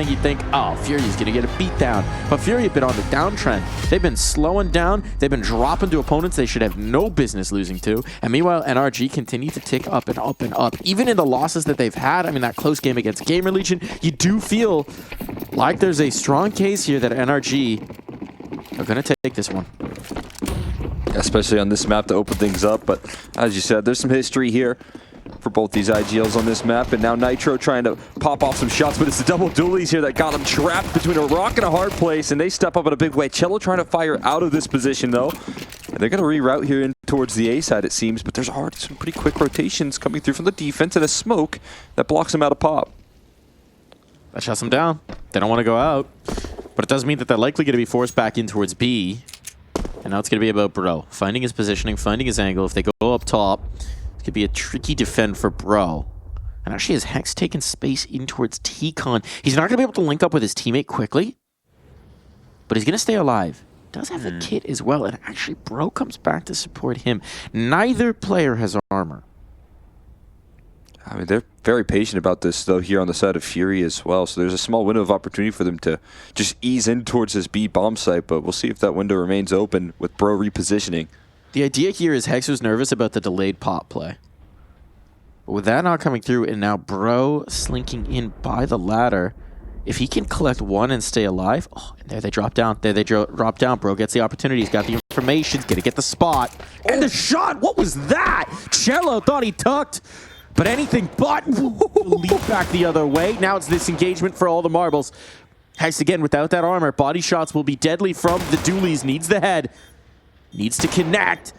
you'd think, oh, Furia's going to get a beat down. But Furia have been on the downtrend. They've been slowing down. They've been dropping to opponents they should have no business losing to. And meanwhile, NRG continue to tick up and up and up. Even in the losses that they've had, I mean, that close game against Gamer Legion, you do feel like there's a strong case here that NRG are going to take this one. Especially on this map to open things up. But as you said, there's some history here for both these IGLs on this map, and now Nitro trying to pop off some shots, but it's the double dualies here that got him trapped between a rock and a hard place, and they step up in a big way. Cello trying to fire out of this position, though, and they're going to reroute here in towards the A side, it seems, but there's already some pretty quick rotations coming through from the defense and a smoke that blocks him out of pop. That shuts them down. They don't want to go out, but it does mean that they're likely going to be forced back in towards B, and now it's going to be about Bro, finding his positioning, finding his angle. If they go up top, could be a tricky defend for Bro. And actually, as Hex taking space in towards T-Con, he's not going to be able to link up with his teammate quickly, but he's going to stay alive. Does have the kit as well, and actually, Bro comes back to support him. Neither player has armor. I mean, they're very patient about this, though, here on the side of Fury as well. So there's a small window of opportunity for them to just ease in towards this B bomb site, but we'll see if that window remains open with Bro repositioning. The idea here is Hex was nervous about the delayed pop play. But with that not coming through, and now Bro slinking in by the ladder, if he can collect one and stay alive, oh, and there they drop down. There they drop down. Bro gets the opportunity. He's got the information. He's going to get the spot. And the shot! What was that? Cello thought he tucked, but anything but leap back the other way. Now it's this engagement for all the marbles. Hex again without that armor. Body shots will be deadly from the dualies. Needs the head. Needs to connect.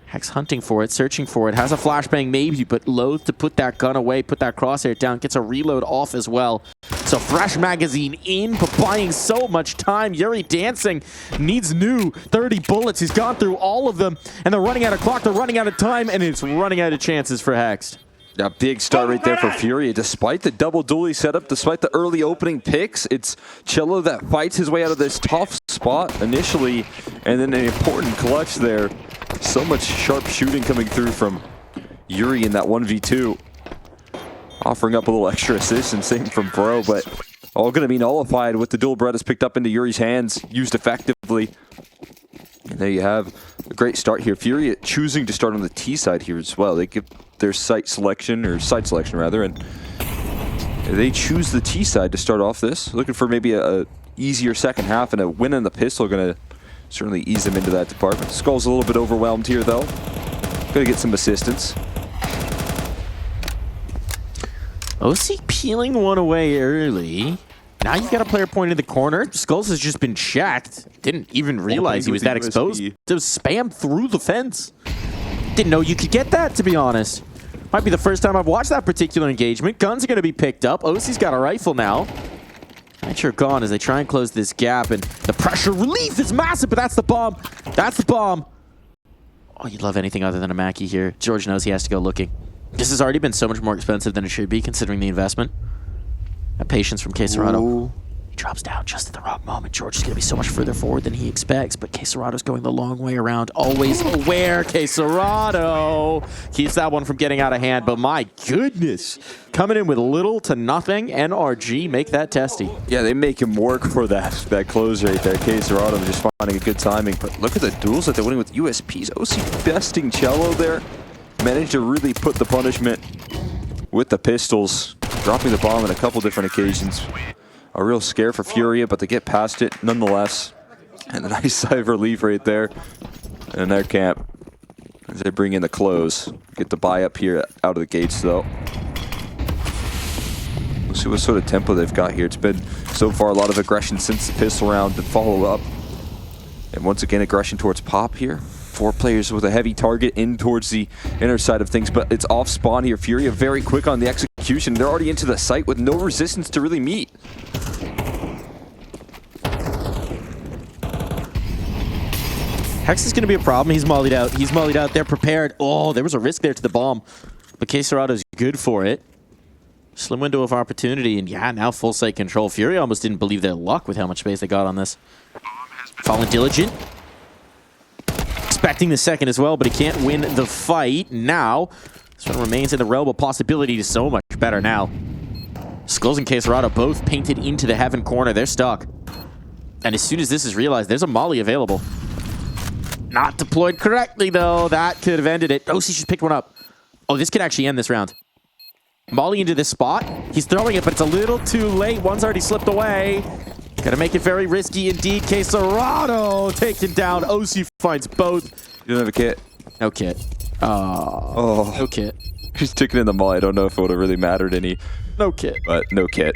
Hex hunting for it, searching for it. Has a flashbang maybe, but loath to put that gun away, put that crosshair down. Gets a reload off as well. So fresh magazine in, but buying so much time. Yuri dancing, needs new 30 bullets. He's gone through all of them, and they're running out of clock, they're running out of time, and it's running out of chances for Hex. A big start right there for Furia. Despite the double dually setup, despite the early opening picks, it's Cello that fights his way out of this tough spot initially, and then an important clutch there. So much sharp shooting coming through from Yuri in that 1v2. Offering up a little extra assist, and same from Bro, but all going to be nullified with the dual Berettas picked up into Yuri's hands, used effectively. And there you have a great start here. Furia choosing to start on the T side here as well. They give their site selection rather, and they choose the T side to start off this. Looking for maybe a easier second half, and a win in the pistol going to certainly ease them into that department. Skull's a little bit overwhelmed here though. Gonna get some assistance. OC peeling one away early. Now you've got a player pointing in the corner. Skulls has just been checked. Didn't even realize he was that exposed. It was spammed through the fence. Didn't know you could get that, to be honest. Might be the first time I've watched that particular engagement. Guns are going to be picked up. OC's got a rifle now. Nitro gone as they try and close this gap, and the pressure relief is massive, but that's the bomb. That's the bomb. Oh, you'd love anything other than a Mackie here. George knows he has to go looking. This has already been so much more expensive than it should be, considering the investment. That patience from Quesarado. He drops down just at the wrong moment. George is going to be so much further forward than he expects, but Quesarado's going the long way around. Always aware. Quesarado keeps that one from getting out of hand, but my goodness. Coming in with little to nothing. NRG make that testy. Yeah, they make him work for that close right there. Quesarado just finding a good timing, but look at the duels that they're winning with USPs. OC besting Cello there. Managed to really put the punishment with the pistols. Dropping the bomb on a couple different occasions. A real scare for Furia, but they get past it nonetheless. And a nice sigh of relief right there in their camp as they bring in the close. Get the buy up here out of the gates, though. We'll see what sort of tempo they've got here. It's been, so far, a lot of aggression since the pistol round to follow up. And once again, aggression towards Pop here. 4 players with a heavy target in towards the inner side of things, but it's off spawn here. Furia very quick on the execution. They're already into the site with no resistance to really meet. Hex is going to be a problem. He's mollied out. He's mollied out. They're prepared. Oh, there was a risk there to the bomb, but Quesarado's good for it. Slim window of opportunity, and yeah, now full site control. Furia almost didn't believe their luck with how much space they got on this. Fallen Diligent. Expecting the second as well, but he can't win the fight. Now, this one remains in the realm of possibility. So much better now. Skulls and Quesarado both painted into the heaven corner. They're stuck. And as soon as this is realized, there's a molly available. Not deployed correctly, though. That could have ended it. OC just picked one up. Oh, this could actually end this round. Molly into this spot. He's throwing it, but it's a little too late. One's already slipped away. Gotta make it very risky indeed. Quesarado taken down. OC finds both. You don't have a kit? No kit. Oh. No kit. He's sticking in the molly. I don't know if it would have really mattered any. No kit. But no kit.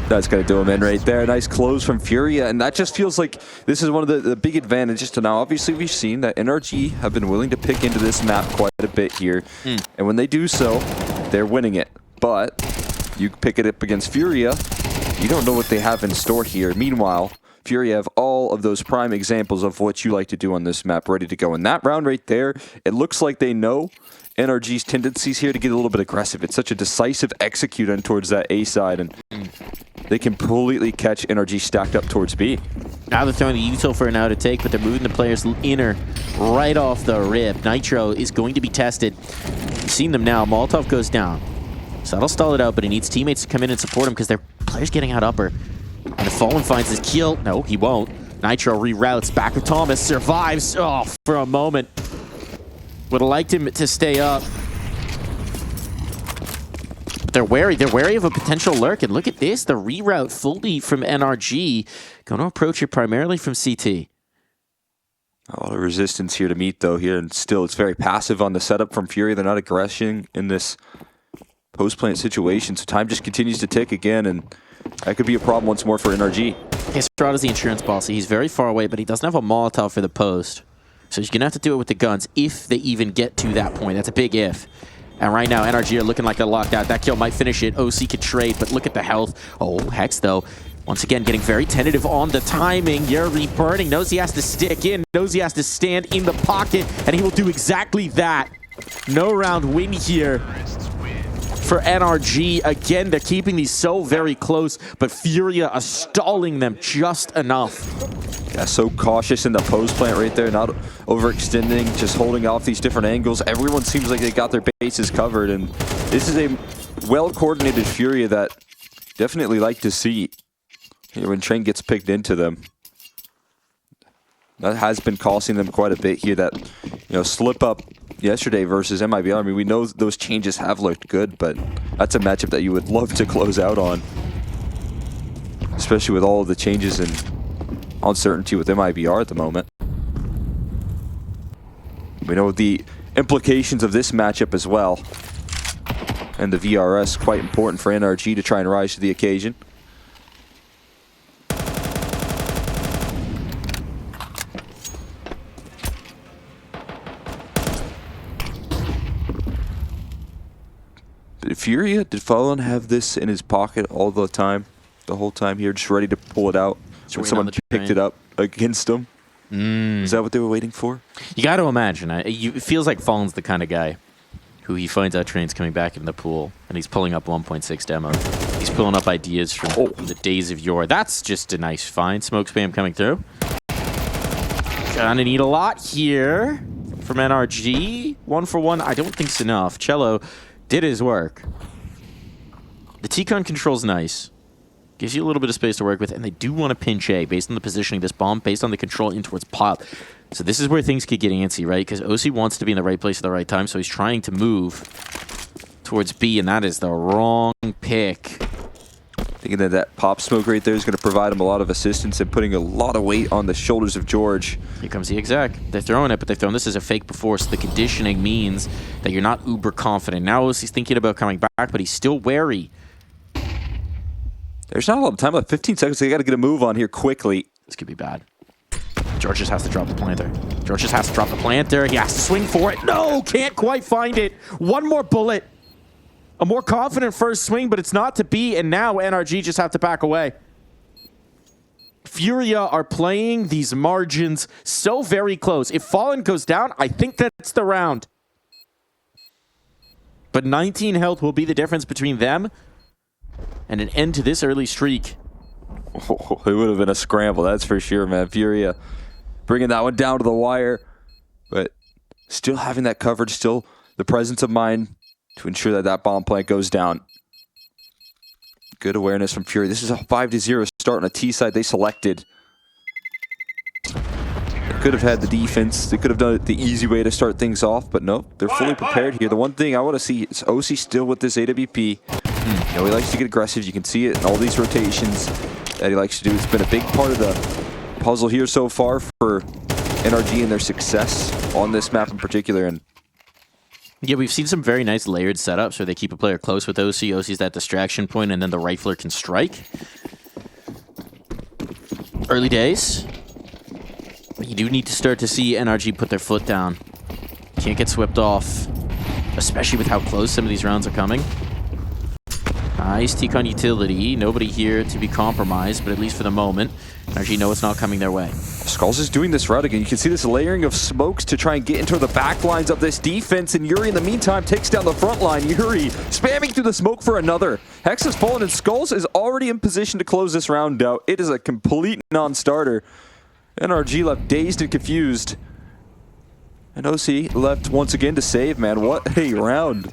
That's going to do him in right there. Nice close from FURIA. And that just feels like this is one of the big advantages to now. Obviously, we've seen that NRG have been willing to pick into this map quite a bit here. And when they do so, they're winning it. But you pick it up against FURIA, you don't know what they have in store here. Meanwhile, FURIA have all of those prime examples of what you like to do on this map ready to go. In that round right there, it looks like they know NRG's tendencies here to get a little bit aggressive. It's such a decisive execute on towards that A side, and they completely catch NRG stacked up towards B. Now they're throwing the util for an out to take, but they're moving the players inner right off the rip. Nitro is going to be tested. You've seen them now. Molotov goes down. So that'll stall it out, but he needs teammates to come in and support him because their player's getting out upper. And if Fallen finds his kill, no, he won't. Nitro reroutes back with Thomas, survives. Oh, for a moment. Would have liked him to stay up. But they're wary. They're wary of a potential lurk. And look at this. The reroute fully from NRG. Going to approach it primarily from CT. A lot of resistance here to meet, though, here. And still, it's very passive on the setup from FURIA. They're not aggressing in this post-plant situation. So time just continues to tick again. And that could be a problem once more for NRG. Okay, Strada's the insurance policy. He's very far away, but he doesn't have a Molotov for the post. So he's going to have to do it with the guns if they even get to that point. That's a big if. And right now, NRG are looking like they're locked out. That kill might finish it. OC could trade, but look at the health. Oh, Hex, though. Once again, getting very tentative on the timing. Yuri burning. Knows he has to stick in. Knows he has to stand in the pocket. And he will do exactly that. No round win here for NRG. Again, they're keeping these so very close, but FURIA are stalling them just enough. Yeah, so cautious in the post plant right there, not overextending, just holding off these different angles. Everyone seems like they got their bases covered, and this is a well-coordinated FURIA that definitely like to see here when Train gets picked into them. That has been costing them quite a bit here, that slip up yesterday versus MIBR. I mean, we know those changes have looked good, but that's a matchup that you would love to close out on, especially with all of the changes and uncertainty with MIBR at the moment. We know the implications of this matchup as well, and the VRS quite important for NRG to try and rise to the occasion. Did FURIA, did Fallen have this in his pocket all the time, the whole time here, just ready to pull it out when someone picked it up against him? Is that what they were waiting for? You got to imagine. It feels like Fallen's the kind of guy who he finds out Train's coming back in the pool, and he's pulling up 1.6 demo. He's pulling up ideas from the days of yore. That's just a nice find. Smoke spam coming through. Gonna need a lot here from NRG. 1 for 1. I don't think it's enough. Cello did his work. The T-Con control's nice. Gives you a little bit of space to work with, and they do want to pinch A based on the positioning of this bomb, based on the control in towards pop. So this is where things could get antsy, right? Because OC wants to be in the right place at the right time, so he's trying to move towards B, and that is the wrong pick. Thinking that that pop smoke right there is going to provide him a lot of assistance and putting a lot of weight on the shoulders of George. Here comes the exec. They're throwing it, but they've thrown this as a fake before, so the conditioning means that you're not uber confident. Now OC's thinking about coming back, but he's still wary. There's not a lot of time left. 15 seconds. They got to get a move on here quickly. This could be bad. George just has to drop the planter. George just has to drop the planter. He has to swing for it. No, can't quite find it. One more bullet. A more confident first swing, but it's not to be, and now NRG just have to back away. FURIA are playing these margins so very close. If Fallen goes down, I think that's the round. But 19 health will be the difference between them and an end to this early streak. Oh, it would have been a scramble, that's for sure, man. FURIA bringing that one down to the wire, but still having that coverage, still the presence of mind to ensure that that bomb plant goes down. Good awareness from FURIA. This is a 5-0 start on a T side they selected. They could have had the defense. They could have done it the easy way to start things off, but no, they're fully prepared here. The one thing I want to see is OC still with this AWP. You know, he likes to get aggressive. You can see it in all these rotations that he likes to do. It's been a big part of the puzzle here so far for NRG and their success on this map in particular. And yeah, we've seen some very nice layered setups where they keep a player close with OC. OC's that distraction point, and then the rifler can strike. Early days. But you do need to start to see NRG put their foot down. Can't get swept off, especially with how close some of these rounds are coming. Nice T-Con utility. Nobody here to be compromised, but at least for the moment, NRG know it's not coming their way. Skulls is doing this route again. You can see this layering of smokes to try and get into the back lines of this defense, and Yuri in the meantime takes down the front line. Yuri spamming through the smoke for another. Hex has fallen, and Skulls is already in position to close this round out. It is a complete non-starter. NRG left dazed and confused. And OC left once again to save, man. What a round.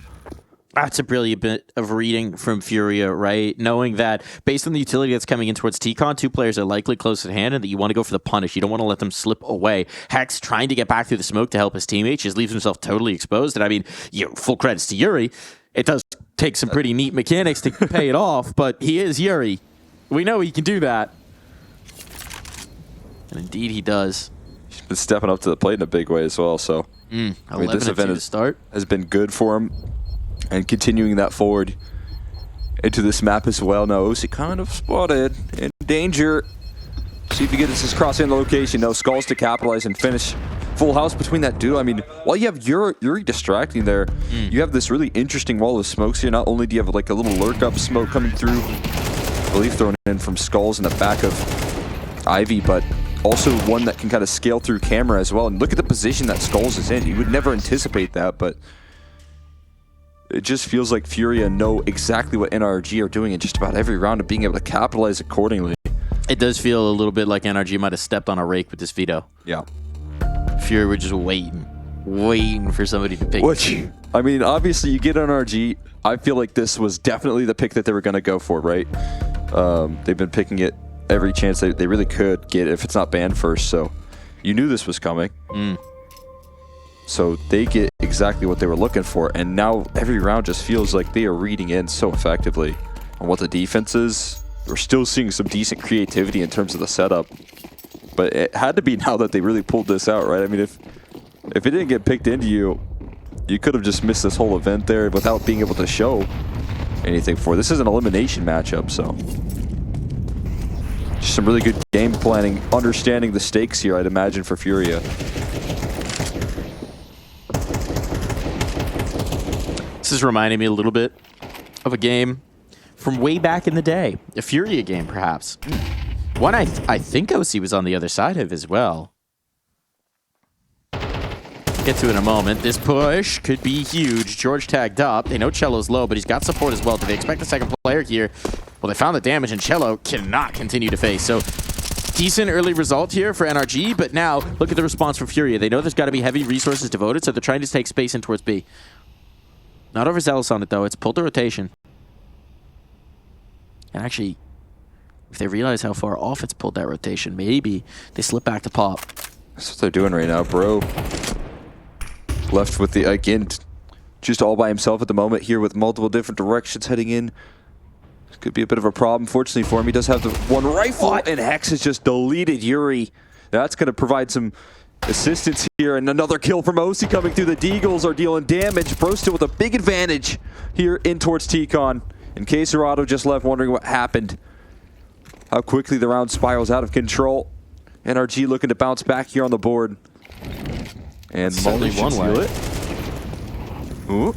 That's a brilliant bit of reading from FURIA, right? Knowing that based on the utility that's coming in towards T-Con, two players are likely close at hand and that you want to go for the punish. You don't want to let them slip away. Hex trying to get back through the smoke to help his teammate just leaves himself totally exposed. And I mean, full credits to Yuri. It does take some pretty neat mechanics to pay it off, but he is Yuri. We know he can do that. And indeed he does. He's been stepping up to the plate in a big way as well, so I mean, this event has been good for him. And continuing that forward into this map as well. Now OC kind of spotted in danger. See if he gets his cross in the location. No, Skulls to capitalize and finish. Full house between that duo. I mean, while you have Yuri distracting there, you have this really interesting wall of smokes here. Not only do you have like a little lurk up smoke coming through, I believe thrown in from Skulls in the back of Ivy, but also one that can kind of scale through camera as well. And look at the position that Skulls is in. You would never anticipate that, but it just feels like FURIA know exactly what NRG are doing in just about every round and being able to capitalize accordingly. It does feel a little bit like NRG might have stepped on a rake with this veto. Yeah. FURIA were just waiting for somebody to pick. Which, I mean, obviously you get NRG. I feel like this was definitely the pick that they were going to go for, right? They've been picking it every chance they really could get if it's not banned first, so you knew this was coming. So they get exactly what they were looking for, and now every round just feels like they are reading in so effectively on what the defense is. We're still seeing some decent creativity in terms of the setup, but it had to be now that they really pulled this out, right? I mean, if it didn't get picked into you, you could have just missed this whole event there without being able to show anything for it. This is an elimination matchup, so just some really good game planning, understanding the stakes here, I'd imagine, for FURIA. This is reminding me a little bit of a game from way back in the day. A FURIA game, perhaps. One I think OC was on the other side of as well. Get to it in a moment. This push could be huge. George tagged up. They know Cello's low, but he's got support as well. Do they expect a second player here? Well, they found the damage, and Cello cannot continue to face. So, decent early result here for NRG, but now look at the response from FURIA. They know there's got to be heavy resources devoted, so they're trying to take space in towards B. Not overzealous on it, though. It's pulled the rotation. And actually, if they realize how far off it's pulled that rotation, maybe they slip back to pop. That's what they're doing right now, bro. Left with the, again, just all by himself at the moment here with multiple different directions heading in. This could be a bit of a problem. Fortunately for him, he does have the one rifle, and Hex has just deleted Yuri. That's going to provide some assistance here, and another kill from OC coming through. The Deagles are dealing damage. Bro still with a big advantage here in towards T-Con. And Quesarado just left wondering what happened. How quickly the round spirals out of control. NRG looking to bounce back here on the board. And Molly should seal it. Ooh.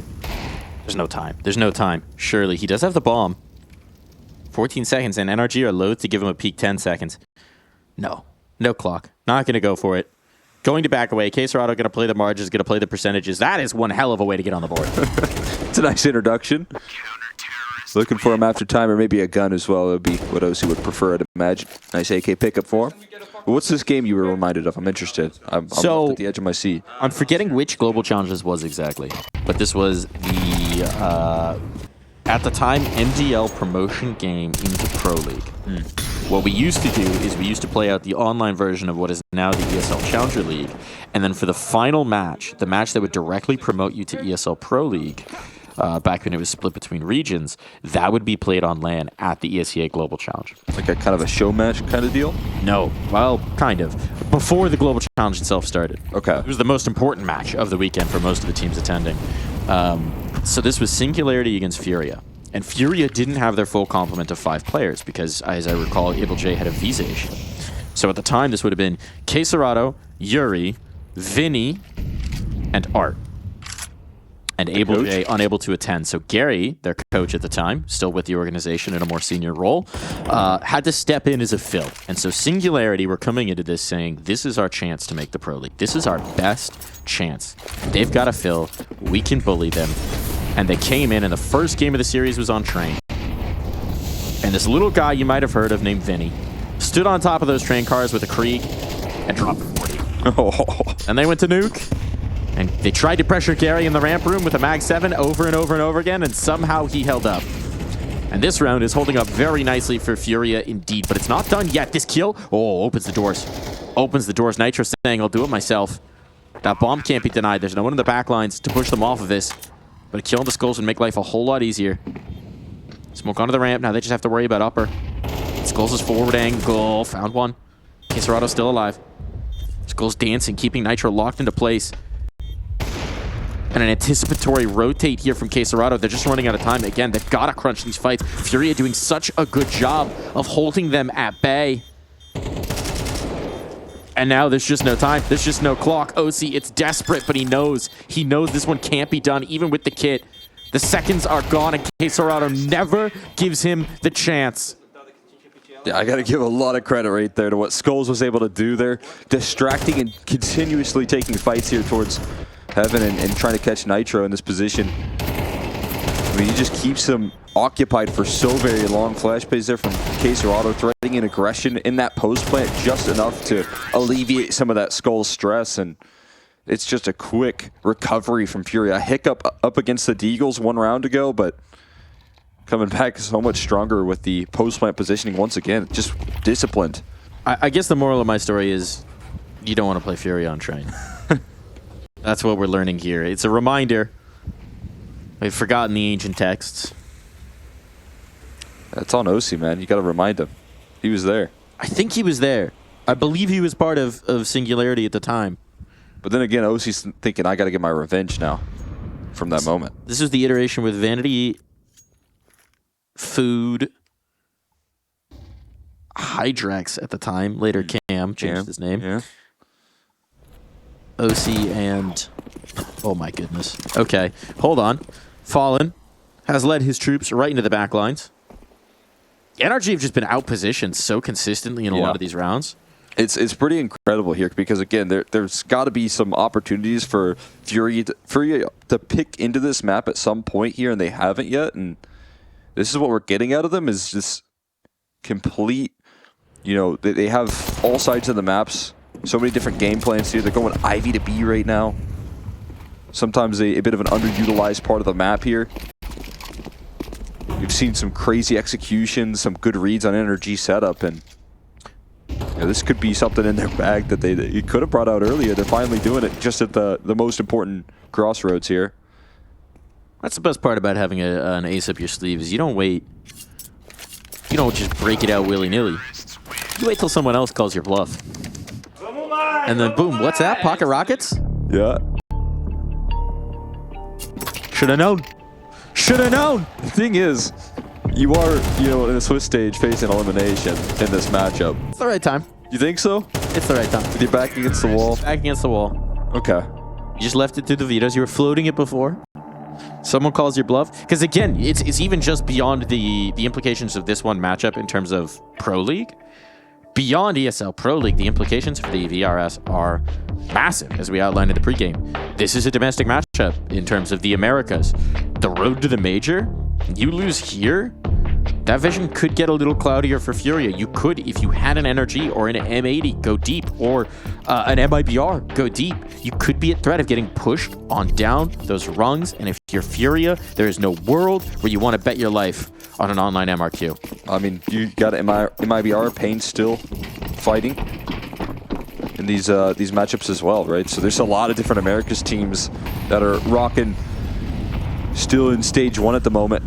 There's no time. There's no time. Surely. He does have the bomb. 14 seconds, and NRG are loath to give him a peak 10 seconds. No. No clock. Not going to go for it. Going to back away. Quesarado going to play the margins, going to play the percentages. That is one hell of a way to get on the board. It's a nice introduction. Looking for him after time, or maybe a gun as well. That would be what OC would prefer, I'd imagine. Nice AK pickup for him. What's this game you were reminded of? I'm interested. I'm at the edge of my seat. I'm forgetting which Global Challenge this was exactly, but this was the at the time, MDL promotion game into Pro League. What we used to do is we used to play out the online version of what is now the ESL Challenger League, and then for the final match, the match that would directly promote you to ESL Pro League, back when it was split between regions, that would be played on LAN at the ESEA Global Challenge. Like a kind of a show match kind of deal? No, well, kind of. Before the Global Challenge itself started. Okay. It was the most important match of the weekend for most of the teams attending. So this was Singularity against FURIA. And FURIA didn't have their full complement of 5 players because, as I recall, Abel J had a visa issue. So at the time, this would have been Quesarado, Yuri, Vinny, and Art. And Abel J unable to attend. So Gary, their coach at the time, still with the organization in a more senior role, had to step in as a fill. And so Singularity were coming into this saying, this is our chance to make the Pro League. This is our best chance. They've got a fill. We can bully them. And they came in, and the first game of the series was on train. And this little guy you might have heard of named Vinny stood on top of those train cars with a Krieg and dropped 40. And they went to nuke. And they tried to pressure Gary in the ramp room with a Mag 7 over and over and over again, and somehow he held up. And this round is holding up very nicely for FURIA indeed, but it's not done yet. This kill, opens the doors. Opens the doors. Nitro saying, I'll do it myself. That bomb can't be denied. There's no one in the back lines to push them off of this. But a kill on the skulls would make life a whole lot easier. Smoke onto the ramp. Now they just have to worry about upper. Skulls is forward angle. Found one. Quesarado still alive. Skulls dancing, keeping Nitro locked into place. And an anticipatory rotate here from Quesarado. They're just running out of time. Again, they've got to crunch these fights. FURIA doing such a good job of holding them at bay. And now there's just no time. There's just no clock. OC, it's desperate, but he knows. He knows this one can't be done, even with the kit. The seconds are gone, and Quesarado never gives him the chance. Yeah, I got to give a lot of credit right there to what Skulls was able to do there. Distracting and continuously taking fights here towards Heaven and trying to catch Nitro in this position. I mean, he just keeps him occupied for so very long. Flash plays there from Quesarado, threading in aggression in that post plant just enough to alleviate some of that Skull stress, and it's just a quick recovery from FURIA. A hiccup up against the Deagles 1 round ago, but coming back so much stronger with the post plant positioning once again. Just disciplined. I guess the moral of my story is you don't want to play FURIA on train. That's what we're learning here. It's a reminder. We've forgotten the ancient texts. That's on OC, man. You got to remind him. He was there. I think he was there. I believe he was part of Singularity at the time. But then again, OC's thinking, I got to get my revenge now from that moment. This was the iteration with Vanity, Food, Hydrax at the time. Later Cam changed his name. Yeah. OC and... Oh my goodness. Okay, hold on. Fallen has led his troops right into the back lines. NRG have just been outpositioned so consistently in a lot of these rounds. It's pretty incredible here because, again, there's got to be some opportunities for FURIA to pick into this map at some point here, and they haven't yet. And this is what we're getting out of them, is just complete, you know, they have all sides of the maps. So many different game plans here. They're going Ivy to B right now. Sometimes a bit of an underutilized part of the map here. We've seen some crazy executions, some good reads on NRG setup, and this could be something in their bag that they could have brought out earlier. They're finally doing it just at the most important crossroads here. That's the best part about having an ace up your sleeve is you don't wait. You don't just break it out willy-nilly. You wait till someone else calls your bluff. And then boom, what's that? Pocket rockets? Yeah. Should have known. Should have known. The thing is, you are, in a Swiss stage facing elimination in this matchup. It's the right time. You think so? It's the right time. With your back against the wall? Back against the wall. Okay. You just left it through the vetoes. You were floating it before. Someone calls your bluff. Because again, it's even just beyond the implications of this one matchup in terms of Pro League. Beyond ESL Pro League, the implications for the VRS are massive, as we outlined in the pregame. This is a domestic matchup in terms of the Americas. The road to the major, you lose here, that vision could get a little cloudier for FURIA. You could, if you had an NRG or an M80, go deep, or an MIBR, go deep. You could be at threat of getting pushed on down those rungs, and if you're FURIA, there is no world where you want to bet your life on an online MRQ. I mean, you got MIBR, Pain still fighting in these matchups as well, right? So there's a lot of different Americas teams that are rocking still in stage 1 at the moment.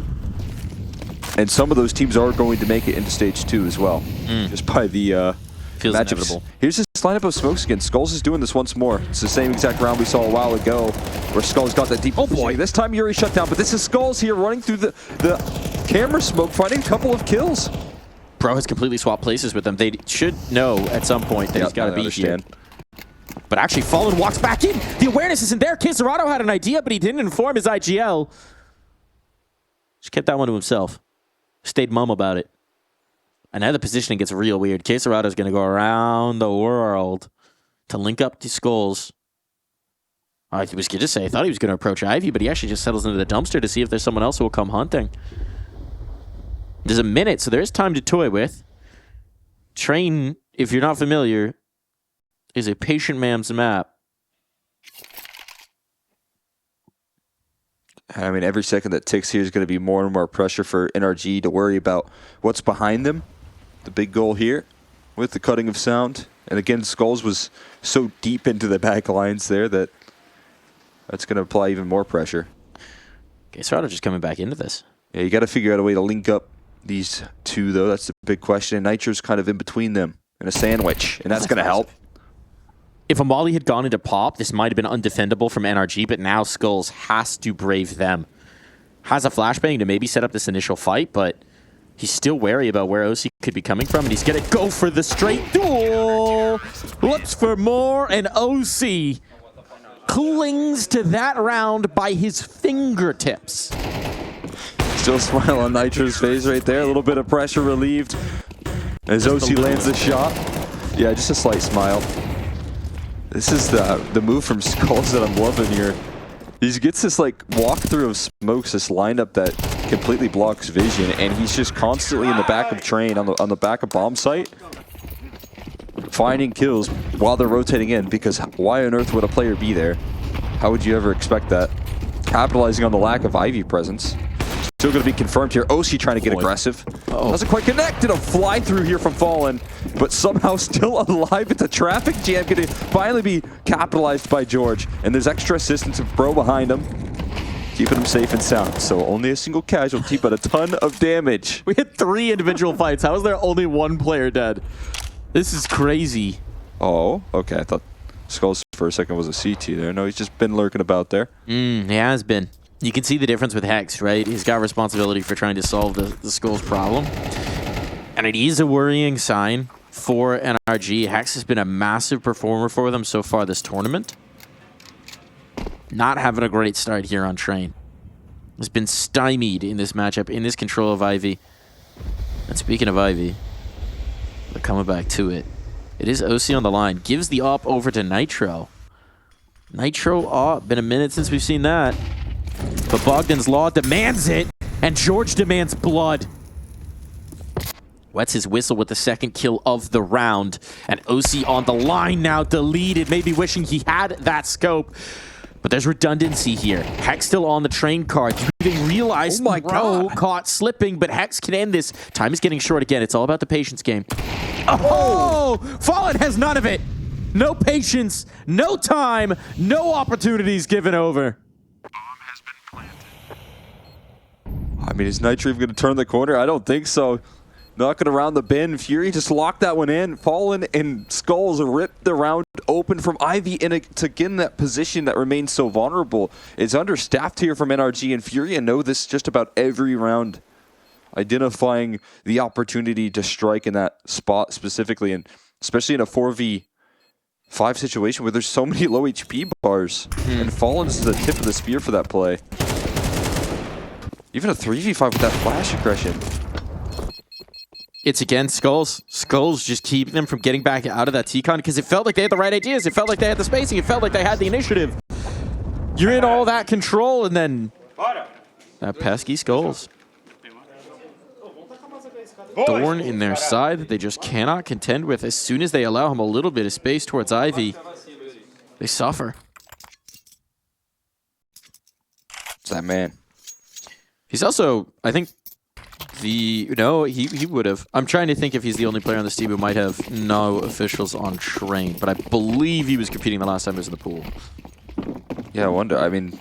And some of those teams are going to make it into stage 2 as well, just by the Feels matchups. inevitable. Here's this lineup of smokes again. Skulls is doing this once more. It's the same exact round we saw a while ago, where Skulls got that deep. Oh boy! This time Yuri shut down, but this is Skulls here running through the camera smoke, finding a couple of kills. Bro has completely swapped places with them. They should know at some point that he's got to be here. But actually, Fallen walks back in. The awareness isn't there. Kisarado had an idea, but he didn't inform his IGL. Just kept that one to himself. Stayed mum about it. And now the positioning gets real weird. Kisarado's going to go around the world to link up to Skulls. I was going to say, I thought he was going to approach Ivy, but he actually just settles into the dumpster to see if there's someone else who will come hunting. There's a minute, so there's time to toy with. Train, if you're not familiar, is a patient man's map. I mean, every second that ticks here is going to be more and more pressure for NRG to worry about what's behind them. The big goal here with the cutting of sound. And again, Skulls was so deep into the back lines there that that's going to apply even more pressure. Okay, Serrano just coming back into this. Yeah, you got to figure out a way to link up these two, though. That's the big question. And Nitro's kind of in between them in a sandwich, and that's going to help. If Amali had gone into pop, this might have been undefendable from NRG, but now Skulls has to brave them. Has a flashbang to maybe set up this initial fight, but he's still wary about where OC could be coming from, and he's going to go for the straight duel. Looks for more, and OC clings to that round by his fingertips. Still a smile on Nitro's face right there. A little bit of pressure relieved as OC lands the shot. Yeah, just a slight smile. This is the move from Skulls that I'm loving here. He gets this like walkthrough of smokes, this lineup that completely blocks vision, and he's just constantly in the back of train, on the back of bomb site, finding kills while they're rotating in, because why on earth would a player be there? How would you ever expect that? Capitalizing on the lack of Ivy presence. Still going to be confirmed here. OC trying to get aggressive. Doesn't quite connect. A fly through here from Fallen, but somehow still alive. It's a traffic jam going to finally be capitalized by George. And there's extra assistance of Bro behind him, keeping him safe and sound. So only a single casualty, but a ton of damage. We had 3 individual fights. How is there only 1 player dead? This is crazy. Oh, okay. I thought Skulls for a second was a CT there. No, he's just been lurking about there. He has been. You can see the difference with Hex, right? He's got responsibility for trying to solve the Skulls problem. And it is a worrying sign for NRG. Hex has been a massive performer for them so far this tournament. Not having a great start here on Train. Has been stymied in this matchup, in this control of Ivy. And speaking of Ivy, they're coming back to it. It is OC on the line. Gives the op over to Nitro. Nitro op. Been a minute since we've seen that. But Bogdan's Law demands it, and George demands blood. Wets his whistle with the second kill of the round, and OC on the line now, deleted, maybe wishing he had that scope. But there's redundancy here. Hex still on the train card. You even realize Bro caught slipping, but Hex can end this. Time is getting short again. It's all about the patience game. Oh! Fallen has none of it. No patience, no time, no opportunities given over. I mean, is Nitro even going to turn the corner? I don't think so. Knocking around the bend. Fury just locked that one in. Fallen and Skulls ripped the round open from Ivy to get in that position that remains so vulnerable. It's understaffed here from NRG, and Fury know this just about every round. Identifying the opportunity to strike in that spot specifically, and especially in a 4v5 situation where there's so many low HP bars. And Fallen's the tip of the spear for that play. Even a 3v5 with that flash aggression. It's again Skulls. Skulls just keep them from getting back out of that T-Con because it felt like they had the right ideas. It felt like they had the spacing. It felt like they had the initiative. You're in all that control, and then that pesky Skulls. thorn in their side that they just cannot contend with. As soon as they allow him a little bit of space towards Ivy, they suffer. It's that man. He's also, I think, he would have. I'm trying to think if he's the only player on this team who might have no officials on train, but I believe he was competing the last time he was in the pool. Yeah, I wonder. I mean,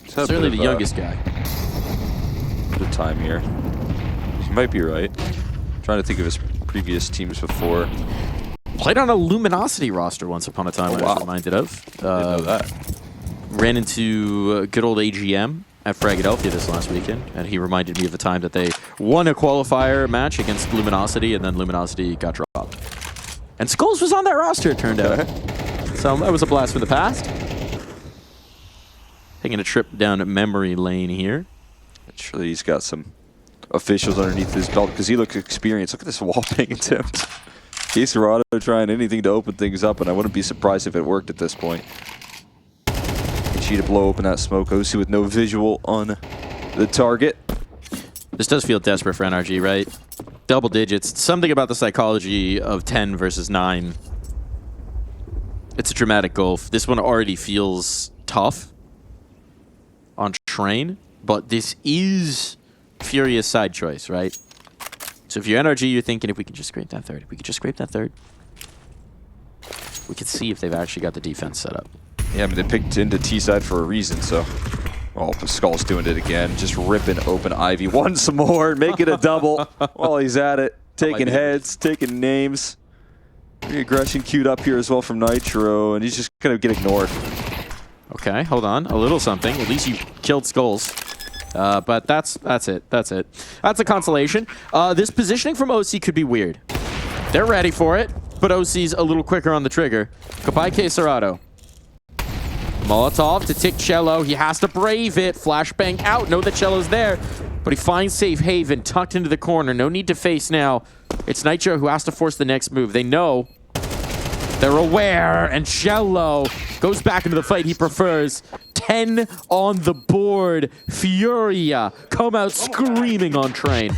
certainly the youngest guy. The time here. He might be right. I'm trying to think of his previous teams before. Played on a Luminosity roster once upon a time, I was reminded of. Didn't know that. Ran into good old AGM at Philadelphia this last weekend, and he reminded me of the time that they won a qualifier match against Luminosity, and then Luminosity got dropped. And Skulls was on that roster, it turned out. So that was a blast from the past. Taking a trip down memory lane here. Surely he's got some officials underneath his belt because he looks experienced. Look at this wall bang attempt. Casarado trying anything to open things up, and I wouldn't be surprised if it worked at this point. To blow open that smoke. OC with no visual on the target. This does feel desperate for NRG, right? Double digits. Something about the psychology of 10 versus 9. It's a dramatic gulf. This one already feels tough on train, but this is FURIA's side choice, right? So if you're NRG, you're thinking if we can just scrape that third. If we could just scrape that third, we could see if they've actually got the defense set up. Yeah, I mean, they picked into T-side for a reason, so... Oh, Skull's doing it again. Just ripping open Ivy once more, make it a double while he's at it. Taking heads, taking names. The aggression queued up here as well from Nitro, and he's just going to get ignored. Okay, hold on. A little something. At least you killed Skulls. But that's it. That's it. That's a consolation. This positioning from OC could be weird. They're ready for it, but OC's a little quicker on the trigger. Goodbye, Casarado. Molotov to tick Cello. He has to brave it. Flashbang out. Know that Cello's there, but he finds safe haven tucked into the corner. No need to face now. It's Nitro who has to force the next move. They know. They're aware, and Cello goes back into the fight he prefers. 10 on the board. FURIA come out screaming on train.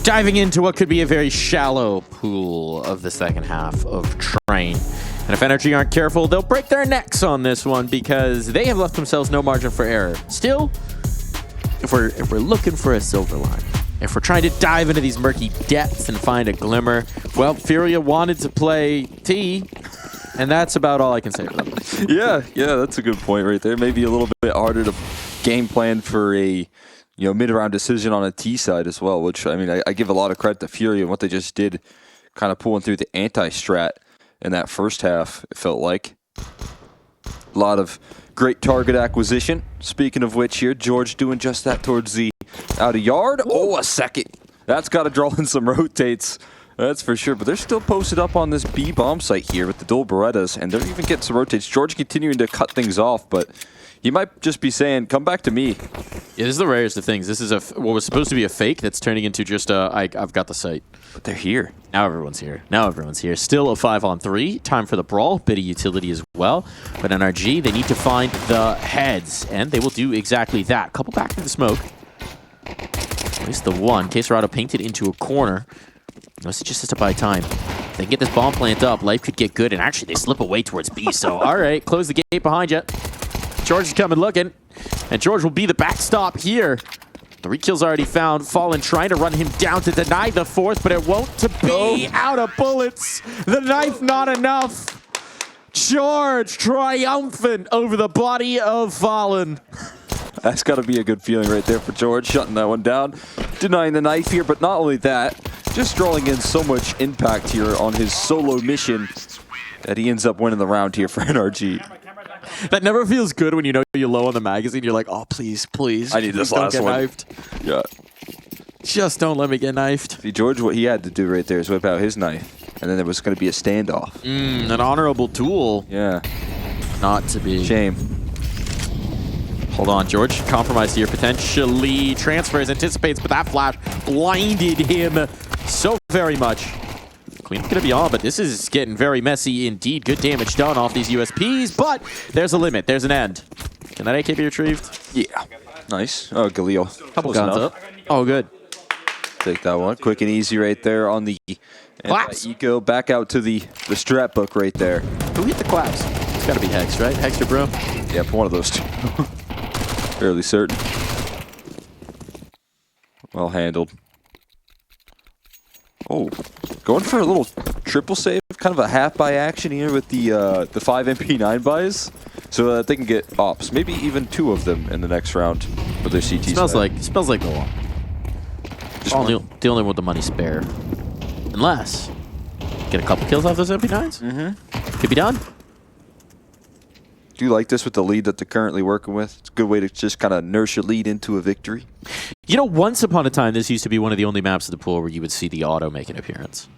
Diving into what could be a very shallow pool of the second half of Train. And if NRG aren't careful, they'll break their necks on this one because they have left themselves no margin for error. Still, if we're looking for a silver line, if we're trying to dive into these murky depths and find a glimmer, well, FURIA wanted to play T, and that's about all I can say about it. Yeah, that's a good point right there. Maybe a little bit harder to game plan for a mid-round decision on a T side as well, which, I mean, I give a lot of credit to FURIA and what they just did, kind of pulling through the anti-strat in that first half, it felt like. A lot of great target acquisition. Speaking of which here, George doing just that towards the outer yard. Oh, a second. That's got to draw in some rotates. That's for sure. But they're still posted up on this B bomb site here with the dual Berettas, and they're even getting some rotates. George continuing to cut things off, but he might just be saying, come back to me. Yeah, this is the rarest of things. This is what was supposed to be a fake that's turning into just I've got the site. But they're here. Now everyone's here. Still a 5-on-3. Time for the brawl. Bit of utility as well. But NRG, they need to find the heads, and they will do exactly that. Couple back to the smoke. At least the one. KSerrano painted into a corner. This just has to buy time. If they can get this bomb plant up, life could get good, and actually they slip away towards B. So, all right, close the gate behind you. George is coming looking, and George will be the backstop here. The re-kill's already found. Fallen trying to run him down to deny the fourth, but it won't to be out of bullets. The knife not enough. George triumphant over the body of Fallen. That's got to be a good feeling right there for George, shutting that one down. Denying the knife here, but not only that, just drawing in so much impact here on his solo mission that he ends up winning the round here for NRG. That never feels good when you know you're low on the magazine. You're like, oh, please, please. I need this last one. Knifed. Yeah. Just don't let me get knifed. See, George, what he had to do right there is whip out his knife, and then there was going to be a standoff. An honorable tool. Yeah. Not to be. Shame. Hold on, George. Compromise here, potentially. Transfers, anticipates, but that flash blinded him so very much. Queen's going to be on, but this is getting very messy indeed. Good damage done off these USPs, but there's a limit. There's an end. Can that AK be retrieved? Yeah. Nice. Oh, Galil. Couple guns up. Oh, good. Take that one. Quick and easy right there on the eco. Back out to the strat book right there. Who hit the claps? It's got to be Hex, right? Hex or Bro? Yep, one of those two. Fairly certain. Well handled. Oh, going for a little triple save, kind of a half buy action here with the 5 MP9 buys, so that they can get ops, maybe even 2 of them in the next round for their CT. Smells like the one. Just the only one with the money spare, unless get a couple kills off those MP9s. Could be done. Do you like this with the lead that they're currently working with? It's a good way to just kind of nurse your lead into a victory. You know, once upon a time, this used to be one of the only maps of the pool where you would see the auto make an appearance.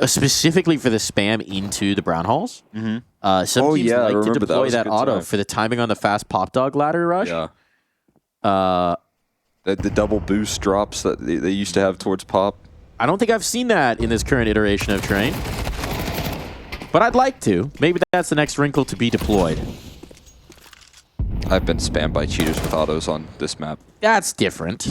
Specifically for the spam into the brown halls. Some teams like to deploy that auto for the timing on the fast pop dog ladder rush. Yeah. The double boost drops that they used to have towards pop. I don't think I've seen that in this current iteration of Train. But I'd like to. Maybe that's the next wrinkle to be deployed. I've been spammed by cheaters with autos on this map. That's different.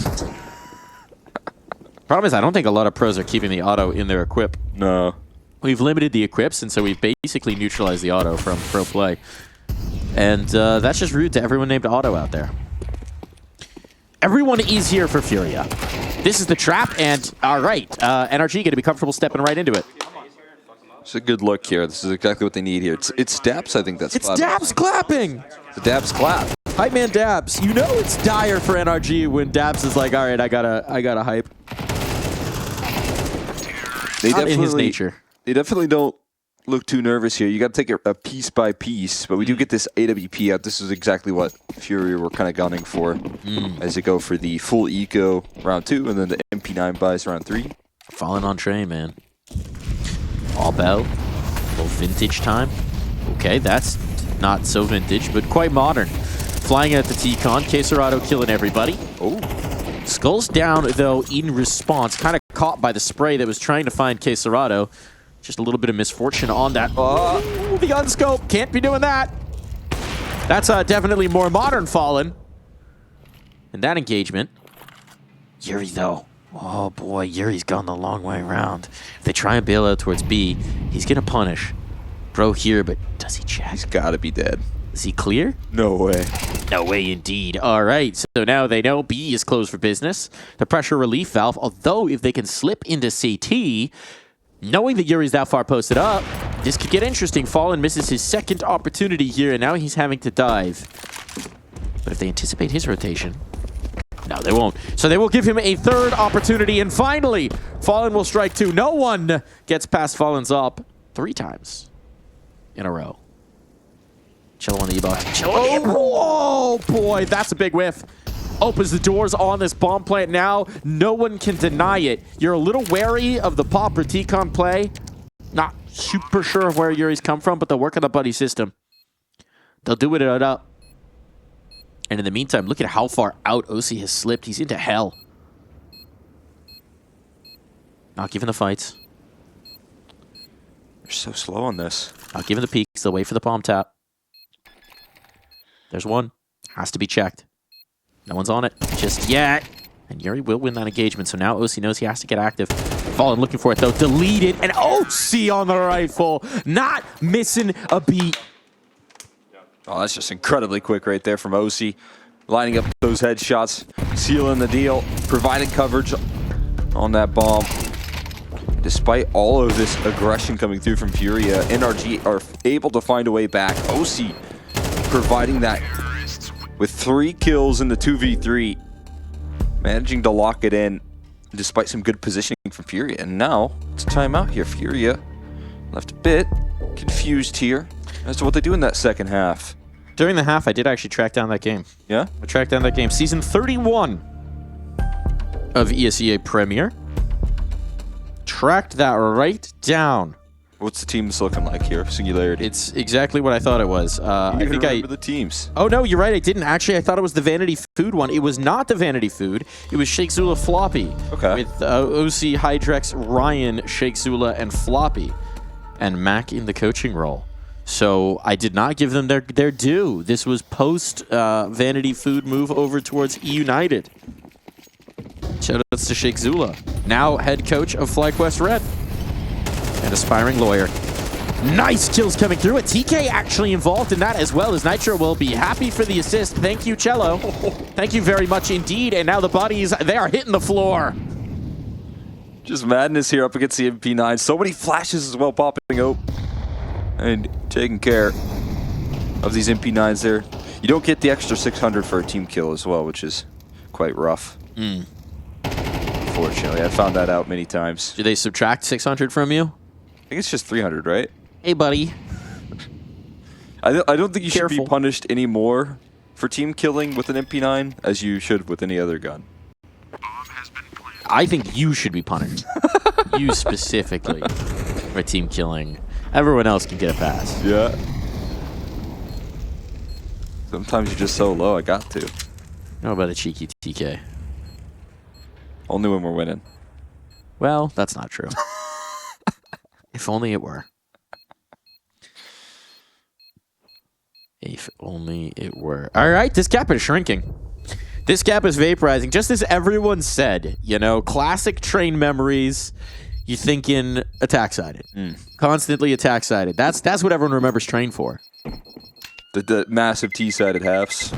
Problem is, I don't think a lot of pros are keeping the auto in their equip. No. We've limited the equips, and so we've basically neutralized the auto from pro play. And that's just rude to everyone named Auto out there. Everyone is here for FURIA. This is the trap, and all right, NRG going to be comfortable stepping right into it. It's a good look here. This is exactly what they need here. It's Dabs, I think that's It's Dabs clapping! The Dabs clap. Hype man Dabs. You know it's dire for NRG when Dabs is like, all right, I gotta hype. Not in his nature. They definitely don't look too nervous here. You got to take it a piece by piece, but we do get this AWP out. This is exactly what FURIA were kind of gunning for as they go for the full eco round 2 and then the MP9 buys round 3. Falling on Train, man. All bell. Little vintage time. Okay, that's not so vintage, but quite modern. Flying at the T-Con. KSerrano killing everybody. Oh. Skulls down, though, in response. Kind of caught by the spray that was trying to find KSerrano. Just a little bit of misfortune on that. Oh, the unscope. Can't be doing that. That's definitely more modern Fallen. In that engagement. Yuri, though. Oh boy, Yuri's gone the long way around. If they try and bail out towards B, he's gonna punish Bro here, but does he check? He's got to be dead. Is he clear? No way. No way indeed. All right, so now they know B is closed for business. The pressure relief valve, although if they can slip into CT, knowing that Yuri's that far posted up, this could get interesting. Fallen misses his second opportunity here, and now he's having to dive. But if they anticipate his rotation, no, they won't. So they will give him a third opportunity, and finally, Fallen will strike two. No one gets past Fallen's op 3 times in a row. Cello on the E-box. Oh, boy, that's a big whiff. Opens the doors on this bomb plant now. No one can deny it. You're a little wary of the pop or T-Con play. Not super sure of where Yuri's come from, but they'll work on the buddy system. They'll do it up. And in the meantime, look at how far out OC has slipped. He's into hell. Not giving the fights. They're so slow on this. Not giving the peeks. They'll wait for the palm tap. There's one. Has to be checked. No one's on it just yet. And Yuri will win that engagement, so now OC knows he has to get active. Fallen looking for it, though. Deleted. And OC on the rifle. Not missing a beat. Oh, that's just incredibly quick right there from OC. Lining up those headshots, sealing the deal, providing coverage on that bomb. Despite all of this aggression coming through from FURIA, NRG are able to find a way back. OC providing that with 3 kills in the 2v3, managing to lock it in despite some good positioning from FURIA. And now it's a timeout here. FURIA left a bit confused here as to what they do in that second half. During the half, I did actually track down that game. Yeah? I tracked down that game. Season 31 of ESEA Premier. Tracked that right down. What's the teams looking like here? Singularity. It's exactly what I thought it was. I think remember the teams. Oh no, you're right. I didn't actually. I thought it was the Vanity Food one. It was not the Vanity Food. It was Shake Zula Floppy. Okay. With OC, Hydrex, Ryan, Shake Zula, and Floppy, and Mac in the coaching role. So I did not give them their due. This was post Vanity Food move over towards E United. Shoutouts to Shake Zula, now head coach of FlyQuest Red. An aspiring lawyer. Nice kills coming through. A TK actually involved in that as well, as Nitro will be happy for the assist. Thank you, Cello. Thank you very much indeed. And now the bodies, they are hitting the floor. Just madness here up against the MP9. So many flashes as well popping out and taking care of these MP9s there. You don't get the extra 600 for a team kill as well, which is quite rough. Unfortunately, I found that out many times. Do they subtract 600 from you? I think it's just 300, right? Hey, buddy. I don't think you should be Careful. punished any more for team killing with an MP9 as you should with any other gun. I think you should be punished. You specifically for team killing. Everyone else can get a pass. Yeah. Sometimes you're just so low, I got to. How about a cheeky TK? Only when we're winning. Well, that's not true. If only it were. If only it were. All right, this gap is shrinking. This gap is vaporizing. Just as everyone said, you know, classic train memories. You thinking attack-sided. Constantly attack-sided. That's what everyone remembers train for. The massive T-sided halves.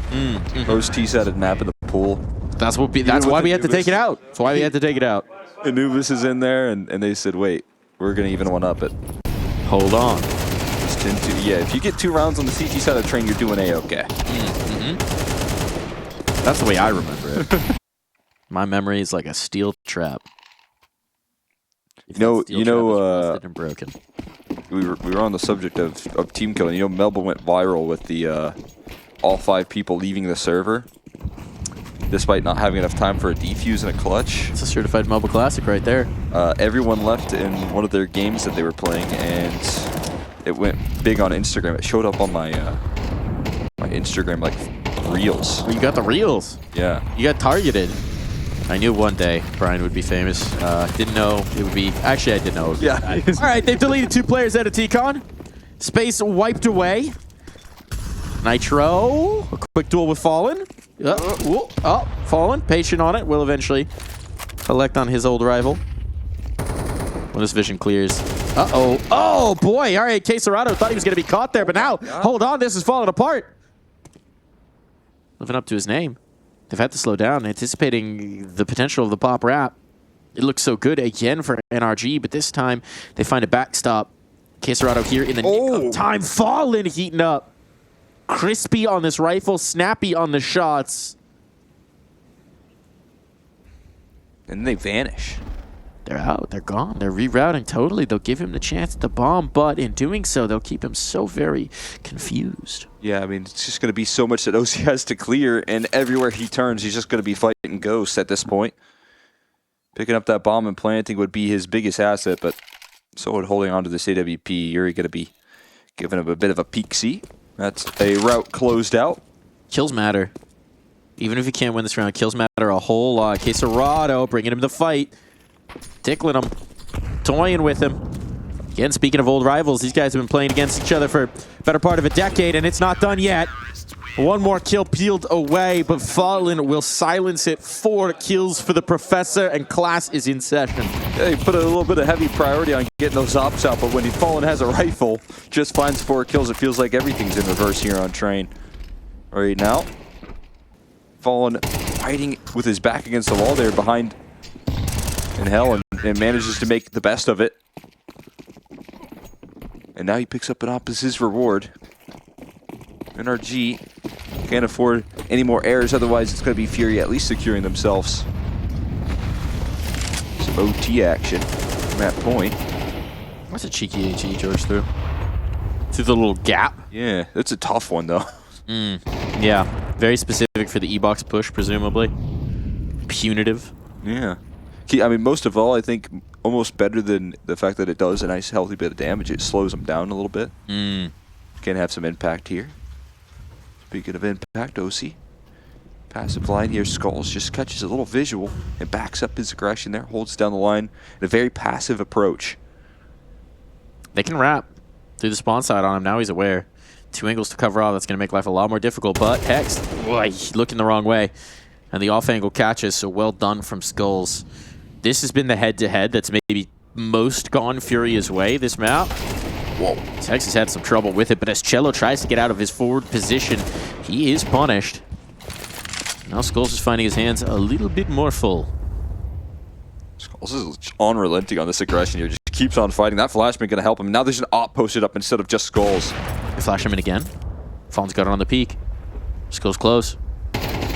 Most T-sided map in the pool. That's what. That's why we had to take it out. That's why we had to take it out. Anubis is in there, and they said, wait, we're going to even one up it. Hold on. It's 10-2. Yeah, if you get 2 rounds on the CT side of the train, you're doing A-okay. That's the way I remember it. My memory is like a steel trap. If that steel trap is rusted and broken. We were on the subject of team killing. You know, Melba went viral with the all 5 people leaving the server, despite not having enough time for a defuse and a clutch. It's a certified mobile classic right there. Everyone left in one of their games that they were playing, and it went big on Instagram. It showed up on my my Instagram like reels. You got the reels. Yeah. You got targeted. I knew one day Brian would be famous. Didn't know it would be. Actually, I did know it would be. Yeah. All right, they've deleted 2 players out of T-Con. Space wiped away. Nitro. A quick duel with Fallen. Fallen. Patient on it. Will eventually collect on his old rival. When his vision clears. Uh-oh. Oh, boy. All right, Quesarado thought he was going to be caught there, but now, hold on, this is falling apart. Living up to his name. They've had to slow down, anticipating the potential of the pop wrap. It looks so good again for NRG, but this time they find a backstop. Quesarado here in the nick of time. Fallen heating up. Crispy on this rifle, snappy on the shots. And they vanish. They're out. They're gone. They're rerouting totally. They'll give him the chance at the bomb, but in doing so, they'll keep him so very confused. Yeah, I mean, it's just going to be so much that OC has to clear, and everywhere he turns, he's just going to be fighting ghosts at this point. Picking up that bomb and planting would be his biggest asset, but so would holding on to this AWP. You're going to be giving him a bit of a peek-see. That's a route closed out. Kills matter. Even if you can't win this round, kills matter a whole lot. Quesarado bringing him to the fight. Tickling him. Toying with him. Again, speaking of old rivals, these guys have been playing against each other for a better part of a decade, and it's not done yet. One more kill peeled away, but Fallen will silence it. 4 kills for the Professor, and class is in session. Yeah, he put a little bit of heavy priority on getting those ops out, but when Fallen has a rifle, just finds 4 kills, it feels like everything's in reverse here on Train. Right now, Fallen fighting with his back against the wall there behind in hell, and manages to make the best of it. And now he picks up an opposite's reward. NRG can't afford any more errors, otherwise it's going to be FURIA at least securing themselves. Some OT action from that point. That's a cheeky HE George through the little gap. Yeah, that's a tough one though. Yeah, very specific for the E-box push, presumably. Punitive. Yeah. I mean, most of all, I think almost better than the fact that it does a nice healthy bit of damage. It slows them down a little bit. Can have some impact here. Speaking of impact, OC. Passive line here, Skulls just catches a little visual and backs up his aggression there, holds down the line in a very passive approach. They can wrap through the spawn side on him. Now he's aware. 2 angles to cover off. That's going to make life a lot more difficult, but Hex, boy, looking the wrong way. And the off angle catches, so well done from Skulls. This has been the head-to-head that's maybe most gone Furia's way this map. Whoa. Hex has had some trouble with it, but as Cello tries to get out of his forward position, he is punished. Now Skulls is finding his hands a little bit more full. Skulls is unrelenting on this aggression here. Just keeps on fighting. That flashman going to help him. Now there's an op posted up instead of just Skulls. They flash him in again. Fallen's got it on the peak. Skulls close.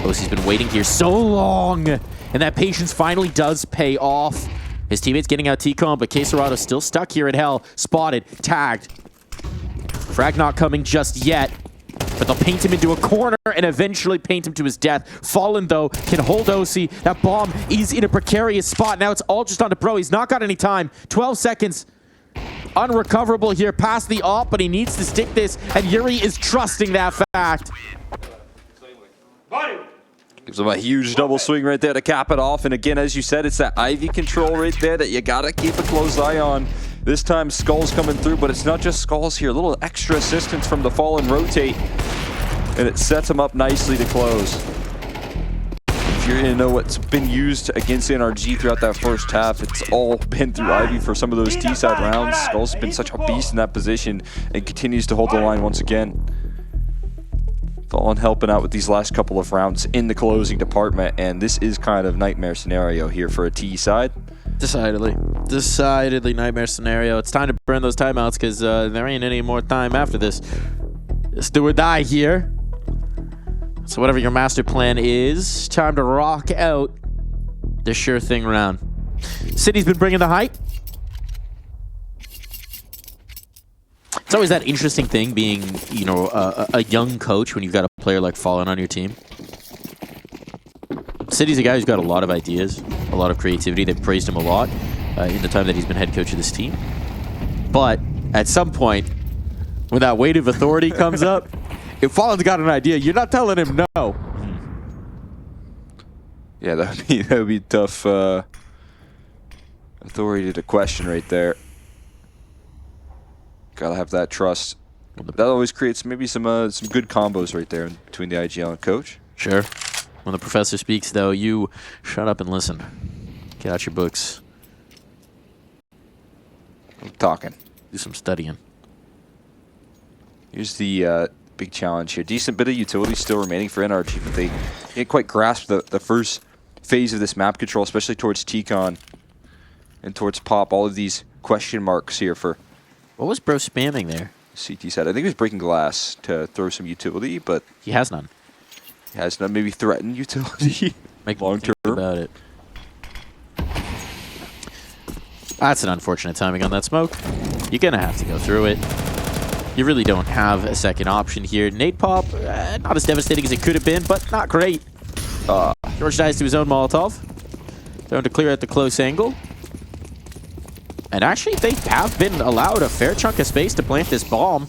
OC's been waiting here so long, and that patience finally does pay off. His teammate's getting out T-Con, but Quesarado's still stuck here at hell. Spotted, tagged. Frag not coming just yet, but they'll paint him into a corner and eventually paint him to his death. Fallen, though, can hold OC. That bomb is in a precarious spot. Now it's all just on to Bro. He's not got any time. 12 seconds. Unrecoverable here past the op, but he needs to stick this, and Yuri is trusting that fact. Gives him a huge double swing right there to cap it off. And again, as you said, it's that Ivy control right there that you gotta keep a close eye on. This time Skulls coming through, but it's not just Skulls here. A little extra assistance from the Fallen rotate, and it sets him up nicely to close. If you're gonna know what's been used against NRG throughout that first half, it's all been through Ivy for some of those T-side rounds. Skulls has been such a beast in that position and continues to hold the line once again. Fallen helping out with these last couple of rounds in the closing department, and this is kind of nightmare scenario here for a T side. Decidedly nightmare scenario. It's time to burn those timeouts because there ain't any more time after this. It's do or die here. So whatever your master plan is, time to rock out the sure thing round. City's been bringing the hype. It's always that interesting thing being, you know, a young coach when you've got a player like Fallen on your team. City's a guy who's got a lot of ideas, a lot of creativity. They've praised him a lot in the time that he's been head coach of this team. But at some point, when that weight of authority comes up, if Fallen's got an idea, you're not telling him no. Yeah, that would be tough authority to question right there. Gotta have that trust. That always creates maybe some good combos right there between the IGL and coach. Sure. When the professor speaks, though, you shut up and listen. Get out your books. I'm talking. Do some studying. Here's the big challenge here. Decent bit of utility still remaining for NRG, but they didn't quite grasp the first phase of this map control, especially towards T-Con and towards Pop. All of these question marks here for... What was Bro spamming there? CT side. I think he was breaking glass to throw some utility, but... He has none. He has none. Maybe threaten utility Make long term about it. That's an unfortunate timing on that smoke. You're going to have to go through it. You really don't have a second option here. Nade Pop, not as devastating as it could have been, but not great. George dies to his own Molotov. Thrown to clear at the close angle. And actually, they have been allowed a fair chunk of space to plant this bomb.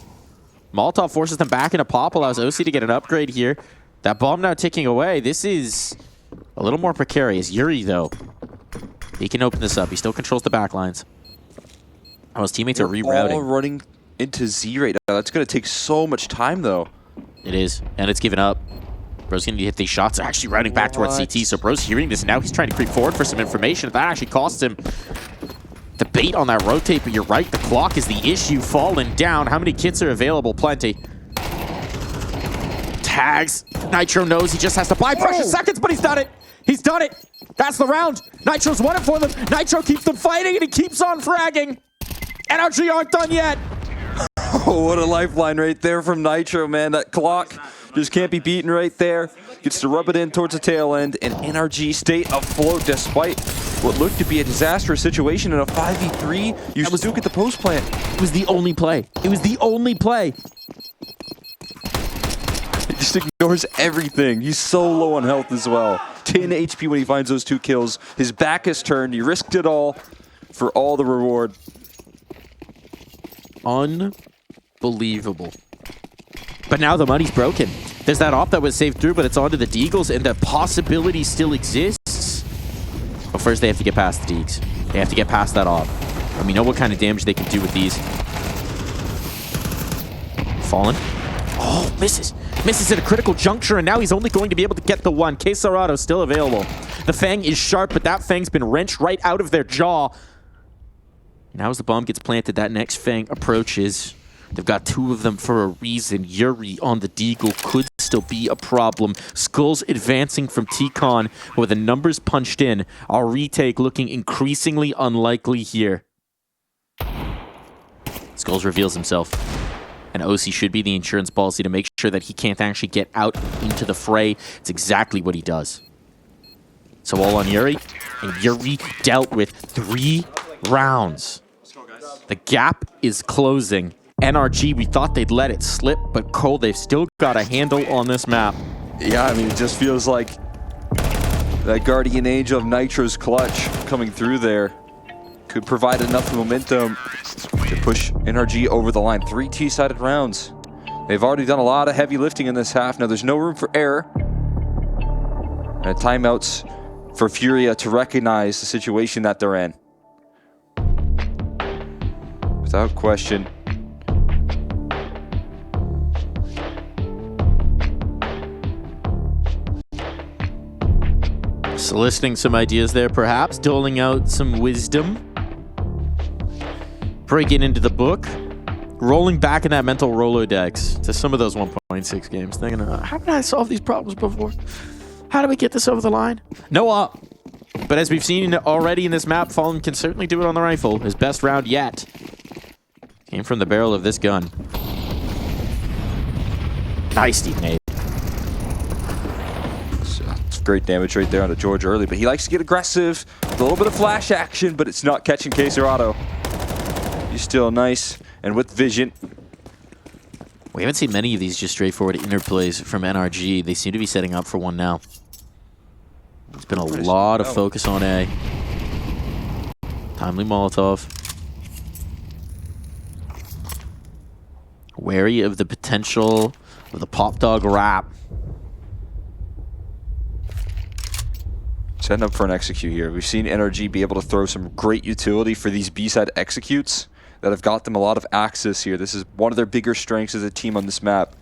Molotov forces them back into Pop, allows OC to get an upgrade here. That bomb now ticking away. This is a little more precarious. Yuri, though, he can open this up. He still controls the backlines. Oh, his teammates are rerouting. All running into Z right now. That's going to take so much time, though. It is, and it's given up. Bro's going to hit these shots. They're actually routing back towards CT, so Bro's hearing this, and now he's trying to creep forward for some information. That actually costs him the bait on that rotate, but you're right, the clock is the issue. Falling down. How many kits are available? Plenty. Tags. Nitro knows he just has to buy precious seconds, but he's done it. He's done it. That's the round. Nitro's won it for them. Nitro keeps them fighting, and he keeps on fragging. NRG aren't done yet. Oh, what a lifeline right there from Nitro, man. That clock just can't be beaten right there. Gets to rub it in towards the tail end, and NRG stay afloat despite what looked to be a disastrous situation in a 5v3. You still get the post plant. It was the only play. It was the only play. He just ignores everything. He's so low on health as well. 10 HP when he finds those 2 kills. His back is turned. He risked it all for all the reward. Unbelievable. But now the money's broken. There's that op that was saved through, but it's onto the Deagles, and the possibility still exists. But first they have to get past the Deags. They have to get past that op. And we know what kind of damage they can do with these. Fallen. Oh, misses. Misses at a critical juncture, and now he's only going to be able to get the one. Quesarado still available. The Fang is sharp, but that Fang's been wrenched right out of their jaw. Now as the bomb gets planted, that next Fang approaches. They've got 2 of them for a reason. Yuri on the Deagle could still be a problem. Skulls advancing from T-Con, but with the numbers punched in, our retake looking increasingly unlikely here. Skulls reveals himself. And OC should be the insurance policy to make sure that he can't actually get out into the fray. It's exactly what he does. So all on Yuri, and Yuri dealt with 3 rounds. The gap is closing. NRG, we thought they'd let it slip, but Cole, they've still got a handle on this map. Yeah, I mean, it just feels like that guardian angel of Nitro's clutch coming through there could provide enough momentum to push NRG over the line. 3 T-sided rounds. They've already done a lot of heavy lifting in this half. Now there's no room for error. And timeouts for FURIA to recognize the situation that they're in. Without question. Soliciting some ideas there, perhaps. Doling out some wisdom. Breaking into the book. Rolling back in that mental Rolodex to some of those 1.6 games. Thinking, how did I solve these problems before? How do we get this over the line? No op. But as we've seen already in this map, Fallen can certainly do it on the rifle. His best round yet came from the barrel of this gun. Nice deep nade. Great damage right there on the George early, but he likes to get aggressive. A little bit of flash action, but it's not catching Quesarado. He's still nice and with vision. We haven't seen many of these just straightforward interplays from NRG. They seem to be setting up for one now. There's been a lot of focus on A. Timely Molotov. Wary of the potential of the Pop Dog wrap. Setting up for an execute here. We've seen NRG be able to throw some great utility for these B-side executes that have got them a lot of access here. This is one of their bigger strengths as a team on this map.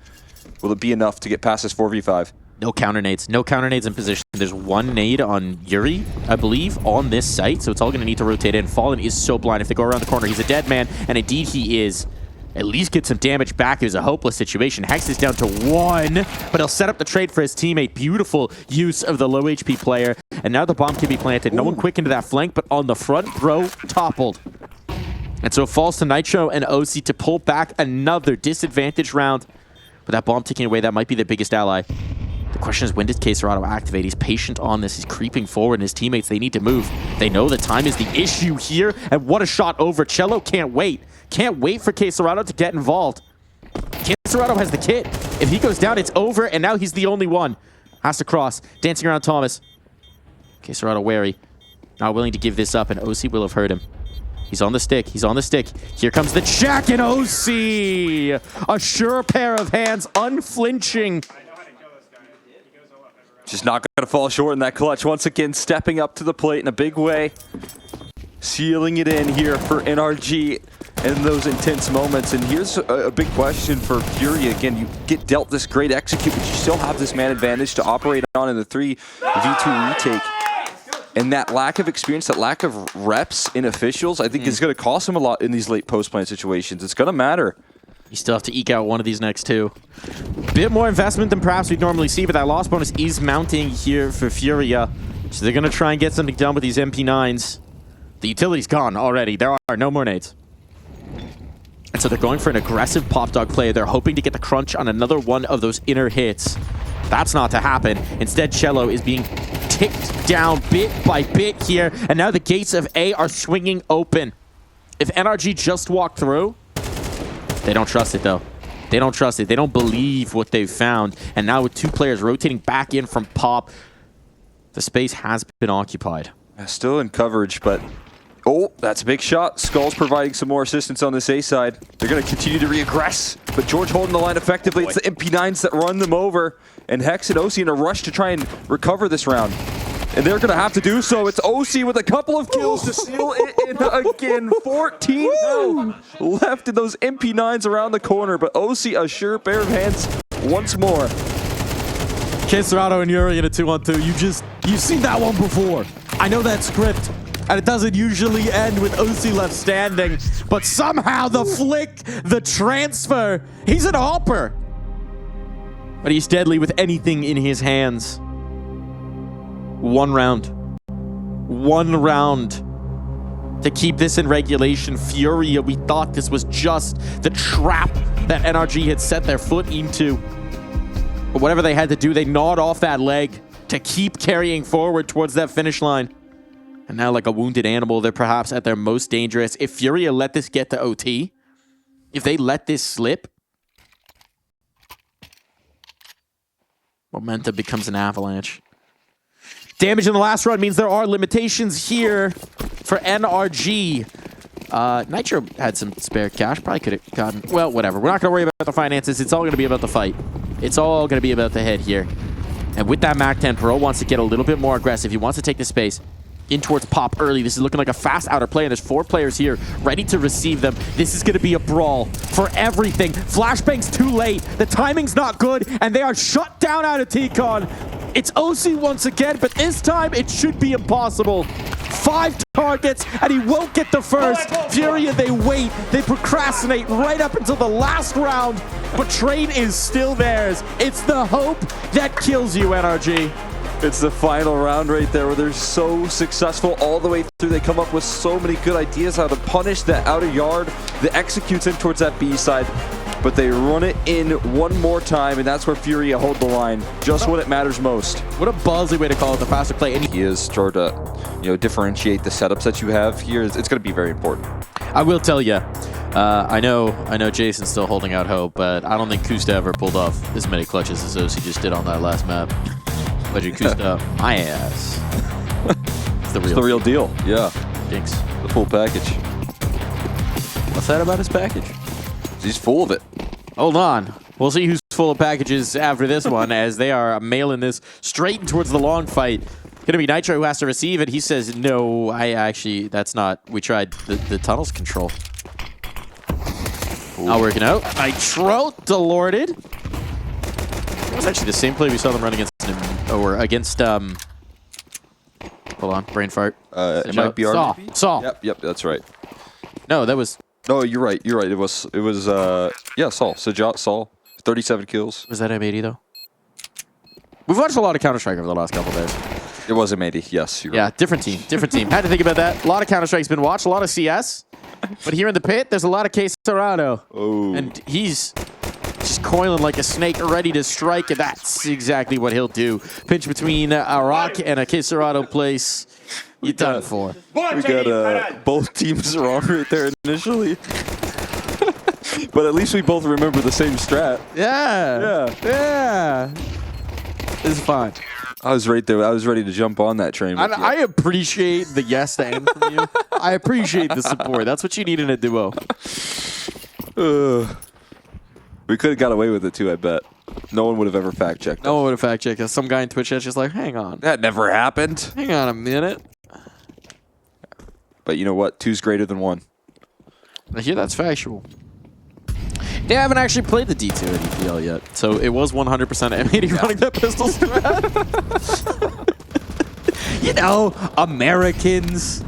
Will it be enough to get past this 4v5? No counter nades. No counter nades in position. There's one nade on Yuri, I believe, on this site, so it's all going to need to rotate in. Fallen is so blind. If they go around the corner, he's a dead man, and indeed he is. At least get some damage back. It was a hopeless situation. Hex is down to 1, but he'll set up the trade for his teammate. Beautiful use of the low HP player, and now the bomb can be planted. No one quick into that flank, but on the front, Bro toppled. And so it falls to Nitro and OC to pull back another disadvantage round. With that bomb ticking away, that might be their biggest ally. The question is, when does KSCERATO activate? He's patient on this. He's creeping forward, and his teammates, they need to move. They know the time is the issue here, and what a shot over. Cello can't wait. Can't wait for KSCERATO to get involved. KSCERATO has the kit. If he goes down, it's over, and now he's the only one. Has to cross. Dancing around Thomas. KSCERATO wary. Not willing to give this up, and OC will have heard him. He's on the stick. He's on the stick. Here comes the check, and OC! A sure pair of hands, unflinching. Just not going to fall short in that clutch. Once again, stepping up to the plate in a big way. Sealing it in here for NRG in those intense moments. And here's a big question for FURIA. Again, you get dealt this great execute, but you still have this man advantage to operate on in the 3v2 retake. And that lack of experience, that lack of reps in officials, I think is going to cost him a lot in these late post-plant situations. It's going to matter. You still have to eke out one of these next two. Bit more investment than perhaps we'd normally see, but that loss bonus is mounting here for FURIA. So they're going to try and get something done with these MP9s. The utility's gone already. There are no more nades. And so they're going for an aggressive pop dog play. They're hoping to get the crunch on another one of those inner hits. That's not to happen. Instead, Cello is being ticked down bit by bit here. And now the gates of A are swinging open. If NRG just walked through, they don't trust it, though. They don't trust it. They don't believe what they've found. And now with two players rotating back in from Pop, the space has been occupied. Still in coverage, but... Oh, that's a big shot. Skull's providing some more assistance on this A side. They're going to continue to reaggress, but George holding the line effectively. It's the MP9s that run them over. And Hex and OC in a rush to try and recover this round. And they're going to have to do so. It's OC with a couple of kills to seal it in again. 14 health left in those MP9s around the corner. But OC a sure pair of hands once more. KSCERATO and Yuri in a 2-on-2. You've seen that one before. I know that script. And it doesn't usually end with OC left standing. But somehow the flick, the transfer, he's an hopper. But he's deadly with anything in his hands. One round to keep this in regulation. FURIA, we thought this was just the trap that NRG had set their foot into. But whatever they had to do, they gnawed off that leg to keep carrying forward towards that finish line. And now, like a wounded animal, they're perhaps at their most dangerous. If FURIA let this get to OT, if they let this slip, momentum becomes an avalanche. Damage in the last round means there are limitations here for NRG. Nitro had some spare cash. Probably could have gotten... Well, whatever. We're not going to worry about the finances. It's all going to be about the fight. It's all going to be about the head here. And with that MAC-10, Pro wants to get a little bit more aggressive. He wants to take the space in towards Pop early. This is looking like a fast outer play, and there's 4 players here ready to receive them. This is going to be a brawl for everything. Flashbang's too late. The timing's not good, and they are shut down out of T-Con. It's OC once again, but this time it should be impossible. 5 targets, and he won't get the first. FURIA, they wait. They procrastinate right up until the last round, but trade is still theirs. It's the hope that kills you, NRG. It's the final round right there where they're so successful all the way through. They come up with so many good ideas how to punish that outer yard that executes in towards that B side. But they run it in one more time, and that's where FURIA hold the line, just when it matters most. What a ballsy way to call it, the faster play. And he is trying to, differentiate the setups that you have here. It's going to be very important. I will tell you, I know Jason's still holding out hope, but I don't think Kusta ever pulled off as many clutches as OC just did on that last map. Legend Kusta, my ass. It's the real deal. Yeah. Jinx. The full package. What's that about his package? He's full of it. Hold on. We'll see who's full of packages after this one, as they are mailing this straight towards the long fight. Gonna be Nitro who has to receive it. He says, no, that's not. We tried the tunnels control. Ooh. Not working out. Nitro delorded. was actually the same play we saw them run against hold on, brain fart. It might be RGB. Saul. Yep, that's right. No, that was. No, you're right. It was yeah, Saul. Sajat Saul, 37 kills. Was that M80 though? We've watched a lot of Counter-Strike over the last couple of days. It was M80. Yes, you're Yeah, right. different team. Had to think about that. A lot of Counter-Strike's been watched, a lot of CS. But here in the pit, there's a lot of K Serrano. Oh. And he's just coiling like a snake, ready to strike, and that's exactly what he'll do. Pinch between a rock and a K Serrano place. You're done for. We got both teams wrong right there initially. But at least we both remember the same strat. Yeah. It's fine. I was right there. I was ready to jump on that train. I appreciate the yes to end from you. I appreciate the support. That's what you need in a duo. We could have got away with it too, I bet. No one would have ever fact-checked No one would have fact-checked us. Some guy in Twitch chat's just like, hang on. That never happened. Hang on a minute. But you know what? 2's greater than 1. I hear that's factual. They haven't actually played the D2 at EPL yet, so it was 100% M80 running that pistol strat. You know, Americans,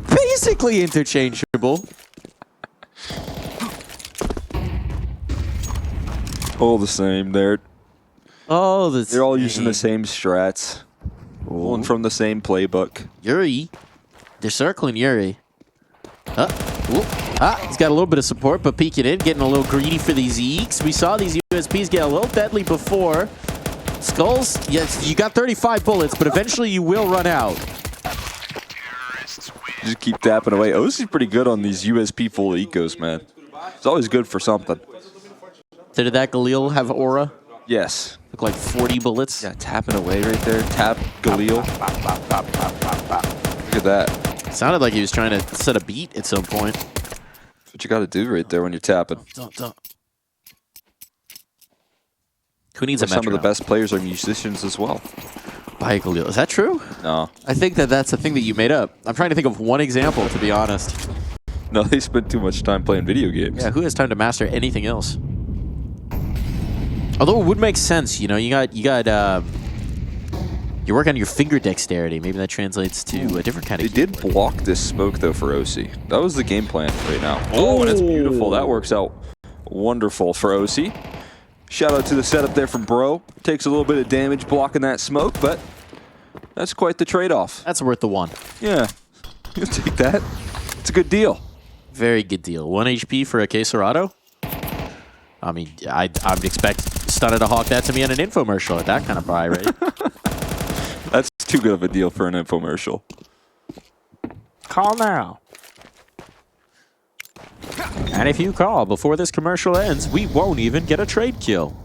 basically interchangeable. All the same. They're all using the same strats. Pulling from the same playbook. Yuri. They're circling Yuri. He's got a little bit of support, but peeking in, getting a little greedy for these Eeks. We saw these USPs get a little deadly before. Skulls, yes, you got 35 bullets, but eventually you will run out. Just keep tapping away. OC's pretty good on these USP full ecos, man. It's always good for something. Did that Galil have aura? Yes. Look like 40 bullets. Yeah, tapping away right there. Tap Galil. Look at that. Sounded like he was trying to set a beat at some point. That's what you got to do right there when you're tapping. Who needs a Some of the best players are musicians as well. By Galil. Is that true? No. I think that's a thing that you made up. I'm trying to think of one example, to be honest. No, they spend too much time playing video games. Yeah, who has time to master anything else? Although it would make sense, you know, you work on your finger dexterity. Maybe that translates to a different kind of. They did block this smoke though for OC. That was the game plan right now. Oh, and it's beautiful. That works out wonderful for OC. Shout out to the setup there from Bro. Takes a little bit of damage blocking that smoke, but that's quite the trade-off. That's worth the one. Yeah, you'll take that. It's a good deal. Very good deal. 1 HP for a K Serrano. I mean, I would expect Stunner to hawk that to me on an infomercial at that kind of buy rate. That's too good of a deal for an infomercial. Call now. And if you call before this commercial ends, we won't even get a trade kill.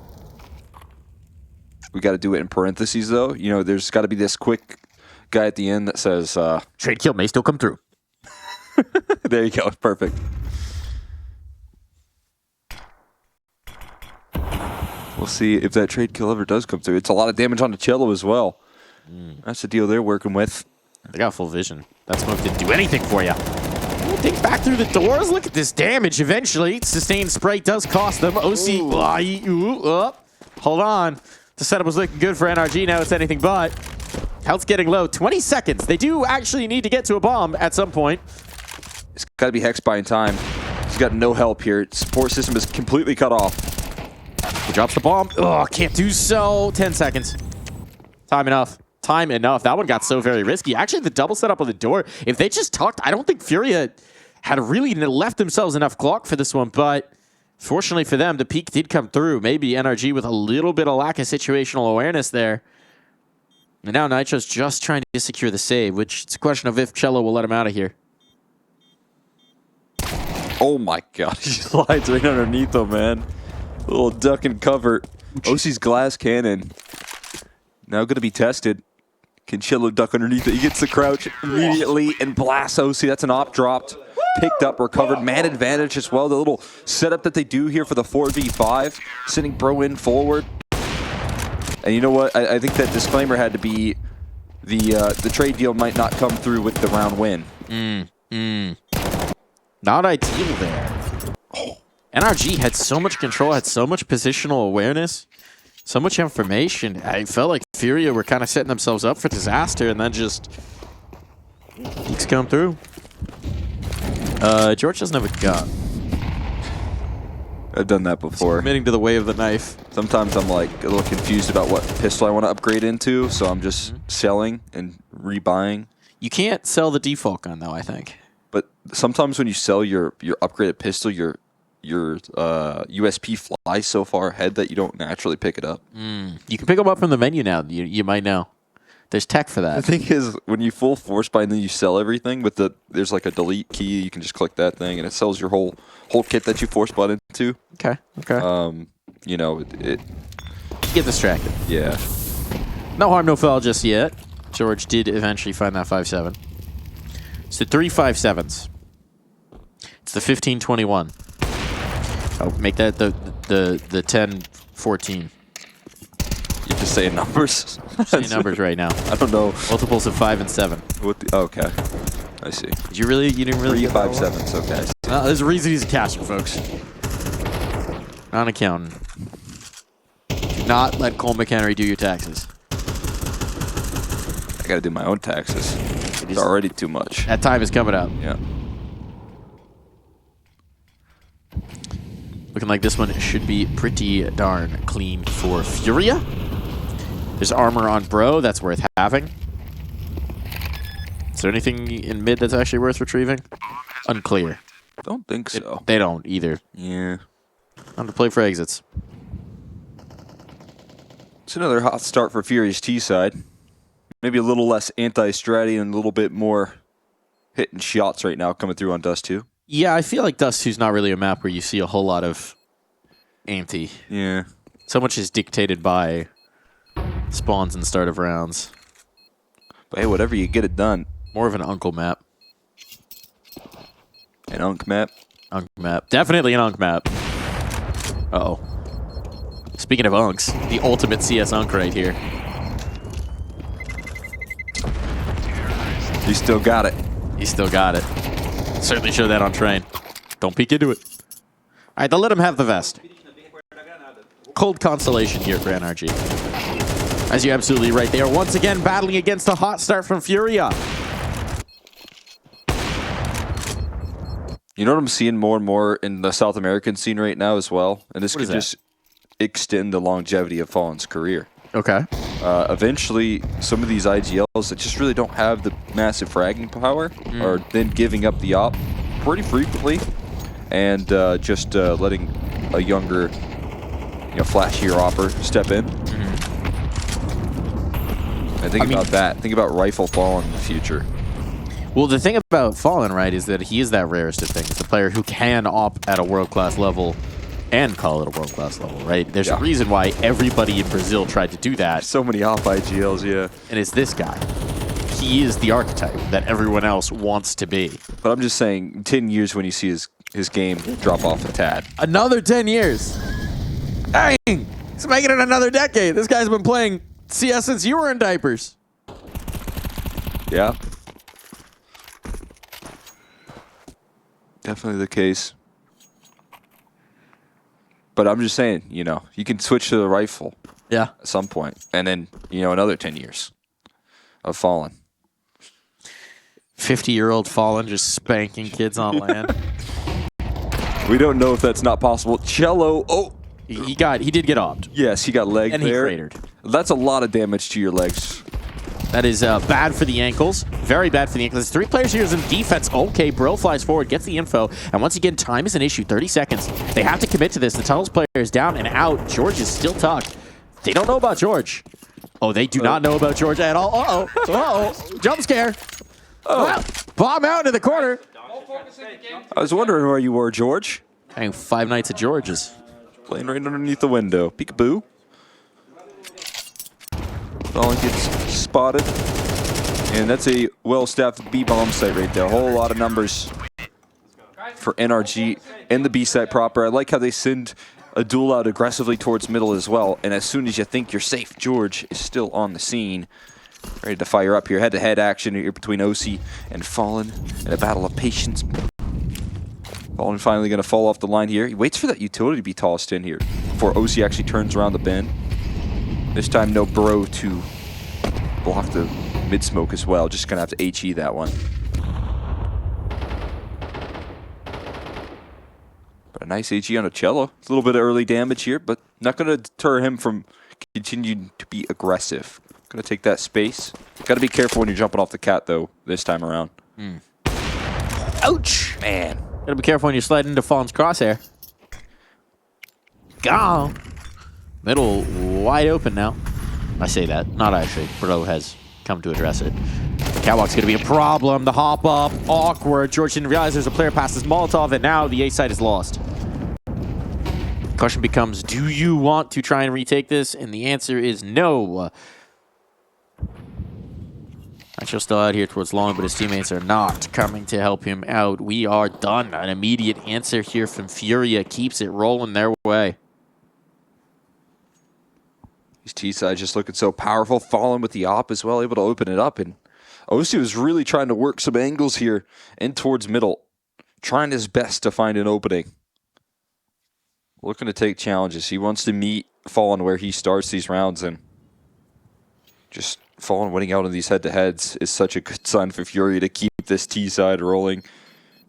We got to do it in parentheses, though. You know, there's got to be this quick guy at the end that says... trade kill may still come through. There you go. Perfect. We'll see if that trade kill ever does come through. It's a lot of damage on the cello as well. That's the deal they're working with. They got full vision. That smoke didn't do anything for you. Think back through the doors. Look at this damage eventually. Sustained spray does cost them. OC. Hold on. The setup was looking good for NRG. Now it's anything but. Health's getting low. 20 seconds. They do actually need to get to a bomb at some point. It's got to be Hex by in time. He's got no help here. Support system is completely cut off. He drops the bomb. Oh, can't do so. 10 seconds. Time enough. Time enough. That one got so very risky. Actually, the double setup on the door, if they just tucked, I don't think FURIA had really left themselves enough clock for this one, but fortunately for them, the peak did come through. Maybe NRG with a little bit of lack of situational awareness there. And now Nitro's just trying to secure the save, which it's a question of if Cello will let him out of here. Oh my god, he slides right underneath him, man. A little duck and cover. OC's glass cannon. Now going to be tested. Can Cello duck underneath it? He gets the crouch immediately and blasts OC. That's an op dropped. Picked up, recovered. Man advantage as well. The little setup that they do here for the 4v5. Sending Bro in forward. And you know what? I think that disclaimer had to be the trade deal might not come through with the round win. Not ideal there. NRG had so much control, had so much positional awareness. So much information. I felt like FURIA were kind of setting themselves up for disaster, and then just peaks come through. George doesn't have a gun. I've done that before. Committing to the way of the knife. Sometimes I'm like a little confused about what pistol I want to upgrade into, so I'm just selling and rebuying. You can't sell the default gun, though, I think. But sometimes when you sell your upgraded pistol, your USP flies so far ahead that you don't naturally pick it up. You can pick them up from the menu now. You might know. There's tech for that. The thing is, when you full force buy and then you sell everything, with there's like a delete key. You can just click that thing, and it sells your whole kit that you force bought into. Okay. You know, it Get distracted. yeah. No harm, no foul just yet. George did eventually find that 5.7. It's the 3 5.7s. It's the 15-21. Oh, make that the 10-14. You're just saying numbers. Saying numbers right now. I don't know. Multiples of 5 and 7. Okay, I see. You didn't really 3 get that 5.7s. Okay. There's a reason he's a caster, folks. Not an accountant. Do not let Cole McHenry do your taxes. I got to do my own taxes. It's already too much. That time is coming up. Yeah. Looking like this one should be pretty darn clean for FURIA. There's armor on Bro. That's worth having. Is there anything in mid that's actually worth retrieving? Unclear. Don't think so. They don't either. Yeah. Time to play for exits. It's another hot start for FURIA's T side. Maybe a little less anti-stratty and a little bit more hitting shots right now coming through on Dust2. Yeah, I feel like Dust2 is not really a map where you see a whole lot of anti. Yeah. So much is dictated by spawns and start of rounds. But hey, whatever you get it done. More of an uncle map. An unk map. Unk map. Definitely an unk map. Uh-oh. Speaking of unks, the ultimate CS unk right here. You still got it. He still got it. Certainly showed that on train. Don't peek into it. All right, they'll let him have the vest. Cold consolation here for NRG. As you're absolutely right, they are once again battling against a hot start from FURIA. You know what I'm seeing more and more in the South American scene right now as well? And this could just extend the longevity of Fallen's career. Okay. Eventually, some of these IGLs that just really don't have the massive fragging power are then giving up the op pretty frequently and just letting a younger, flashier opper step in. And think about that. Think about Rifle Fallen in the future. Well, the thing about Fallen, right, is that he is that rarest of things. The player who can op at a world-class level and call it a world-class level, right? There's a reason why everybody in Brazil tried to do that. So many op IGLs, yeah. And it's this guy. He is the archetype that everyone else wants to be. But I'm just saying, 10 years when you see his game drop off a tad. Another 10 years. Dang! He's making it another decade. This guy's been playing CS since you were in diapers. Yeah. Definitely the case. But I'm just saying, you can switch to the rifle Yeah. at some point, and then, another 10 years of Fallen. 50-year-old Fallen just spanking kids on land. We don't know if that's not possible. Cello, He did get opt. yes, he got leg And there. he cratered. That's a lot of damage to your legs. That is bad for the ankles. Very bad for the ankles. 3 players here is in defense. Okay, Bro flies forward, gets the info. And once again, time is an issue. 30 seconds. They have to commit to this. The Tunnels player is down and out. George is still tucked. They don't know about George. Oh, they do not know about George at all. Uh-oh. Uh-oh. Jump scare. Oh. Bomb out in the corner. I was wondering where you were, George. Dang, 5 nights at George's. Playing right underneath the window. Peekaboo. Fallen gets spotted. And that's a well-staffed B-bomb site right there. A whole lot of numbers for NRG and the B site proper. I like how they send a duel out aggressively towards middle as well. And as soon as you think you're safe, George is still on the scene. Ready to fire up here. Head-to-head action here between OC and Fallen in a battle of patience. Fallen finally going to fall off the line here. He waits for that utility to be tossed in here before OC actually turns around the bend. This time, no Bro to block the mid-smoke as well. Just going to have to HE that one. But a nice HE on a Cello. It's a little bit of early damage here, but not going to deter him from continuing to be aggressive. Going to take that space. Got to be careful when you're jumping off the cat, though, this time around. Ouch! Man. Gotta be careful when you're sliding into Fawn's crosshair. Gone. Middle wide open now. I say that. Not actually. Bro has come to address it. Catwalk's gonna be a problem. The hop up. Awkward. George didn't realize there's a player past his Molotov, and now the A side is lost. Question becomes, do you want to try and retake this? And the answer is no. Nitro's still out here towards long, but his teammates are not coming to help him out. We are done. An immediate answer here from FURIA keeps it rolling their way. These T-sides just looking so powerful, falling with the op as well, able to open it up. And OC was really trying to work some angles here and towards middle, trying his best to find an opening. Looking to take challenges. He wants to meet Fallen where he starts these rounds, and just Fallen winning out on these head-to-heads is such a good sign for FURIA to keep this T-side rolling.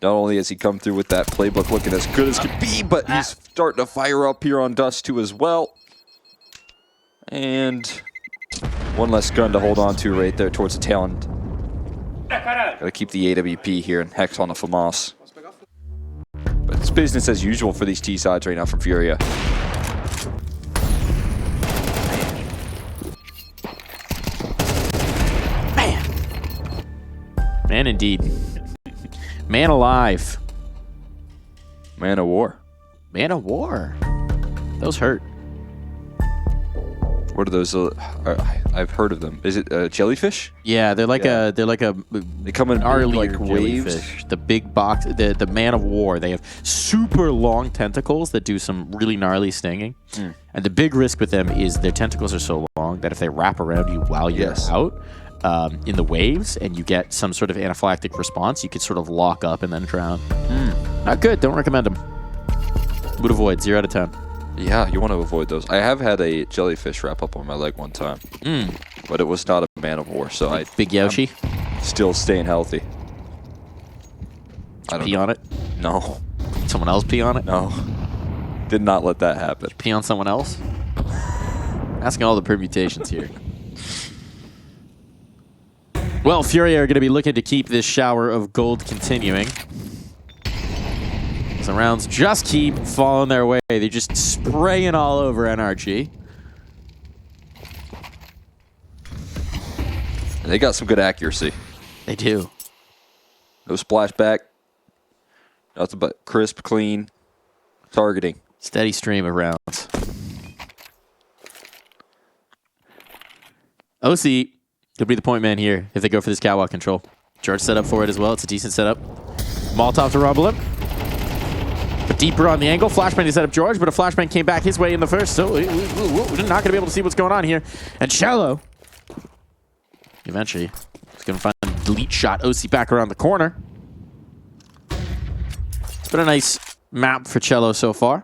Not only has he come through with that playbook looking as good as can be, but he's starting to fire up here on Dust2 as well. And one less gun to hold on to right there towards the tail end. Gotta keep the AWP here and Hex on the FAMAS. But it's business as usual for these T-sides right now from FURIA. Man indeed. Man alive. Man of war. Man of war. Those hurt. What are those? I've heard of them. Is it jellyfish? Yeah, they're like a They come in gnarly like waves. jellyfish. The big box, the man of war. They have super long tentacles that do some really gnarly stinging. And the big risk with them is their tentacles are so long that if they wrap around you while you're out in the waves and you get some sort of anaphylactic response, you could sort of lock up and then drown. Not good. Don't recommend them. Would avoid. 0 out of 10. Yeah, you want to avoid those. I have had a jellyfish wrap up on my leg one time, but it was not a man of war, so Big Yoshi? I'm still staying healthy. I don't Pee know. on it? No. Someone else pee on it? No. Did not let that happen. Pee on someone else? Asking all the permutations here. Well, FURIA are going to be looking to keep this shower of gold continuing. The rounds just keep falling their way. They're just spraying all over NRG. And they got some good accuracy. They do. No splashback. Nothing but crisp, clean targeting. Steady stream of rounds. OC could be the point man here if they go for this catwalk control. George set up for it as well. It's a decent setup. Molotov to rumble him. But deeper on the angle. Flashbang to set up George, but a flashbang came back his way in the first, so we're not going to be able to see what's going on here. And Shallow, eventually, is going to find a delete shot. OC back around the corner. It's been a nice map for Cello so far.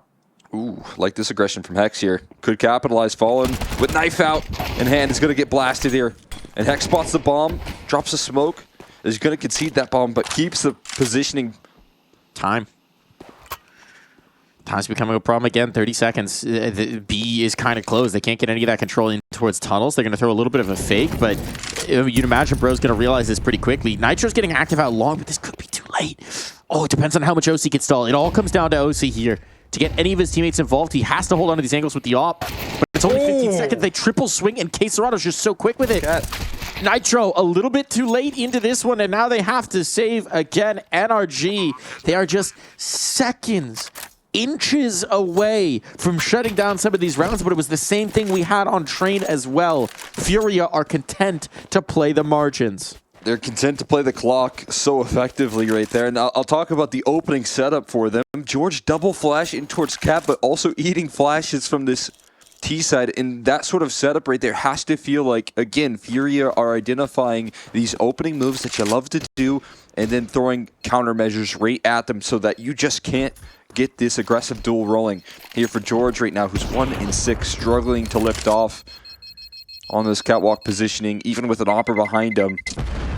Ooh, like this aggression from Hex here. Could capitalize. Fallen with knife out in hand is going to get blasted here. And Hex spots the bomb, drops a smoke. Is going to concede that bomb, but keeps the positioning. Time's becoming a problem again. 30 seconds. The B is kind of closed. They can't get any of that control in towards tunnels. They're going to throw a little bit of a fake, but you'd imagine Bro's going to realize this pretty quickly. Nitro's getting active out long, but this could be too late. Oh, it depends on how much OC can stall. It all comes down to OC here. To get any of his teammates involved, he has to hold on to these angles with the op. But it's only 15 seconds. They triple swing, and Queserado's just so quick with it. Nitro a little bit too late into this one, and now they have to save again. NRG, they are just seconds, inches away from shutting down some of these rounds, but it was the same thing we had on Train as well. FURIA are content to play the margins. They're content to play the clock so effectively right there. And I'll talk about the opening setup for them. George double flash in towards Cap, but also eating flashes from this T side. And that sort of setup right there has to feel like, again, FURIA are identifying these opening moves that you love to do and then throwing countermeasures right at them so that you just can't get this aggressive duel rolling. Here for George right now, who's 1 in 6, struggling to lift off. on this catwalk positioning, even with an Opera behind him.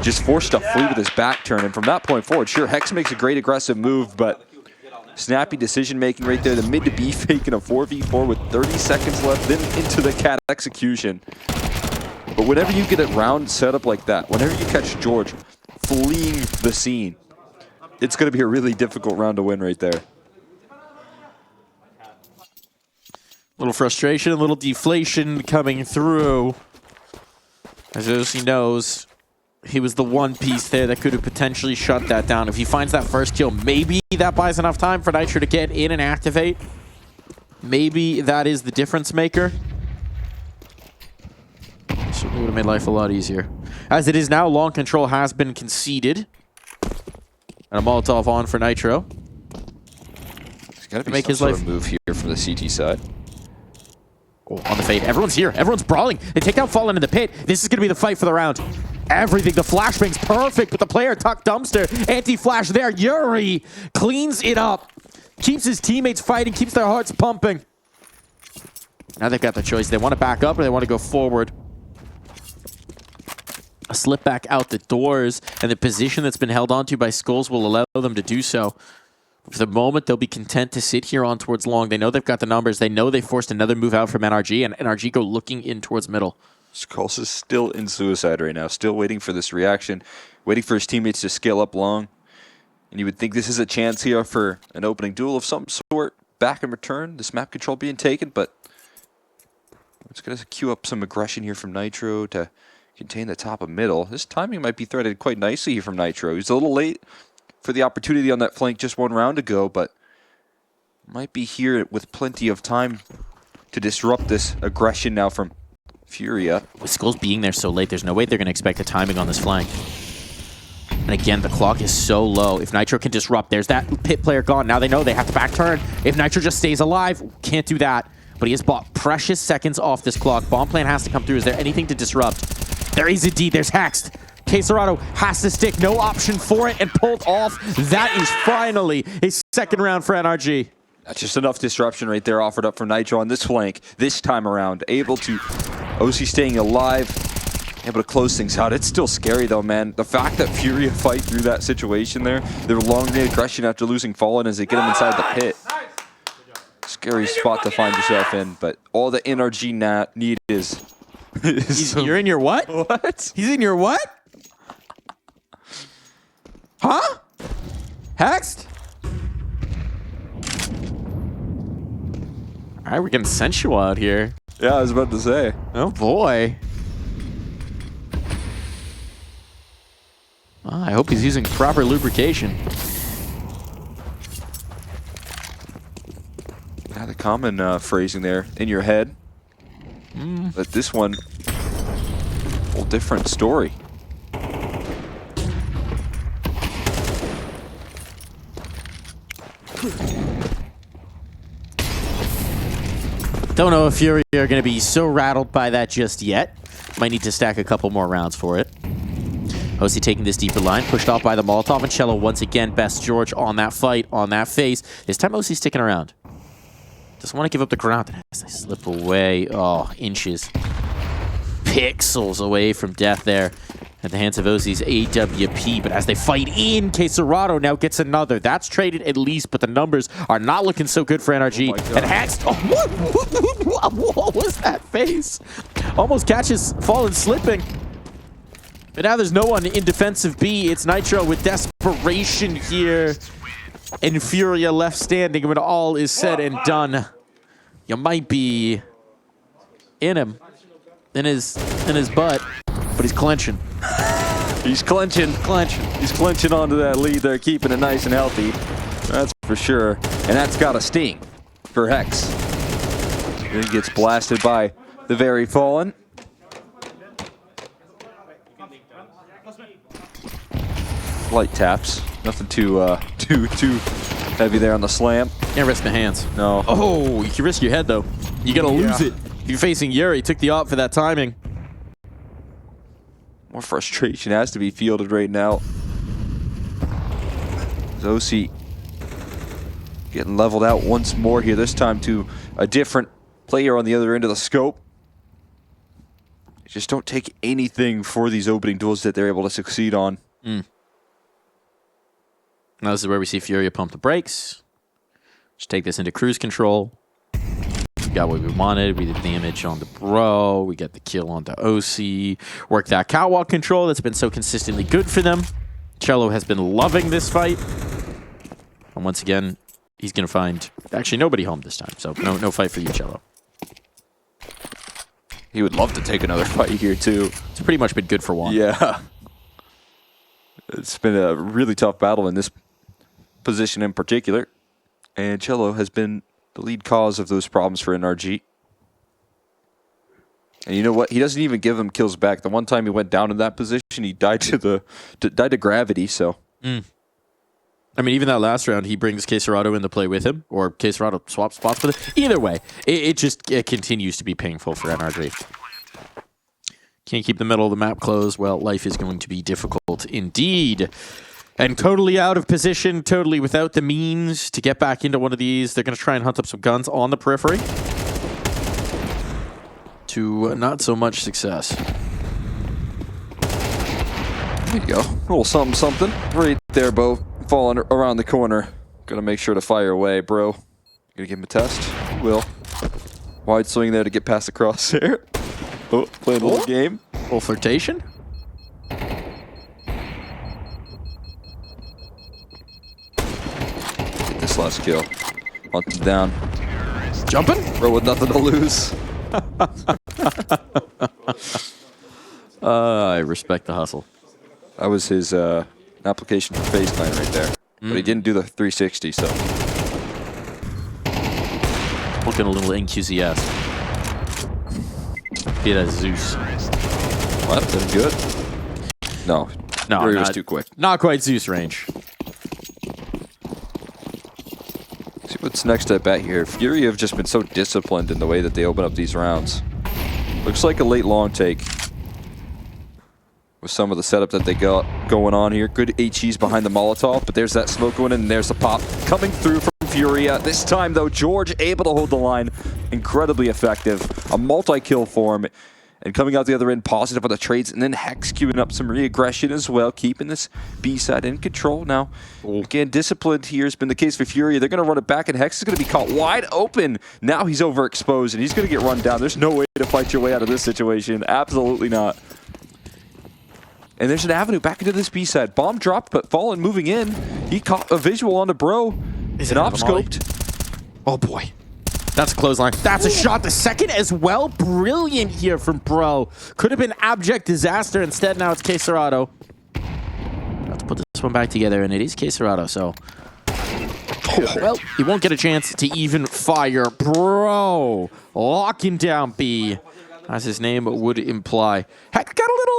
Just forced to flee with his back turn, and from that point forward, sure, Hex makes a great aggressive move, but snappy decision-making right there. The mid to B fake in a 4v4 with 30 seconds left, then into the cat execution. But whenever you get a round set up like that, whenever you catch George fleeing the scene, it's going to be a really difficult round to win right there. Little frustration, a little deflation coming through. As Osi knows, he was the one piece there that could have potentially shut that down. If he finds that first kill, maybe that buys enough time for Nitro to get in and activate. Maybe that is the difference maker. Certainly would have made life a lot easier. As it is now, long control has been conceded. And a Molotov on for Nitro. There's got to be some sort of move here from the CT side. Oh, on the fade. Everyone's here. Everyone's brawling. They take down Fallen in the pit. This is going to be the fight for the round. Everything. The flashbang's perfect, but the player tuck dumpster. Anti-flash there. Yuri cleans it up. Keeps his teammates fighting. Keeps their hearts pumping. Now they've got the choice. They want to back up or they want to go forward. A slip back out the doors, and the position that's been held onto by Skulls will allow them to do so. For the moment, they'll be content to sit here on towards long. They know they've got the numbers. They know they forced another move out from NRG, and NRG go looking in towards middle. Skulls is still in suicide right now, still waiting for this reaction, waiting for his teammates to scale up long. And you would think this is a chance here for an opening duel of some sort. Back in return, this map control being taken, but it's going to queue up some aggression here from Nitro to contain the top of middle. This timing might be threaded quite nicely here from Nitro. He's a little late for the opportunity on that flank just one round ago, but might be here with plenty of time to disrupt this aggression now from FURIA. With Skulls being there so late, there's no way they're going to expect a timing on this flank. And again, the clock is so low. If Nitro can disrupt, there's that pit player gone. Now they know they have to back turn. If Nitro just stays alive, can't do that. But he has bought precious seconds off this clock. Bomb plan has to come through. Is there anything to disrupt? There is indeed. There's Hexed. Quesarado has to stick. No option for it and pulled off. That is finally a second round for NRG. That's just enough disruption right there offered up for Nitro on this flank this time around. Able to, OC staying alive, able to close things out. It's still scary though, man. The fact that FURIA fight through that situation there, their long range aggression after losing Fallen as they get him inside the pit. Scary spot to find yourself in, but all the NRG need is... You're in your what? What? He's in your what? Huh? Hexed? Alright, we're getting sensual out here. Yeah, I was about to say. Oh boy. I hope he's using proper lubrication. Yeah, the common phrasing there in your head. But this one, whole different story. Don't know if FURIA are going to be so rattled by that just yet. Might need to stack a couple more rounds for it. Hosey taking this deeper line, pushed off by the Molotov, and Cello once again, best George on that fight, on that face. This time Hosey's sticking around. Doesn't want to give up the ground as they slip away. Oh, inches. Pixels away from death there at the hands of OC's AWP. But as they fight in, Quesarado now gets another. That's traded at least, but the numbers are not looking so good for NRG. Oh and Hexed, oh, what was that face? Almost catches Fallen slipping. But now there's no one in defensive B. It's Nitro with desperation here. And FURIA left standing when all is said and done. You might be in him, in his butt, but he's clenching. He's clenching. He's clenching onto that lead there, keeping it nice and healthy. That's for sure. And that's got a sting for Hex. He gets blasted by the very Fallen. Light taps. Nothing too heavy there on the slam. Can't risk my hands. No. Oh, you can risk your head, though. You gotta lose it. If you're facing Yuri, took the op for that timing. More frustration has to be fielded right now. Zosi getting leveled out once more here, this time to a different player on the other end of the scope. just don't take anything for these opening duels that they're able to succeed on. Now this is where we see FURIA pump the brakes. Just take this into cruise control. We got what we wanted. We did damage on the Bro. We got the kill on the OC. Work that catwalk control that's been so consistently good for them. Cello has been loving this fight. And once again, he's going to find actually nobody home this time. So no fight for you, Cello. He would love to take another fight here, too. It's pretty much been good for one. Yeah. It's been a really tough battle in this position in particular. And Cello has been the lead cause of those problems for NRG. And you know what? He doesn't even give him kills back. The one time he went down in that position, he died to gravity, so... I mean, even that last round, he brings Queserado into play with him, or Queserado swaps spots with it. Either way, it continues to be painful for NRG. Can't keep the middle of the map closed. Well, life is going to be difficult indeed. And totally out of position, totally without the means to get back into one of these. They're going to try and hunt up some guns on the periphery. To not so much success. There you go. A little something, something. Right there, Bo. Falling around the corner. Gonna make sure to fire away, bro. Gonna give him a test? Will. Wide swing there to get past the crosshair. Oh, playing a little game. Little flirtation. Get this last kill. Hunt him down. Jumping? Bro with nothing to lose. I respect the hustle. That was his application for FaZe Clan right there. But he didn't do the 360, so. Looking a little NQCS. Be that Zeus. Well, that's good. No. No, It was too quick. Not quite Zeus range. See what's next at bat here. FURIA have just been so disciplined in the way that they open up these rounds. Looks like a late long take. With some of the setup that they got going on here. Good HEs behind the Molotov, but there's that smoke going in, and there's the pop coming through from FURIA. This time, though, George able to hold the line. Incredibly effective. A multi-kill for him. And coming out the other end, positive on the trades, and then Hex queuing up some re-aggression as well, keeping this B-side in control now. Again, disciplined here has been the case for FURIA. They're going to run it back, and Hex is going to be caught wide open. Now he's overexposed, and he's going to get run down. There's no way to fight your way out of this situation. Absolutely not. And there's an avenue back into this B-side. Bomb dropped, but Fallen moving in. He caught a visual on the Bro. Is it op-scoped? Oh, boy. That's a clothesline. That's a shot. The second as well. Brilliant here from Bro. Could have been abject disaster. Instead, now it's Queserado. Let's put this one back together, and it is Queserado, so... Well, he won't get a chance to even fire. Bro locking down B, as his name would imply. Heck, got a little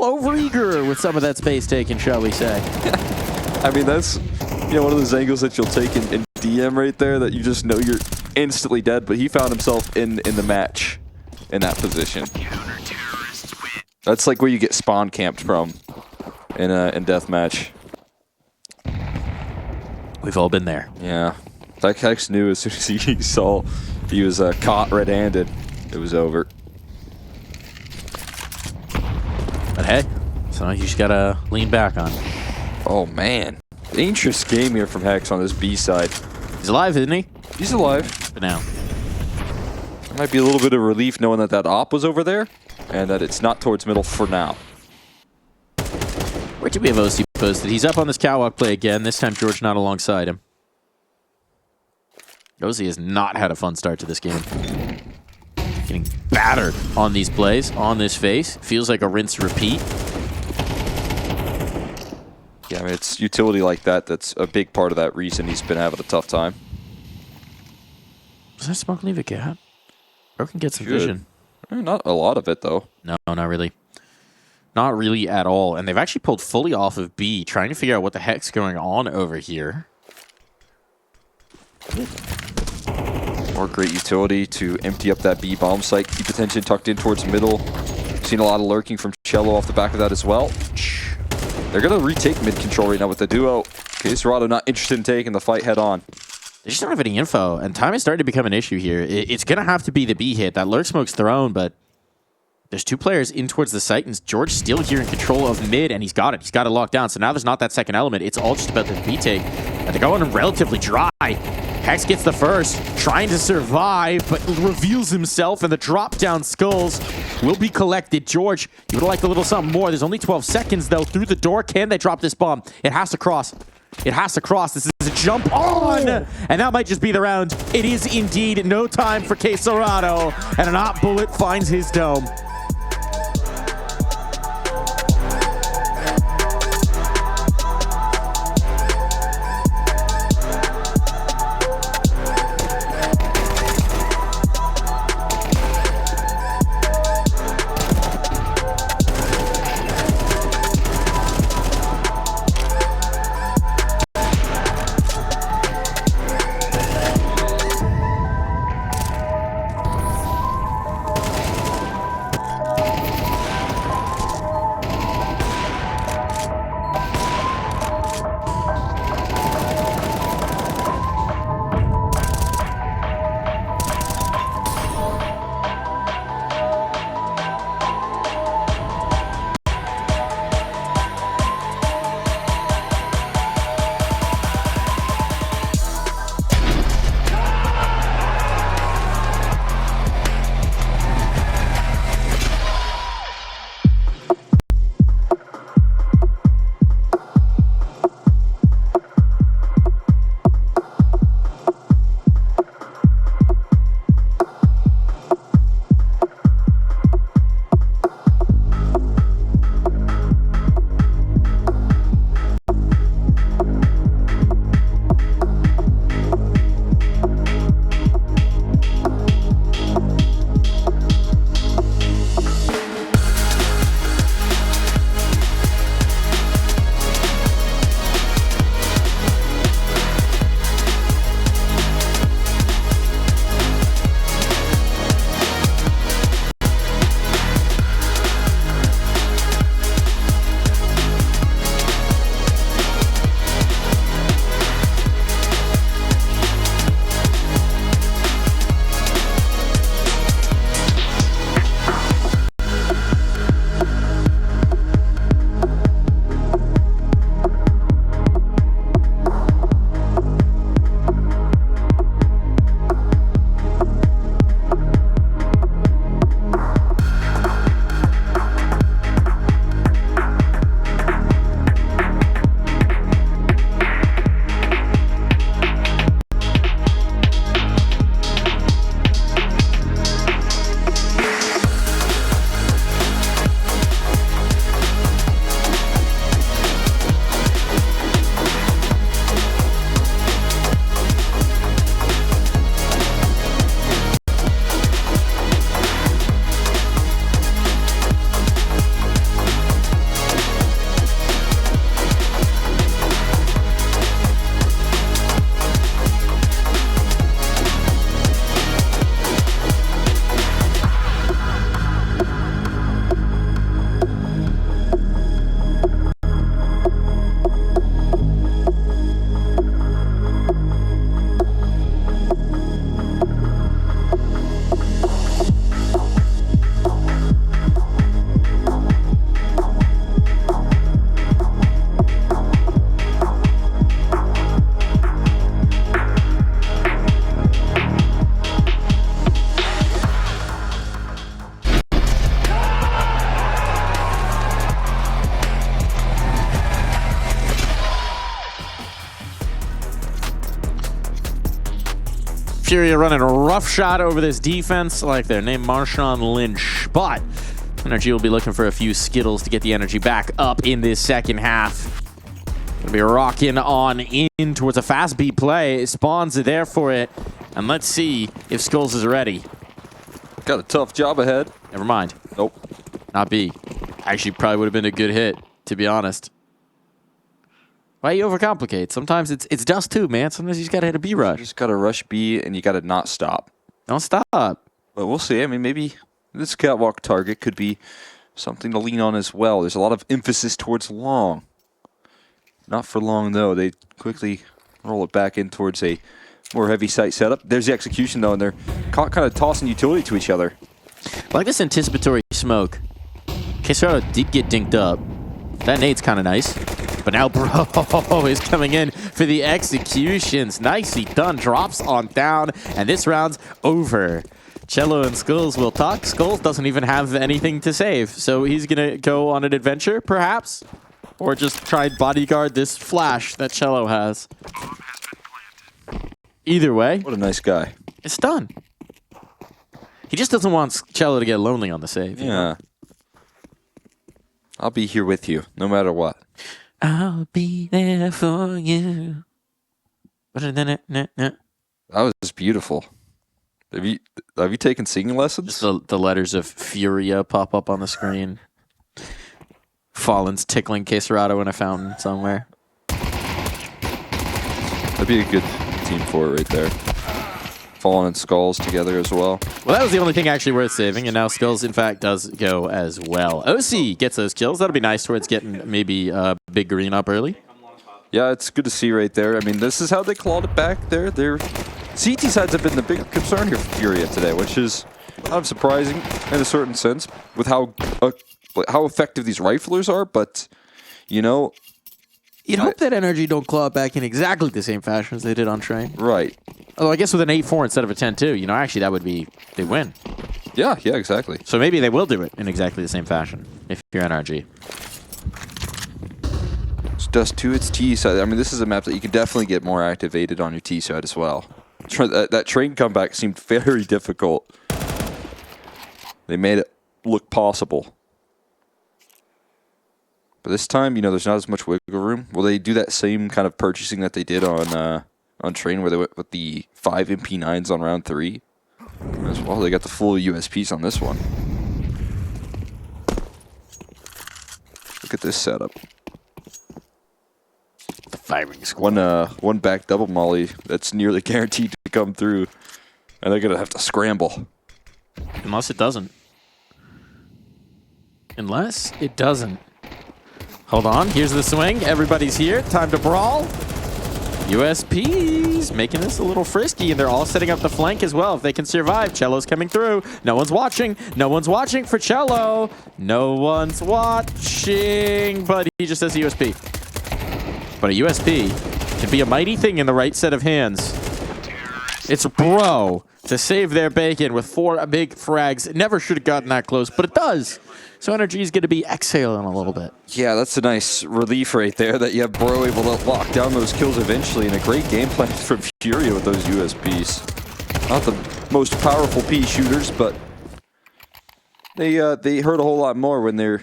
overeager with some of that space taken, shall we say. I mean, that's one of those angles that you'll take in DM right there that you just know you're instantly dead, but he found himself in the match in that position. That's like where you get spawn camped from in deathmatch. We've all been there. Yeah. That Hex knew as soon as he saw he was caught red-handed, it was over. But hey, so you just gotta lean back on. Oh man, dangerous game here from Hex on this B side. He's alive, isn't he? He's alive. For now. There might be a little bit of relief knowing that that op was over there, and that it's not towards middle for now. Where did we have OC posted? He's up on this catwalk play again. This time George not alongside him. OC has not had a fun start to this game. Getting battered on these plays, on this face. Feels like a rinse repeat. Yeah, I mean, it's utility like that that's a big part of that reason he's been having a tough time. Does that smoke leave a gap? Or can get some vision. Not a lot of it, though. No, not really. Not really at all. And they've actually pulled fully off of B, trying to figure out what the heck's going on over here. More great utility to empty up that B bomb site. Keep attention tucked in towards middle. Seen a lot of lurking from Cello off the back of that as well. They're going to retake mid control right now with the duo. Queserado not interested in taking the fight head on. They just don't have any info, and time is starting to become an issue here. It's going to have to be the B hit. That lurk smoke's thrown, but There's two players in towards the site, and George still here in control of mid, and he's got it. He's got it locked down. So now there's not that second element. It's all just about the retake. And they're going relatively dry. Hex gets the first, trying to survive, but reveals himself, and the drop-down skulls will be collected. George, you would have liked a little something more. There's only 12 seconds, though, through the door. Can they drop this bomb? It has to cross. It has to cross. This is a jump on, and that might just be the round. It is indeed no time for Quesorado, and an op bullet finds his dome. FURIA running a rough shot over this defense like their name Marshawn Lynch. But NRG will be looking for a few Skittles to get the energy back up in this second half. Gonna be rocking on in towards a fast B play. Spawns are there for it. And let's see if Skulls is ready. Got a tough job ahead. Never mind. Nope. Not B. Actually, probably would have been a good hit, to be honest. Why you overcomplicate? Sometimes it's Dust2, man. Sometimes you just gotta hit a B rush. You just gotta rush B and you gotta not stop. Don't stop. But we'll see. I mean, maybe this catwalk target could be something to lean on as well. There's a lot of emphasis towards long. Not for long, though. They quickly roll it back in towards a more heavy site setup. There's the execution, though, and they're kind of tossing utility to each other. Like this anticipatory smoke. Quesarado did get dinked up. That nade's kind of nice. But now Bro is coming in for the executions. Nicely done. Drops on down. And this round's over. Cello and Skulls will talk. Skulls doesn't even have anything to save. So he's going to go on an adventure, perhaps. Or just try and bodyguard this flash that Cello has. Either way. What a nice guy. It's done. He just doesn't want Cello to get lonely on the save. Yeah. You know? I'll be here with you, no matter what. I'll be there for you. That was beautiful. Have you taken singing lessons? Just the letters of FURIA pop up on the screen. Fallen's tickling Quesarado in a fountain somewhere. That'd be a good team for it right there. Fallen and Skulls together as well. Well, that was the only thing actually worth saving, and now Skulls, in fact, does go as well. OC gets those kills. That'll be nice towards getting maybe Big Green up early. Yeah, it's good to see right there. I mean, this is how they clawed it back there. Their CT sides have been the bigger concern here for FURIA today, which is kind of surprising in a certain sense with how effective these riflers are, but, you know... You'd hope that NRG don't claw it back in exactly the same fashion as they did on Train. Right. Although I guess with an 8-4 instead of a 10-2, you know, actually that would be... They win. Yeah, exactly. So maybe they will do it in exactly the same fashion if you're NRG. It's Dust2, it's T side. I mean, this is a map that you can definitely get more activated on your T side as well. That Train comeback seemed very difficult. They made it look possible. But this time, you know, there's not as much wiggle room. Will they do that same kind of purchasing that they did on Train, where they went with the 5 MP9s on round 3? As well, they got the full USPs on this one. Look at this setup. The firing squad. One back double molly that's nearly guaranteed to come through, and they're gonna have to scramble. Unless it doesn't. Unless it doesn't. Hold on, here's the swing. Everybody's here. Time to brawl. USPs making this a little frisky, and they're all setting up the flank as well if they can survive. Cello's coming through. No one's watching. No one's watching for Cello. No one's watching, but he just says USP. But a USP can be a mighty thing in the right set of hands. It's Bro to save their bacon with 4 big frags. It never should have gotten that close, but it does. So NRG is going to be exhaling a little bit. Yeah, that's a nice relief right there that you have Bro able to lock down those kills eventually, and a great game plan from FURIA with those USPs. Not the most powerful P shooters, but they hurt a whole lot more when they're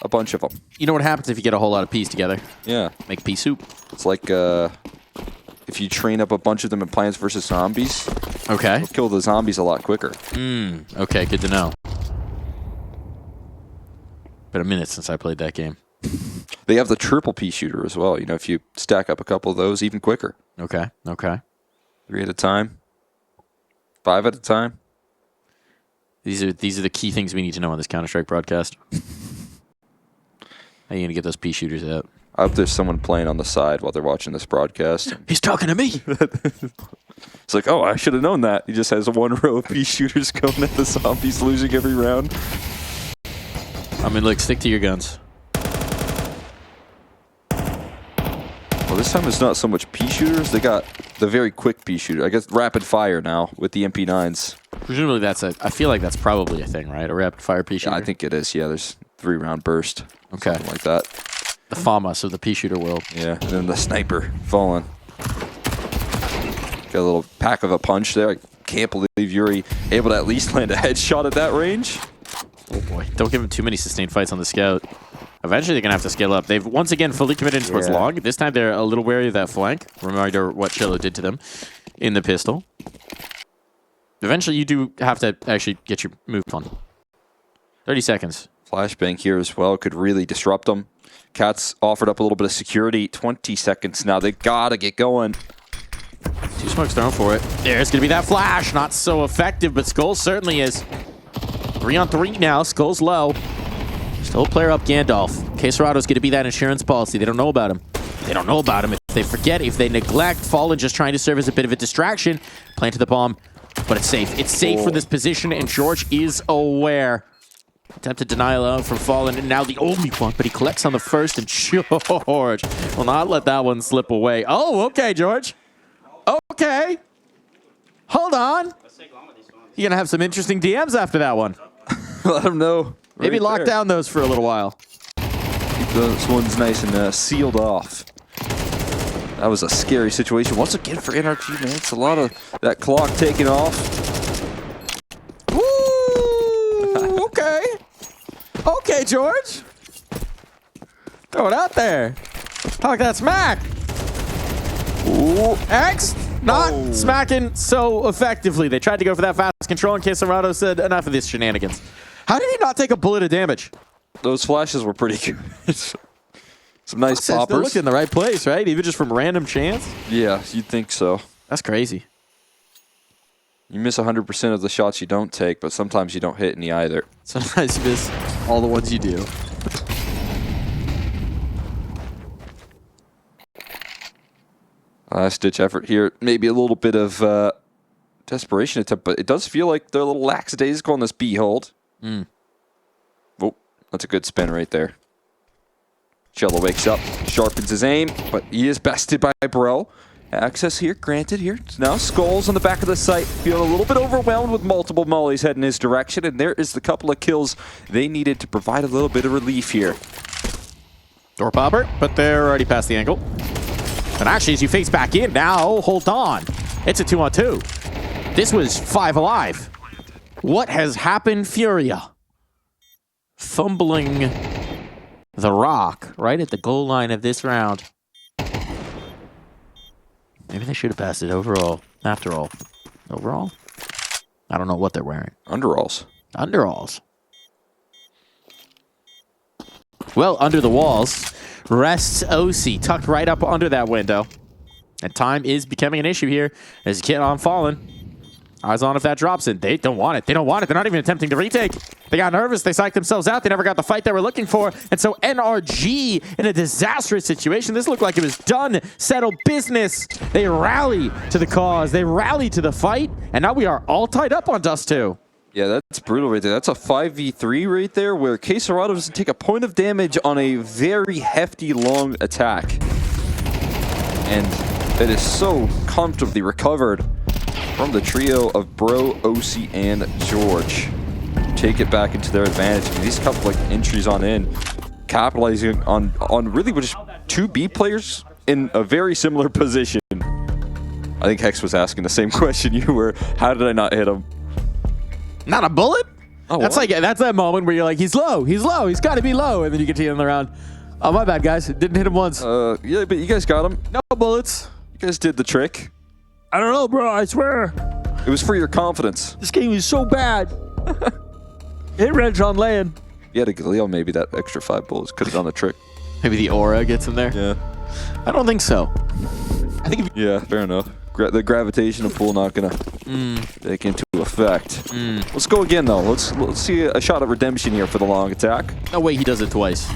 a bunch of them. You know what happens if you get a whole lot of Ps together? Yeah. Make pea soup. It's like if you train up a bunch of them in Plants vs. Zombies, okay, you'll kill the zombies a lot quicker. Okay, good to know. Been a minute since I played that game. They have the triple P shooter as well. You know, if you stack up a couple of those, even quicker. Okay. 3 at a time. 5 at a time. These are the key things we need to know on this Counter-Strike broadcast. How are you going to get those P shooters out? I hope there's someone playing on the side while they're watching this broadcast. He's talking to me! It's like, oh, I should have known that. He just has 1 row of P shooters going at the zombies, losing every round. I mean, look, stick to your guns. Well, this time it's not so much P shooters. They got the very quick P shooter. I guess rapid fire now with the MP9s. Presumably that's I feel like that's probably a thing, right? A rapid fire P shooter? Yeah, I think it is. Yeah, there's 3-round burst. Okay. Something like that. The FAMAS of the P shooter world. Yeah, and then the sniper falling. Got a little pack of a punch there. I can't believe Yuri able to at least land a headshot at that range. Oh boy. Don't give him too many sustained fights on the scout. Eventually they're going to have to scale up. They've once again fully committed towards long. This time they're a little wary of that flank. Reminder what Cello did to them in the pistol. Eventually you do have to actually get your move on. 30 seconds. Flashbang here as well could really disrupt them. Cat's offered up a little bit of security. 20 seconds now. They got to get going. 2 smokes thrown for it. There's going to be that flash. Not so effective, but Skulls certainly is. 3 on 3 now. Skulls low. Still player up Gandalf. Quesarado's going to be that insurance policy. They don't know about him. They don't know about him. If they forget, if they neglect, Fallen just trying to serve as a bit of a distraction. Planted the bomb But it's safe. It's safe for this position, and George is aware. Attempted denial out from Fallen, and now the only one, but he collects on the first, and George will not let that one slip away. Oh, okay, George. Okay. Hold on. You're going to have some interesting DMs after that one. Let him know. Maybe lock down those for a little while. Keep those ones nice and sealed off. That was a scary situation. Once again for NRG, man, it's a lot of that clock taking off. Woo! Okay. Okay, George. Throw it out there. Talk that smack. Ooh. X not smacking so effectively. They tried to go for that fast control, and Quesarado said, enough of this shenanigans. How did he not take a bullet of damage? Those flashes were pretty good. Some nice poppers. Still looked in the right place, right? Even just from random chance? Yeah, you'd think so. That's crazy. You miss 100% of the shots you don't take, but sometimes you don't hit any either. Sometimes you miss all the ones you do. Last-ditch effort here. Maybe a little bit of desperation attempt, but it does feel like they're a little lackadaisical on this B hold. Oh, that's a good spin right there. Cello wakes up, sharpens his aim, but he is bested by Bro. Access here, granted here. Now Skulls on the back of the site, feeling a little bit overwhelmed with multiple mollies heading his direction, and there is the couple of kills they needed to provide a little bit of relief here. Door popper, but they're already past the angle. And actually, as you face back in now, hold on. It's a 2-on-2. This was 5 alive. What has happened, FURIA? Fumbling the rock right at the goal line of this round. Maybe they should have passed it overall. After all. Overall? I don't know what they're wearing. Underalls. Underalls. Well, under the walls rests OC, tucked right up under that window. And time is becoming an issue here as Kit on Fallen. Eyes on if that drops in. They don't want it. They don't want it. They're not even attempting to retake. They got nervous. They psyched themselves out. They never got the fight they were looking for. And so NRG in a disastrous situation. This looked like it was done. Settled business. They rally to the cause. They rally to the fight. And now we are all tied up on Dust2. Yeah, that's brutal right there. That's a 5v3 right there where Quesarado doesn't take a point of damage on a very hefty, long attack. And it is so comfortably recovered from the trio of Bro, OC, and George. Take it back into their advantage. I mean, these couple like entries on in, capitalizing on really just two B players in a very similar position. I think Hex was asking the same question you were. How did I not hit him? Not a bullet? Oh, that's what? like that's that moment where you're like, he's low, he's got to be low, and then you get to the end of the round. Oh, my bad, guys. Didn't hit him once. Yeah, but you guys got him. No bullets. You guys did the trick. I don't know, bro. I swear. It was for your confidence. This game is so bad. Hit wrench on land. You had a Galil, maybe that extra 5 bullets could have done the trick. Maybe the aura gets him there. Yeah. I don't think so. I think. Yeah, fair enough. The gravitational pull not gonna take into effect. Let's go again though. Let's see a shot at redemption here for the long attack. No way he does it twice.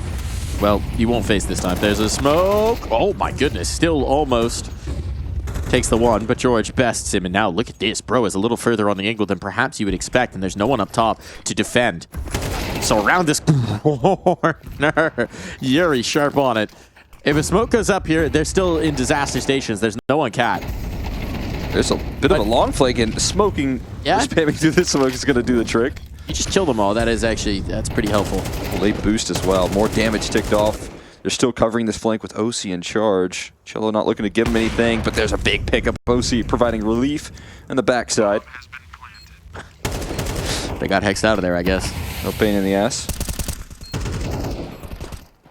Well, he won't face this time. There's a smoke. Oh my goodness, still almost takes the one, but George bests him. And now look at this. Bro is a little further on the angle than perhaps you would expect, and there's no one up top to defend. So around this corner, Yuri sharp on it. If a smoke goes up here, they're still in disaster stations. There's no one cat. There's a bit of a long flank, and smoking, spamming through this smoke is going to do the trick. You just kill them all. That's pretty helpful. Late boost as well. More damage ticked off. They're still covering this flank with OC in charge. Cello not looking to give him anything, but there's a big pickup. OC providing relief in the backside. They got hexed out of there, I guess. No pain in the ass.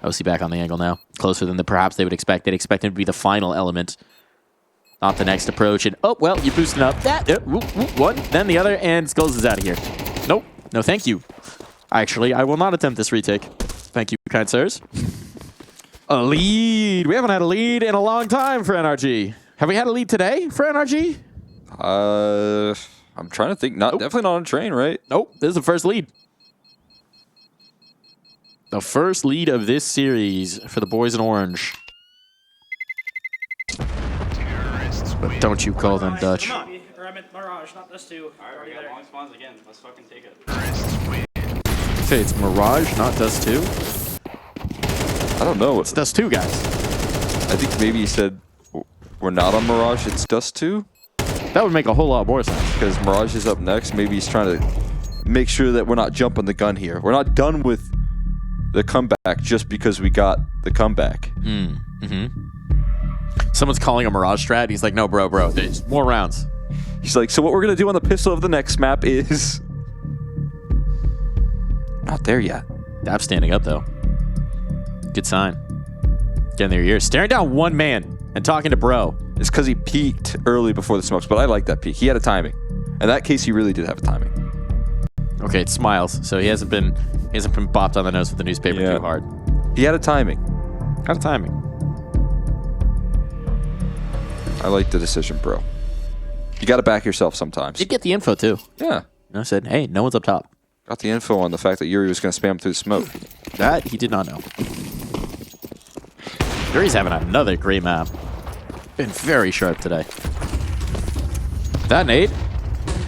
OC back on the angle now. Closer than perhaps they would expect. They'd expect him to be the final element. Not the next approach. And, oh, well, you boosted up that. One, then the other, and Skulls is out of here. Nope. No, thank you. Actually, I will not attempt this retake. Thank you, kind sirs. A lead. We haven't had a lead in a long time for NRG. Have we had a lead today for NRG? I'm trying to think. Definitely not on a train, right? Nope. This is the first lead. The first lead of this series for the boys in orange. But don't you call them Dutch. meant Mirage, not Dust2. Alright, we got long spawns again. Let's fucking take it. Okay, it's Mirage, not Dust2. I don't know. It's Dust2, guys. I think maybe he said we're not on Mirage, it's Dust2. That would make a whole lot more sense. Because Mirage is up next. Maybe he's trying to make sure that we're not jumping the gun here. We're not done with the comeback just because we got the comeback. Someone's calling a Mirage strat. He's like, no, bro, there's more rounds. He's like, so what we're going to do on the pistol of the next map is... Not there yet. Dab standing up, though. Good sign. Getting their ears. Staring down one man and talking to bro. It's because he peeked early before the smokes, but I like that peek. He had a timing. In that case, he really did have a timing. Okay, it smiles. So he hasn't been bopped on the nose with the newspaper too hard. He had a timing. Got a timing. I like the decision, bro. You got to back yourself sometimes. Did get the info, too. Yeah. I said, hey, no one's up top. Got the info on the fact that Yuri was going to spam through the smoke. That he did not know. Yuri's having another great map. Been very sharp today. That nade?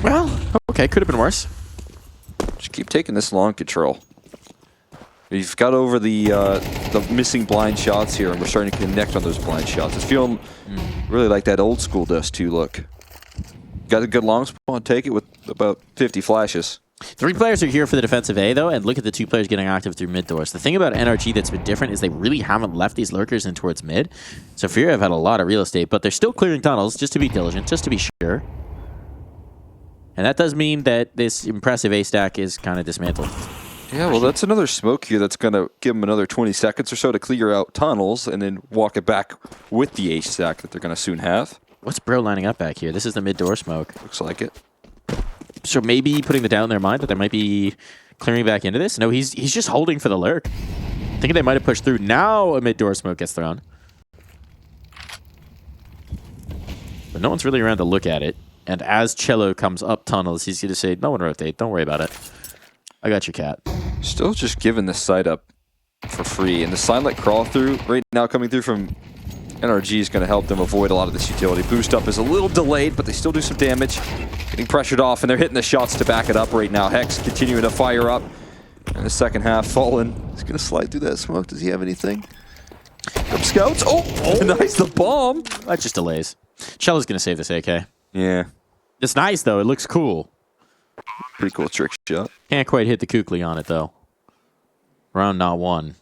Well, okay, could have been worse. Just keep taking this long control. We've got over the missing blind shots here, and we're starting to connect on those blind shots. It's feeling really like that old school Dust2 look. Got a good long spawn, take it with about 50 flashes. 3 players are here for the defensive A, though, and look at the 2 players getting active through mid doors. The thing about NRG that's been different is they really haven't left these lurkers in towards mid. So FURIA have had a lot of real estate, but they're still clearing tunnels just to be diligent, just to be sure. And that does mean that this impressive A stack is kind of dismantled. Yeah, well, that's another smoke here that's going to give them another 20 seconds or so to clear out tunnels and then walk it back with the A stack that they're going to soon have. What's bro lining up back here? This is the mid door smoke. Looks like it. So maybe putting the doubt in their mind that they might be clearing back into this? No, he's just holding for the lurk. Thinking they might have pushed through. Now a mid-door smoke gets thrown. But no one's really around to look at it. And as Cello comes up tunnels, he's going to say, no one rotate. Don't worry about it. I got your cat. Still just giving this site up for free. And the silent crawl through right now coming through from NRG is going to help them avoid a lot of this utility. Boost up is a little delayed, but they still do some damage. Getting pressured off, and they're hitting the shots to back it up right now. Hex continuing to fire up. In the second half, Fallen. He's going to slide through that smoke. Does he have anything? From scouts. Oh, nice, the bomb. That just delays. Cello's going to save this AK. Yeah. It's nice, though. It looks cool. Pretty cool trick shot. Can't quite hit the kukli on it, though. Round not one.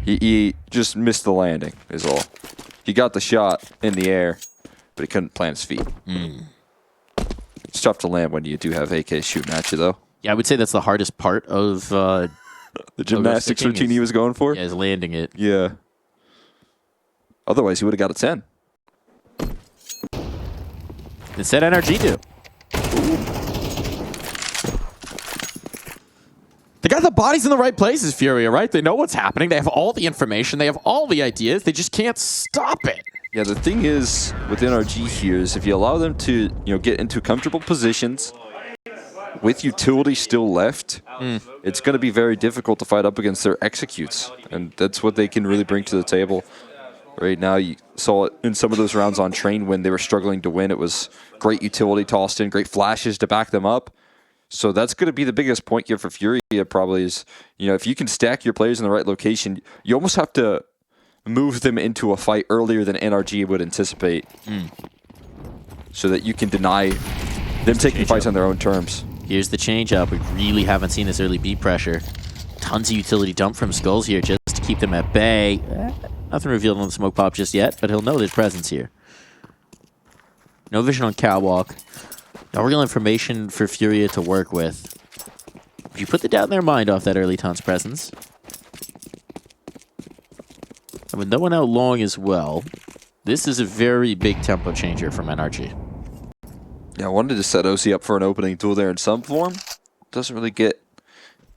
He just missed the landing, is all. He got the shot in the air, but he couldn't plant his feet. It's tough to land when you do have AK shooting at you, though. Yeah, I would say that's the hardest part of the gymnastics routine he was going for? Yeah, is landing it. Yeah. Otherwise, he would have got a 10. Instead, NRG do. They got the bodies in the right places, FURIA, right? They know what's happening. They have all the information. They have all the ideas. They just can't stop it. Yeah, the thing is with NRG here is if you allow them to, get into comfortable positions with utility still left, it's going to be very difficult to fight up against their executes. And that's what they can really bring to the table. Right now, you saw it in some of those rounds on Train when they were struggling to win. It was great utility tossed in, great flashes to back them up. So that's going to be the biggest point here for FURIA probably is, if you can stack your players in the right location, you almost have to move them into a fight earlier than NRG would anticipate so that you can deny them taking fights on their own terms. Here's the change up. We really haven't seen this early B pressure. Tons of utility dump from Skulls here just to keep them at bay. Nothing revealed on the smoke pop just yet, but he'll know there's presence here. No vision on catwalk. No real information for FURIA to work with. If you put the doubt in their mind off that early Ton's presence. And with no one out long as well, this is a very big tempo changer from NRG. Yeah, I wanted to set OC up for an opening duel there in some form. Doesn't really get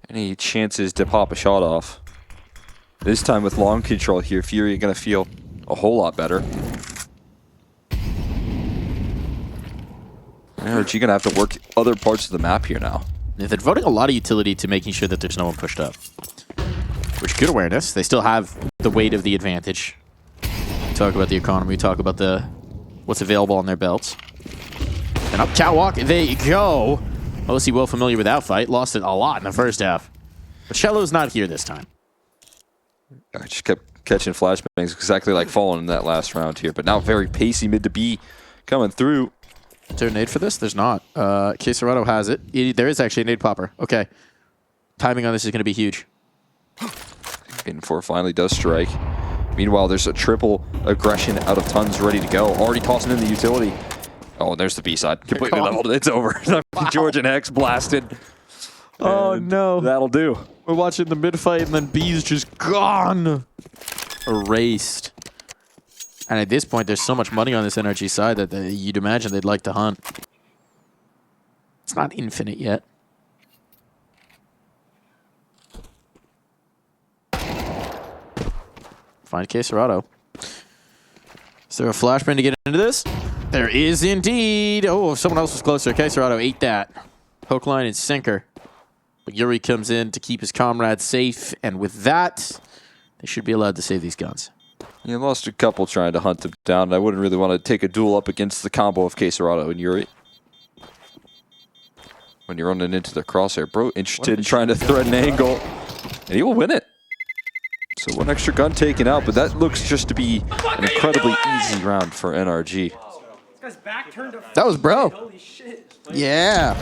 any chances to pop a shot off. This time with long control here, FURIA going to feel a whole lot better. NRG going to have to work other parts of the map here now. They're devoting a lot of utility to making sure that there's no one pushed up. Which, good awareness. They still have the weight of the advantage. Talk about the economy, talk about the what's available on their belts. And up catwalk, there you go. OC well familiar with that fight. Lost it a lot in the first half. But Cello's not here this time. I just kept catching flashbangs, exactly like Fallen in that last round here. But now very pacey mid to B coming through. Is there a nade for this? There's not. Quesarado has it. There is actually a nade popper. Okay. Timing on this is going to be huge. Waiting for finally does strike. Meanwhile, there's a triple aggression out of tons ready to go. Already tossing in the utility. Oh, there's the B side. Completely leveled. It's over. Wow. George and Hex blasted. Oh, no. That'll do. We're watching the mid fight, and then B's just gone. Erased. And at this point, there's so much money on this NRG side that you'd imagine they'd like to hunt. It's not infinite yet. Find Quesarado. Is there a flashbang to get into this? There is indeed. Oh, if someone else was closer. Quesarado ate that. Hook, line, and sinker. But Yuri comes in to keep his comrades safe, and with that, they should be allowed to save these guns. You lost a couple trying to hunt them down. I wouldn't really want to take a duel up against the combo of Quesarado and Yuri. When you're running into the crosshair, bro, interested in trying to thread an angle, and he will win it. So one extra gun taken out, but that looks just to be an incredibly easy round for NRG. That was bro. Yeah.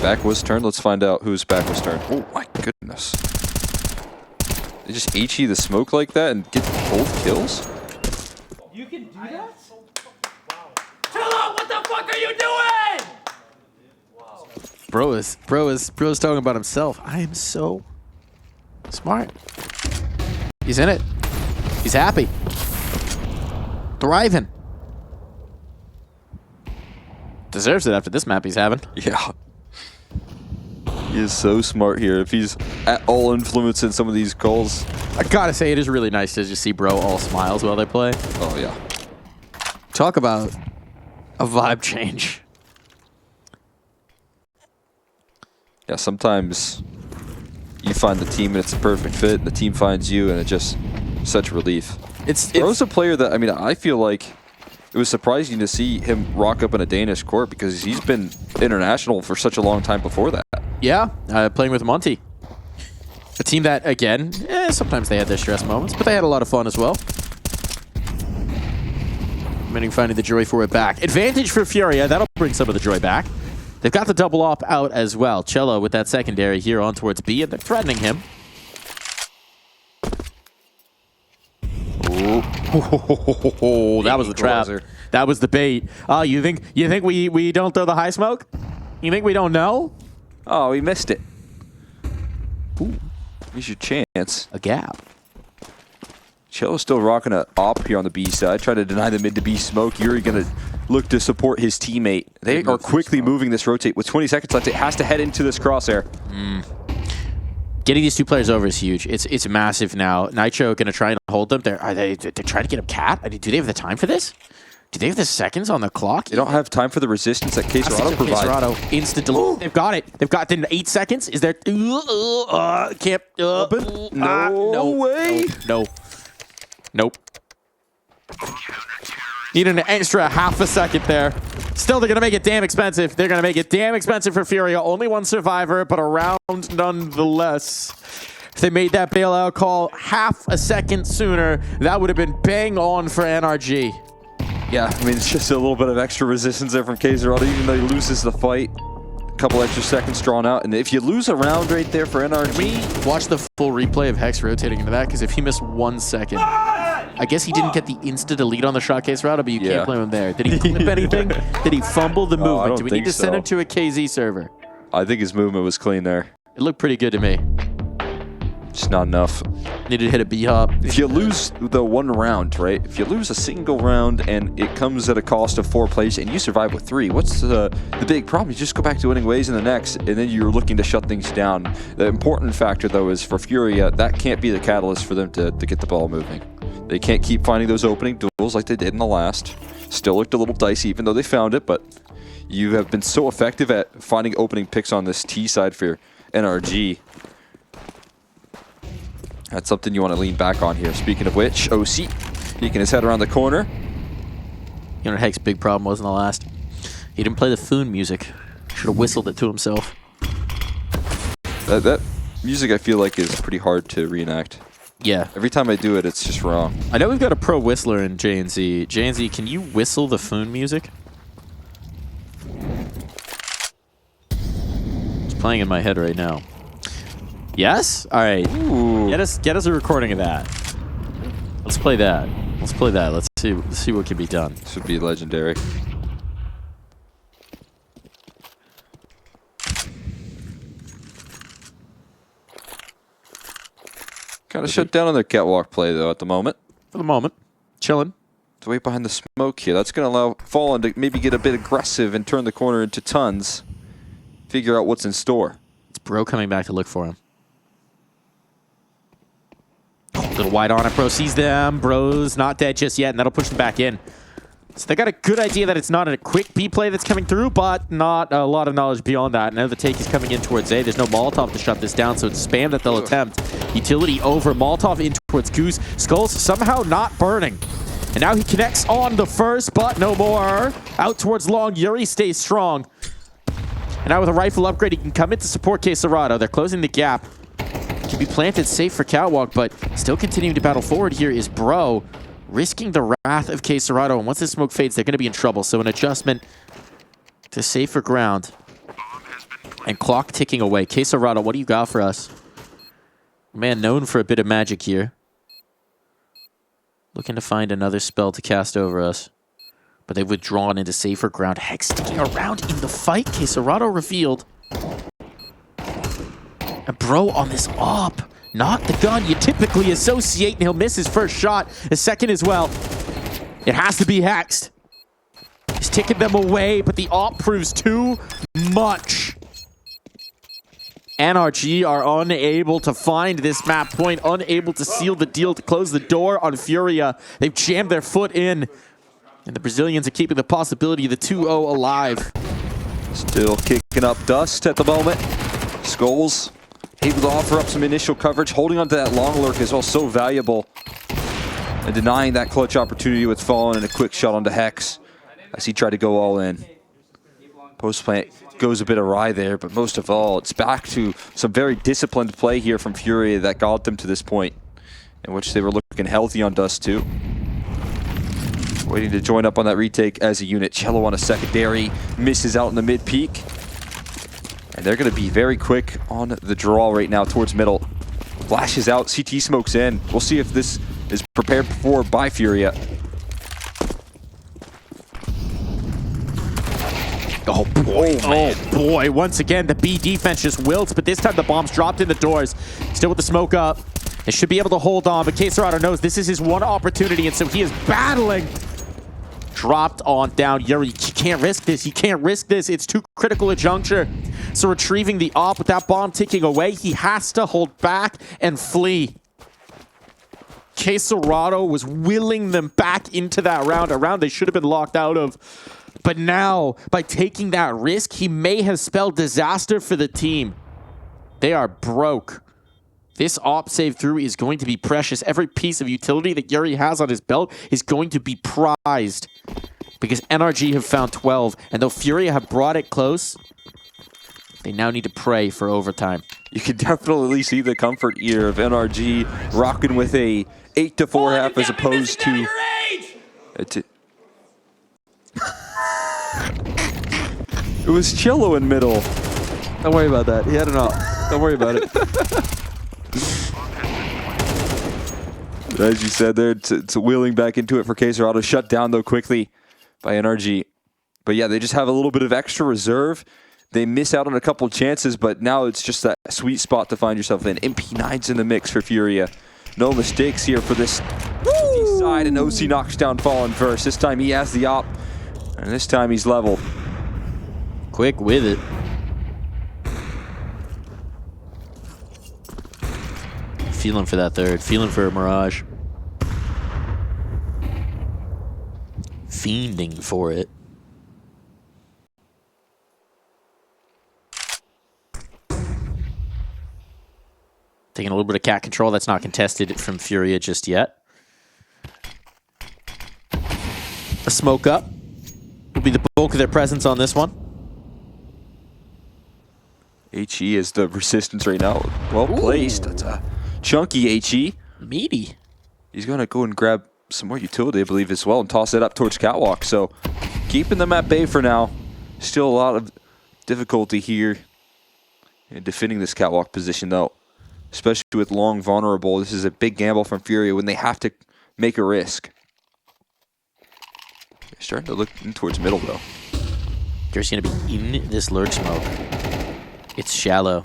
Back was turned. Let's find out whose back was turned. Oh my goodness. They just HE the smoke like that and get both kills? You can do that? Cello, what the fuck are you doing? Bro's talking about himself. I am so smart. He's in it. He's happy. Thriving. Deserves it after this map he's having. Yeah. He is so smart here. If he's at all influencing some of these calls. I gotta say, it is really nice to just see Bro all smiles while they play. Oh, yeah. Talk about a vibe change. Yeah, sometimes you find the team and it's a perfect fit, and the team finds you, and it's just such relief. Bro's a player that, I mean, I feel like it was surprising to see him rock up in a Danish court because he's been international for such a long time before that. Yeah, playing with Monty. A team that, again, sometimes they had their stress moments, but they had a lot of fun as well. Meaning finding the joy for it back. Advantage for FURIA. That'll bring some of the joy back. They've got the double op out as well. Cello with that secondary here on towards B, and they're threatening him. Oh, that was the trap. That was the bait. Oh, you think we don't throw the high smoke? You think we don't know? Oh, he missed it. Ooh, here's your chance. A gap. Cello's still rocking an op here on the B side. Try to deny the mid to B smoke. Yuri gonna look to support his teammate. They are quickly moving this rotate. With 20 seconds left, it has to head into this crosshair. Getting these two players over is huge. It's massive now. Nitro gonna try and hold them. They're trying to get him cat. I mean, do they have the time for this? Do they have the seconds on the clock? They don't have time for the resistance that Quesarado provides. Quesarado, instant delete. They've got it. They've got 8 seconds. Is there? Can't. No way. No. Nope. Need an extra half a second there. Still, they're going to make it damn expensive. They're going to make it damn expensive for FURIA. Only one survivor, but a round nonetheless. If they made that bailout call half a second sooner, that would have been bang on for NRG. Yeah, I mean, it's just a little bit of extra resistance there from Quesarado, even though he loses the fight. A couple extra seconds drawn out, and if you lose a round right there for NRG... Can we watch the full replay of Hex rotating into that? Because if he missed 1 second... I guess he didn't get the insta-delete on the shot Quesarado, but you can't blame him there. Did he clip anything? Did he fumble the movement? Do we need to send him to a KZ server? I think his movement was clean there. It looked pretty good to me. Just not enough. Needed to hit a B-hop. If you lose the 1 round, right? If you lose a single round and it comes at a cost of 4 plays and you survive with 3, what's the big problem? You just go back to winning ways in the next, and then you're looking to shut things down. The important factor, though, is for FURIA, that can't be the catalyst for them to get the ball moving. They can't keep finding those opening duels like they did in the last. Still looked a little dicey, even though they found it, but you have been so effective at finding opening picks on this T side for NRG. That's something you want to lean back on here. Speaking of which, OC peeking his head around the corner. You know what Heck's big problem was in the last? He didn't play the Foon music. Should have whistled it to himself. That music I feel like is pretty hard to reenact. Yeah. Every time I do it, it's just wrong. I know we've got a pro whistler in JNZ. JNZ, can you whistle the Foon music? It's playing in my head right now. Yes? All right. Ooh. Get us a recording of that. Let's play that. Let's play that. Let's see what can be done. This would be legendary. Kind of shut down on their catwalk play, though, at the moment. For the moment. Chilling. To wait behind the smoke here. That's going to allow Fallen to maybe get a bit aggressive and turn the corner into tons. Figure out what's in store. It's Bro coming back to look for him. A little wide on it. Bro sees them. Bro's not dead just yet, and that'll push them back in. So they got a good idea that it's not a quick B play that's coming through, but not a lot of knowledge beyond that. Now the take is coming in towards A. There's no Molotov to shut this down, so it's spam that they'll attempt. Utility over. Molotov in towards Goose. Skulls somehow not burning. And now he connects on the first, but no more. Out towards long. Yuri stays strong. And now with a rifle upgrade, he can come in to support Quesarado. They're closing the gap. Can be planted safe for Catwalk, but still continuing to battle forward here is Bro, risking the wrath of Quesarado. And once the smoke fades, they're going to be in trouble. So an adjustment to safer ground. And clock ticking away. Quesarado, what do you got for us? Man known for a bit of magic here. Looking to find another spell to cast over us. But they've withdrawn into safer ground. Heck sticking around in the fight. Quesarado revealed. And Bro on this op. Not the gun you typically associate, and he'll miss his first shot. His second as well. It has to be Hexed. He's taking them away, but the op proves too much. NRG are unable to find this map point, unable to seal the deal to close the door on Furia. They've jammed their foot in, and the Brazilians are keeping the possibility of the 2-0 alive. Still kicking up dust at the moment. Skulls able to offer up some initial coverage, holding onto that long lurk is well so valuable, and denying that clutch opportunity with Fallen and a quick shot onto Hex as he tried to go all in. Post plant goes a bit awry there, but most of all, it's back to some very disciplined play here from Furia that got them to this point, in which they were looking healthy on Dust2. Waiting to join up on that retake as a unit. Cello on a secondary, misses out in the mid-peak. And they're going to be very quick on the draw right now towards middle. Flashes out, CT smokes in. We'll see if this is prepared for by Furia. Oh boy, oh boy. Once again, the B defense just wilts, but this time the bomb's dropped in the doors. Still with the smoke up. They should be able to hold on, but Quesarado knows this is his one opportunity, and so he is battling. Dropped on down. Yuri, you can't risk this. You can't risk this. It's too critical a juncture. So retrieving the op with that bomb ticking away, he has to hold back and flee. Quesarado was willing them back into that round, a round they should have been locked out of. But now, by taking that risk, he may have spelled disaster for the team. They are broke. This op save through is going to be precious. Every piece of utility that Yuri has on his belt is going to be prized. Because NRG have found 12, and though Furia have brought it close, they now need to pray for overtime. You can definitely see the comfort ear of NRG rocking with a 8-4 half as opposed to... It was Cello in middle. Don't worry about that. He had it all. Don't worry about it. As you said there, it's wheeling back into it for Quesarado. Shut down, though, quickly by NRG. But yeah, they just have a little bit of extra reserve. They miss out on a couple chances, but now it's just that sweet spot to find yourself in. MP9's in the mix for Furia. No mistakes here for this side, and OC knocks down Fallen first. This time he has the op, and this time he's level. Quick with it. Feeling for that third. Feeling for a Mirage. Fiending for it. Taking a little bit of cat control. That's not contested from Furia just yet. smoke up. Will be the bulk of their presence on this one. HE is the resistance right now. Well placed. That's a chunky HE. Meaty. He's going to go and grab some more utility, I believe, as well, and toss it up towards Catwalk. So keeping them at bay for now. Still a lot of difficulty here in defending this Catwalk position, though. Especially with long vulnerable. This is a big gamble from FURIA when they have to make a risk. They're starting to look in towards middle, though. There's going to be in this lurk smoke. It's shallow.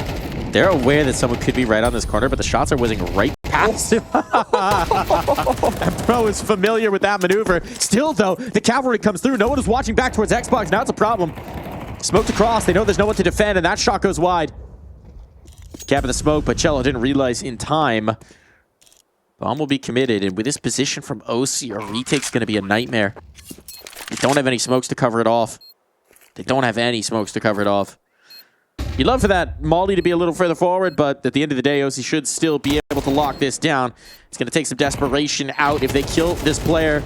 They're aware that someone could be right on this corner, but the shots are whizzing right past him. And Pro is familiar with that maneuver. Still, though, the cavalry comes through. No one is watching back towards Xbox. Now it's a problem. Smoked across. They know there's no one to defend, and that shot goes wide. Cap in the smoke, but Cello didn't realize in time. Bomb will be committed, and with this position from OC, a retake's going to be a nightmare. They don't have any smokes to cover it off. They don't have any smokes to cover it off. You'd love for that Molly to be a little further forward, but at the end of the day, OC should still be able to lock this down. It's going to take some desperation out. If they kill this player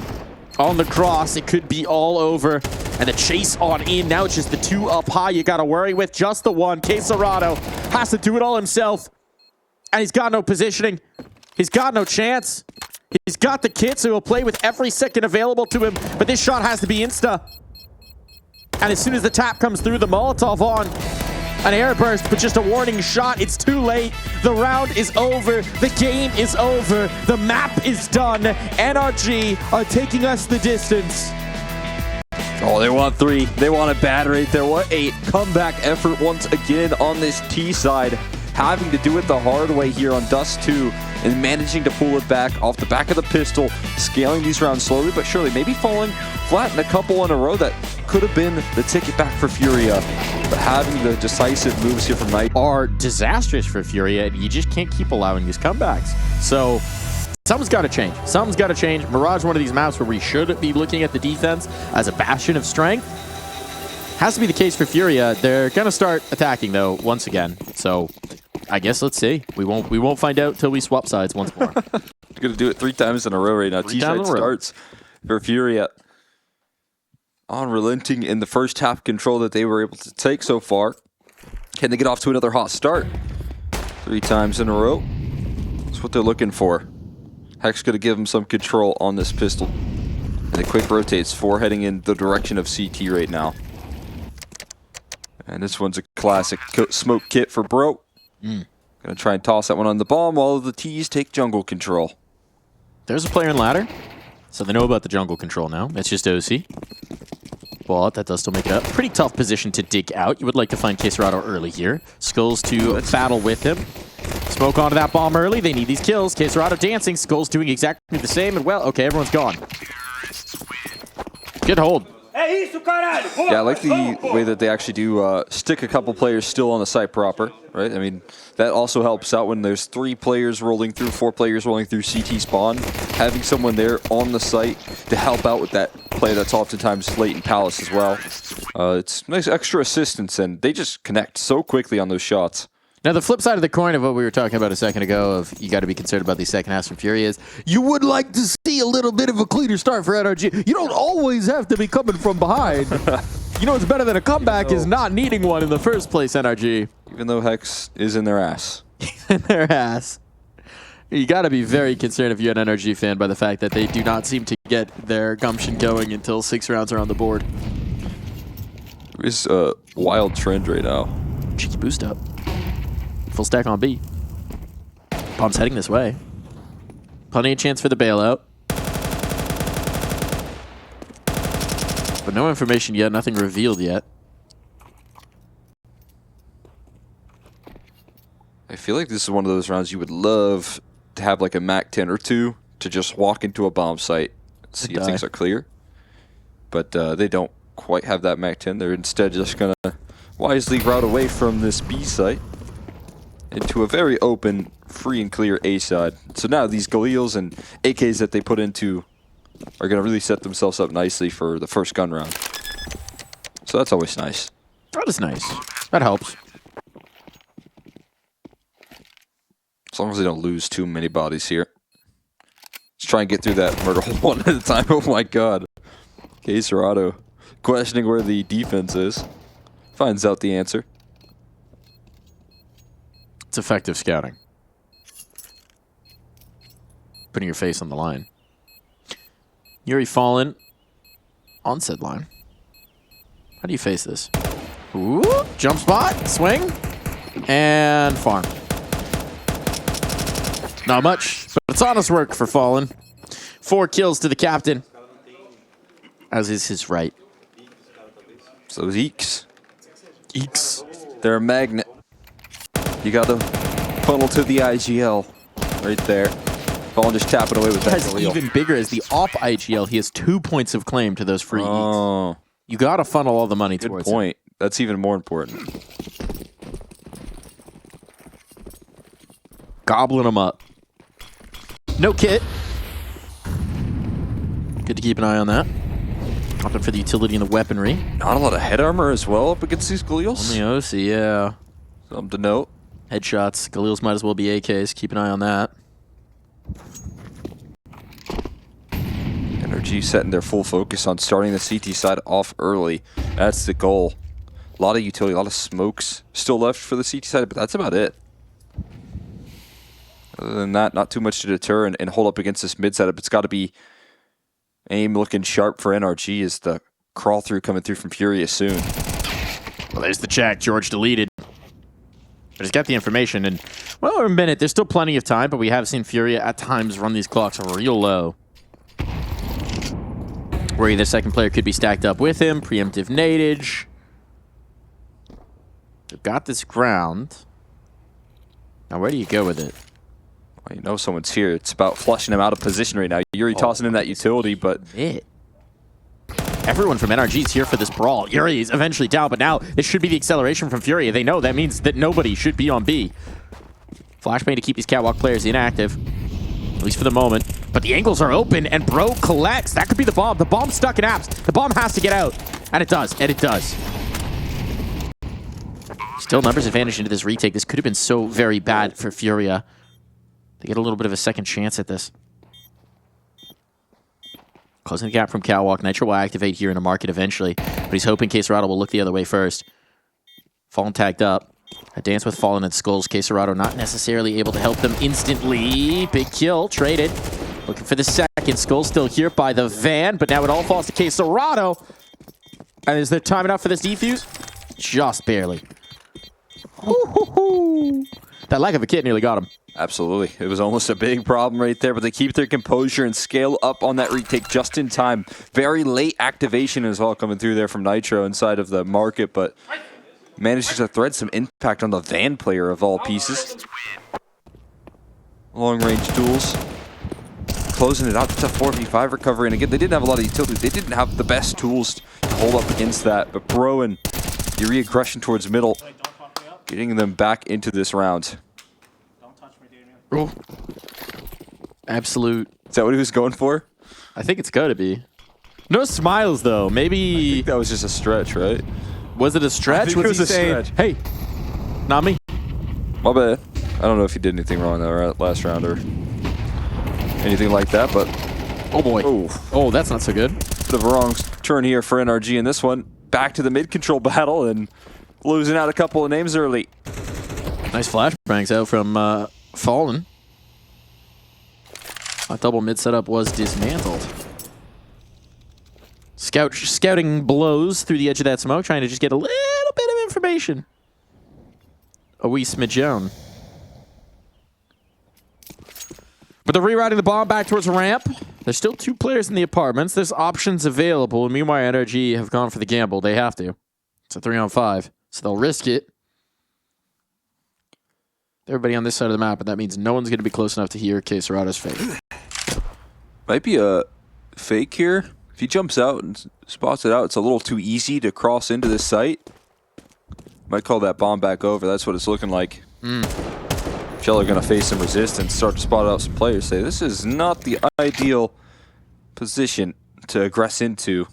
on the cross, it could be all over. And the chase on in. Now it's just the two up high you got to worry with. Just the one. Quesarado has to do it all himself. And he's got no positioning. He's got no chance. He's got the kit, so he'll play with every second available to him. But this shot has to be insta. And as soon as the tap comes through, the Molotov on. An air burst, but just a warning shot. It's too late. The round is over. The game is over. The map is done. NRG are taking us the distance. Oh, they want 3. They want it bad right there. What a comeback effort once again on this T side. Having to do it the hard way here on Dust2 and managing to pull it back off the back of the pistol, scaling these rounds slowly but surely, maybe falling flat in a couple in a row that could have been the ticket back for FURIA. But having the decisive moves here from Knight are disastrous for FURIA, and you just can't keep allowing these comebacks. So something's got to change. Something's got to change. Mirage, one of these maps where we should be looking at the defense as a bastion of strength. Has to be the case for FURIA. They're going to start attacking, though, once again. So I guess let's see. We won't find out till we swap sides once more. Going to do it 3 times in a row right now. T-side starts for FURIA. Unrelenting in the first half control that they were able to take so far. Can they get off to another hot start? 3 times in a row. That's what they're looking for. Hex going to give them some control on this pistol. And the quick rotates 4 heading in the direction of CT right now. And this one's a classic smoke kit for Bro. Gonna try and toss that one on the bomb while the T's take jungle control. There's a player in ladder, so they know about the jungle control now. It's just OC. But that does still make it a pretty tough position to dig out. You would like to find Quesarado early here. Skulls to battle with him. Smoke onto that bomb early. They need these kills. Quesarado dancing. Skulls doing exactly the same. And well, okay, everyone's gone. Good hold. Yeah, I like the way that they actually do stick a couple players still on the site proper, right? I mean, that also helps out when there's 3 players rolling through, 4 players rolling through CT spawn. Having someone there on the site to help out with that play that's oftentimes late in Palace as well. It's nice extra assistance, and they just connect so quickly on those shots. Now, the flip side of the coin of what we were talking about a second ago of you got to be concerned about these second halves from FURIA is you would like to see a little bit of a cleaner start for NRG. You don't always have to be coming from behind. You know what's better than a comeback is not needing one in the first place, NRG. Even though Hex is in their ass. In their ass. You got to be very concerned if you're an NRG fan by the fact that they do not seem to get their gumption going until 6 rounds are on the board. There is a wild trend right now. Cheeky boost up. Full stack on B. Bomb's heading this way. Plenty of chance for the bailout. But no information yet, nothing revealed yet. I feel like this is one of those rounds you would love to have like a MAC-10 or 2 to just walk into a bomb site and see if things are clear. But they don't quite have that MAC-10. They're instead just going to wisely route away from this B site into a very open, free and clear A side. So now these Galils and AKs that they put into are going to really set themselves up nicely for the first gun round. So that's always nice. That is nice. That helps. As long as they don't lose too many bodies here. Let's try and get through that murder hole one at a time. Oh my god. Caserado questioning where the defense is. Finds out the answer. It's effective scouting. Putting your face on the line. Yuri fallen on said line. How do you face this? Ooh, jump spot, swing, and farm. Not much, but it's honest work for Fallen. 4 kills to the captain, as is his right. So Zeeks. Eeks. They're a magnet. You got them funnel to the IGL right there. Fallen just tapping away with that. That's even bigger as the off IGL. He has 2 points of claim to those free eats. You got to funnel all the money towards Good point. That's even more important. Gobbling them up. No kit. Good to keep an eye on that. Opting for the utility and the weaponry. Not a lot of head armor as well up against these Galils. Only OC, yeah. Something to note. Headshots. Galils might as well be AKs. Keep an eye on that. NRG setting their full focus on starting the CT side off early. That's the goal. A lot of utility, a lot of smokes still left for the CT side, but that's about it. Other than that, not too much to deter and hold up against this mid setup. It's got to be aim looking sharp for NRG as the crawl through coming through from FURIA soon. Well, there's the check. George deleted. But he's got the information, and, well, in a minute, there's still plenty of time, but we have seen FURIA at times run these clocks real low. Where either second player could be stacked up with him, preemptive nadage. They've got this ground. Now, where do you go with it? Well, you know someone's here. It's about flushing him out of position right now. Yuri tossing in that utility, but... Everyone from NRG is here for this brawl. Yuri is eventually down, but now it should be the acceleration from FURIA. They know that means that nobody should be on B. Flashbang to keep these catwalk players inactive, at least for the moment. But the angles are open, and Bro collects. That could be the bomb. The bomb's stuck in apps. The bomb has to get out. And it does. And it does. Still numbers advantage into this retake. This could have been so very bad for FURIA. They get a little bit of a second chance at this. Closing the gap from Catwalk. Nitro will activate here in a market eventually, but he's hoping Caserado will look the other way first. Fallen tagged up. A dance with Fallen and Skulls. Caserado not necessarily able to help them instantly. Big kill. Traded. Looking for the second. Skulls still here by the van, but now it all falls to Caserado. And is there time enough for this defuse? Just barely. That lack of a kit nearly got him. Absolutely. It was almost a big problem right there, but they keep their composure and scale up on that retake just in time. Very late activation as well coming through there from Nitro inside of the market, but manages to thread some impact on the van player of all pieces. Long-range duels. Closing it out. It's a 4v5 recovery, and again, they didn't have a lot of utility. They didn't have the best tools to hold up against that, but Bro and Yuri aggression towards middle, getting them back into this round. Oh. Absolute. Is that what he was going for? I think it's gotta be. No smiles though. Maybe I think that was just a stretch, right? Was it a stretch? I think it was he a saying, stretch. hey, not me? My bad. I don't know if he did anything wrong that last round or anything like that, but Oh boy. Oh, that's not so good. bit of a wrong turn here for NRG in this one. Back to the mid control battle and losing out a couple of names early. Nice flashbangs out from Fallen. A double mid setup was dismantled. Scouting blows through the edge of that smoke, trying to just get a little bit of information. A wee smidgeon. But they're rerouting the bomb back towards the ramp. There's still 2 players in the apartments. There's options available. And meanwhile, NRG have gone for the gamble. They have to. It's a 3-on-5. So they'll risk it. Everybody on this side of the map, and that means no one's going to be close enough to hear Caserado's fake. Might be a fake here. If he jumps out and spots it out, it's a little too easy to cross into this site. Might call that bomb back over. That's what it's looking like. Shell are going to face some resistance, start to spot out some players. Say, this is not the ideal position to aggress into.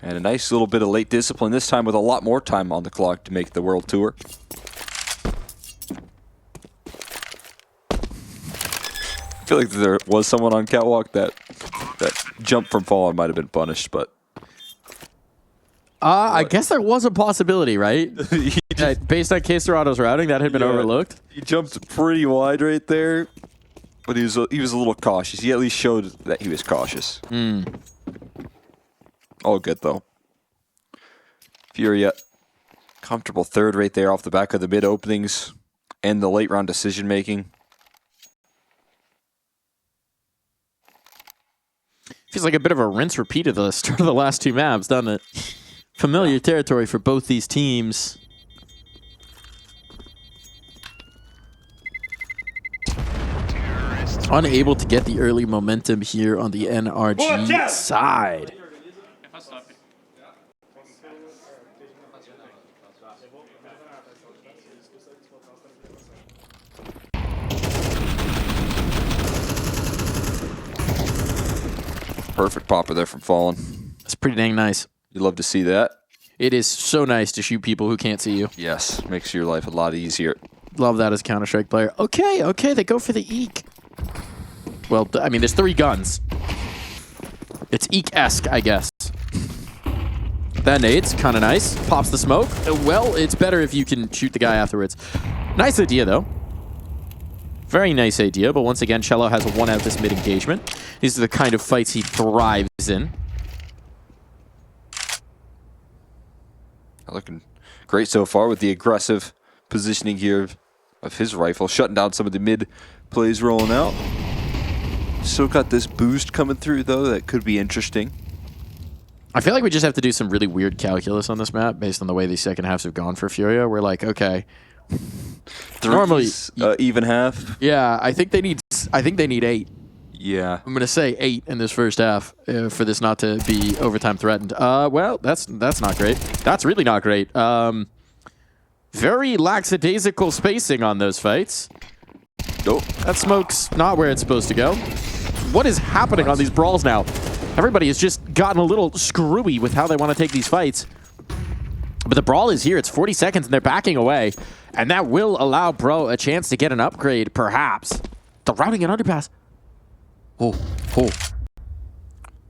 And a nice little bit of late discipline, this time with a lot more time on the clock to make the World Tour. feel like there was someone on catwalk that jump from falling might have been punished, but I guess there was a possibility, right? Based on K-Serato's routing, that had been overlooked. He jumped pretty wide right there, but he was a little cautious. He at least showed that he was cautious. All good though. FURIA, comfortable third right there off the back of the mid openings and the late round decision making. Feels like a bit of a rinse repeat of the start of the last two maps, doesn't it? Familiar territory for both these teams. Unable to get the early momentum here on the NRG side. Perfect popper there from Fallen. That's pretty dang nice. You love to see that. It is so nice to shoot people who can't see you. Yes, makes your life a lot easier. Love that as a Counter-Strike player. Okay, they go for the Eek. Well, I mean, there's 3 guns. It's Eek-esque, I guess. That nade's kind of nice. Pops the smoke. Well, it's better if you can shoot the guy afterwards. Nice idea, though. Very nice idea, but once again, Cello has won out this mid-engagement. These are the kind of fights he thrives in. Looking great so far with the aggressive positioning here of his rifle, shutting down some of the mid plays rolling out. Still got this boost coming through, though, that could be interesting. I feel like we just have to do some really weird calculus on this map based on the way these second halves have gone for FURIA. We're like, okay, normally even half. Yeah, I think they need 8. Yeah, I'm gonna say 8 in this first half for this not to be overtime threatened. Well, that's not great. That's really not great. Very lackadaisical spacing on those fights. Nope. That smoke's not where it's supposed to go. What is happening on these brawls now? Everybody has just gotten a little screwy with how they want to take these fights. But the brawl is here. It's 40 seconds, and they're backing away. And that will allow Bro a chance to get an upgrade, perhaps. The routing and underpass. Oh.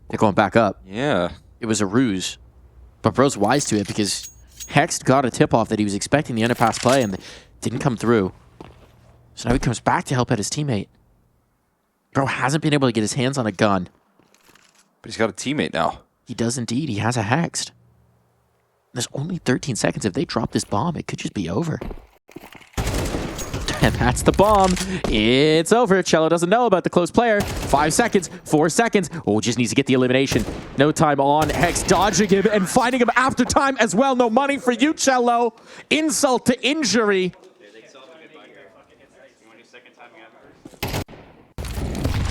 They're going back up. Yeah. It was a ruse. But Bro's wise to it because Hex got a tip-off that he was expecting the underpass play and didn't come through. So now he comes back to help out his teammate. Bro hasn't been able to get his hands on a gun. But he's got a teammate now. He does indeed. He has a Hexed. There's only 13 seconds. If they drop this bomb, it could just be over. And that's the bomb. It's over. Cello doesn't know about the close player. 5 seconds, 4 seconds. Oh, just needs to get the elimination. No time on. Hex dodging him and finding him after time as well. No money for you, Cello. Insult to injury.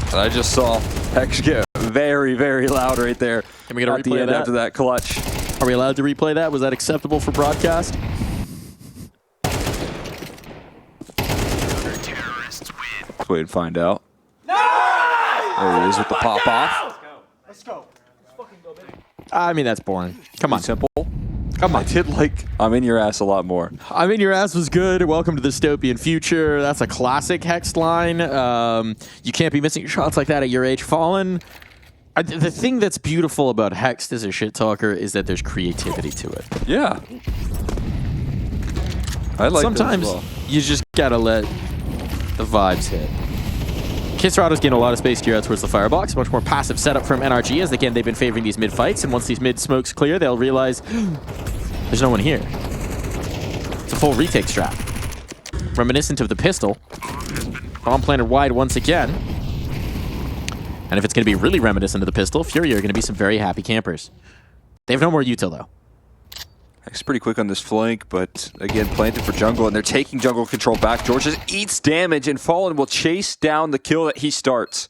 And I just saw Hex get very, very loud right there. Can we get a at the replay end of that? after that clutch. Are we allowed to replay that? Was that acceptable for broadcast? Let's wait and find out. There he is with the pop-off. Let's go. Let's fucking go, baby. I mean, that's boring. Come on. Simple. Come on. I did like I'm in your ass a lot more. I mean, your ass was good. Welcome to the dystopian future. That's a classic Hex line. You can't be missing shots like that at your age. Fallen. The thing that's beautiful about Hex as a shit talker is that there's creativity to it. Yeah. I like Sometimes that as well. you just gotta let the vibes hit. K-Serato's getting a lot of space here out towards the firebox. Much more passive setup from NRG as, again, they've been favoring these mid-fights. And once these mid-smokes clear, they'll realize there's no one here. It's a full retake strat. Reminiscent of the pistol. Bomb planted wide once again. And if it's going to be really reminiscent of the pistol, FURIA are going to be some very happy campers. They have no more util, though. Hex pretty quick on this flank, but again, planted for jungle, and they're taking jungle control back. George just eats damage, and Fallen will chase down the kill that he starts.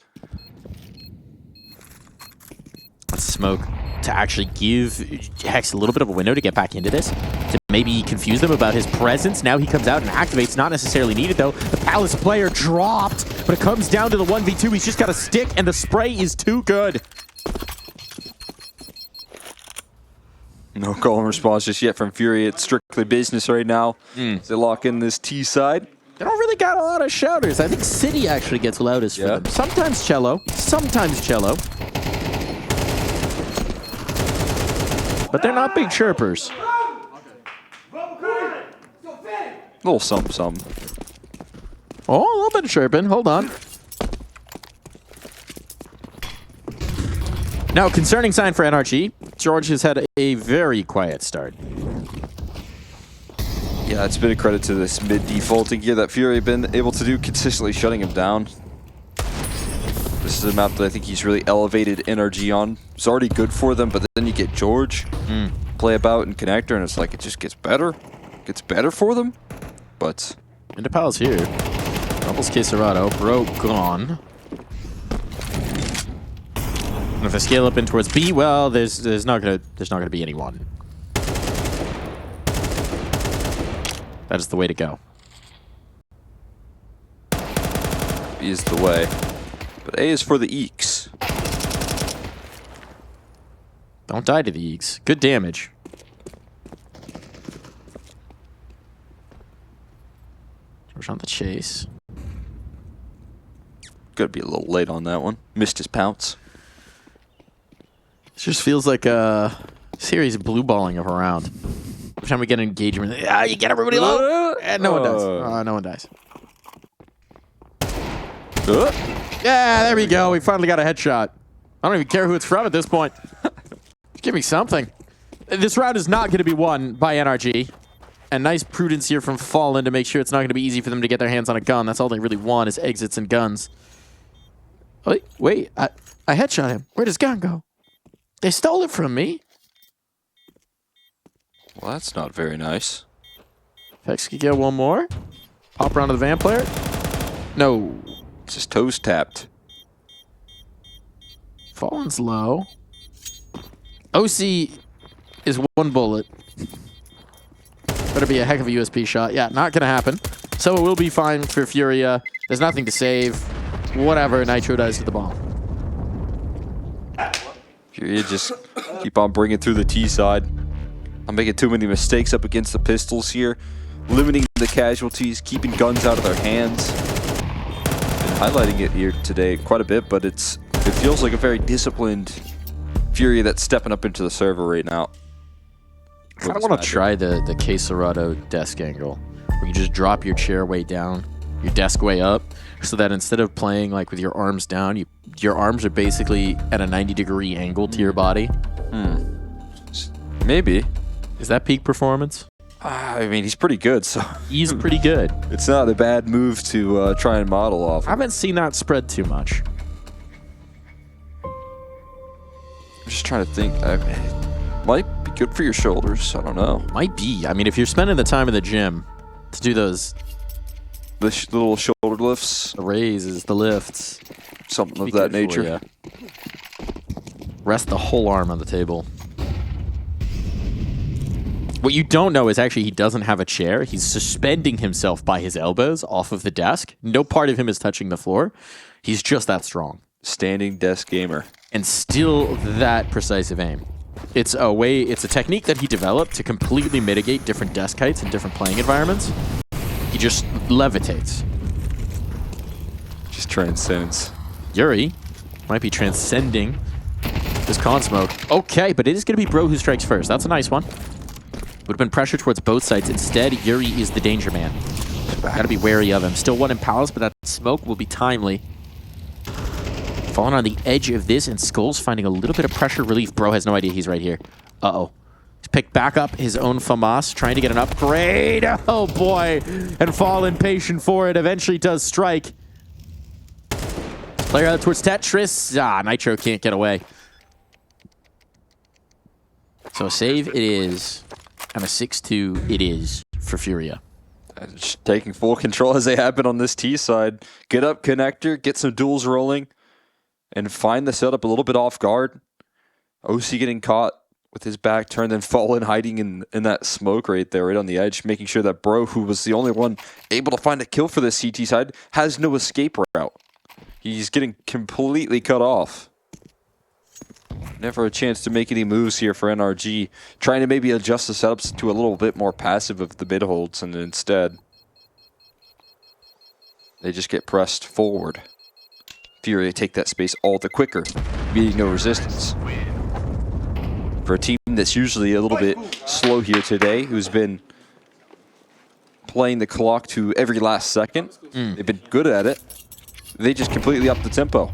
Let's smoke to actually give Hex a little bit of a window to get back into this, to maybe confuse them about his presence. Now he comes out and activates. Not necessarily needed, though. The Palace player dropped, but it comes down to the 1v2. He's just got a stick, and the spray is too good. No call and response just yet from FURIA. It's strictly business right now. They lock in this T side. They don't really got a lot of shouters. I think City actually gets loudest for them. Sometimes Cello. Sometimes Cello. But they're not big chirpers. A little something. Oh, a little bit of chirping. Hold on. Now, concerning sign for NRG. George has had a very quiet start. Yeah, it's been a credit to this mid-defaulting gear that FURIA have been able to do, consistently shutting him down. This is a map that I think he's really elevated NRG on. It's already good for them, but then you get George, play about in connector, and it's like it just gets better. Gets better for them, but... Interpal's here. Doubles Quesarado. Bro gone. And if I scale up in towards B, well, there's not gonna be anyone. That is the way to go. B is the way. But A is for the Eeks. Don't die to the Eeks. Good damage. George on the chase. Gotta be a little late on that one. Missed his pounce. This just feels like a series of blue balling of a round. Every time we get an engagement, you get everybody low, and no one does. No one dies. Yeah, there we go. We finally got a headshot. I don't even care who it's from at this point. Just give me something. This round is not going to be won by NRG. And nice prudence here from Fallen to make sure it's not going to be easy for them to get their hands on a gun. That's all they really want is exits and guns. Wait, I headshot him. Where'd his gun go? They stole it from me. Well, that's not very nice. Vex could get one more. Pop around to the van player. No. It's his toes tapped. Fallen's low. OC is one bullet. Better be a heck of a USP shot. Yeah, not going to happen. So it will be fine for FURIA. There's nothing to save. Whatever Nitro does to the bomb. FURIA just keep on bringing through the T side. I'm making too many mistakes up against the pistols here. Limiting the casualties, keeping guns out of their hands. Been highlighting it here today quite a bit, but it feels like a very disciplined FURIA that's stepping up into the server right now. I kind of want to try the Quesarado desk angle, where you just drop your chair way down, your desk way up, so that instead of playing like with your arms down, your arms are basically at a 90-degree angle to your body. Maybe. Is that peak performance? I mean, he's pretty good, so... He's pretty good. It's not a bad move to try and model off. I haven't seen that spread too much. I'm just trying to think. It might be good for your shoulders. I don't know. Might be. I mean, if you're spending the time in the gym to do those... The little shoulder lifts. The raises, the lifts. Something of that nature. Rest the whole arm on the table. What you don't know is actually he doesn't have a chair. He's suspending himself by his elbows off of the desk. No part of him is touching the floor. He's just that strong. Standing desk gamer. And still that precise of aim. It's a technique that he developed to completely mitigate different desk heights in different playing environments. He just levitates. Just transcends. Yuri might be transcending this con smoke. Okay, but it is going to be Bro who strikes first. That's a nice one. Would have been pressure towards both sides. Instead, Yuri is the danger man. Gotta be wary of him. Still one in Palace, but that smoke will be timely. Falling on the edge of this, and Skull's finding a little bit of pressure relief. Bro has no idea he's right here. Uh-oh. He's picked back up his own FAMAS, trying to get an upgrade. Oh, boy. And Fallen, patient for it, eventually does strike. Player out towards Tetris. Ah, Nitro can't get away. So a save it is. And a 6-2 it is for FURIA. Just taking full control as they have been on this T side. Get up connector, get some duels rolling, and find the setup a little bit off guard. OC getting caught with his back turned and Fallen hiding in that smoke right there, right on the edge, making sure that Bro, who was the only one able to find a kill for this CT side, has no escape route. He's getting completely cut off. Never a chance to make any moves here for NRG. Trying to maybe adjust the setups to a little bit more passive of the mid holds, and instead They just get pressed forward. FURIA take that space all the quicker, meeting no resistance. For a team that's usually a little bit slow here today, who's been playing the clock to every last second, they've been good at it. They just completely upped the tempo.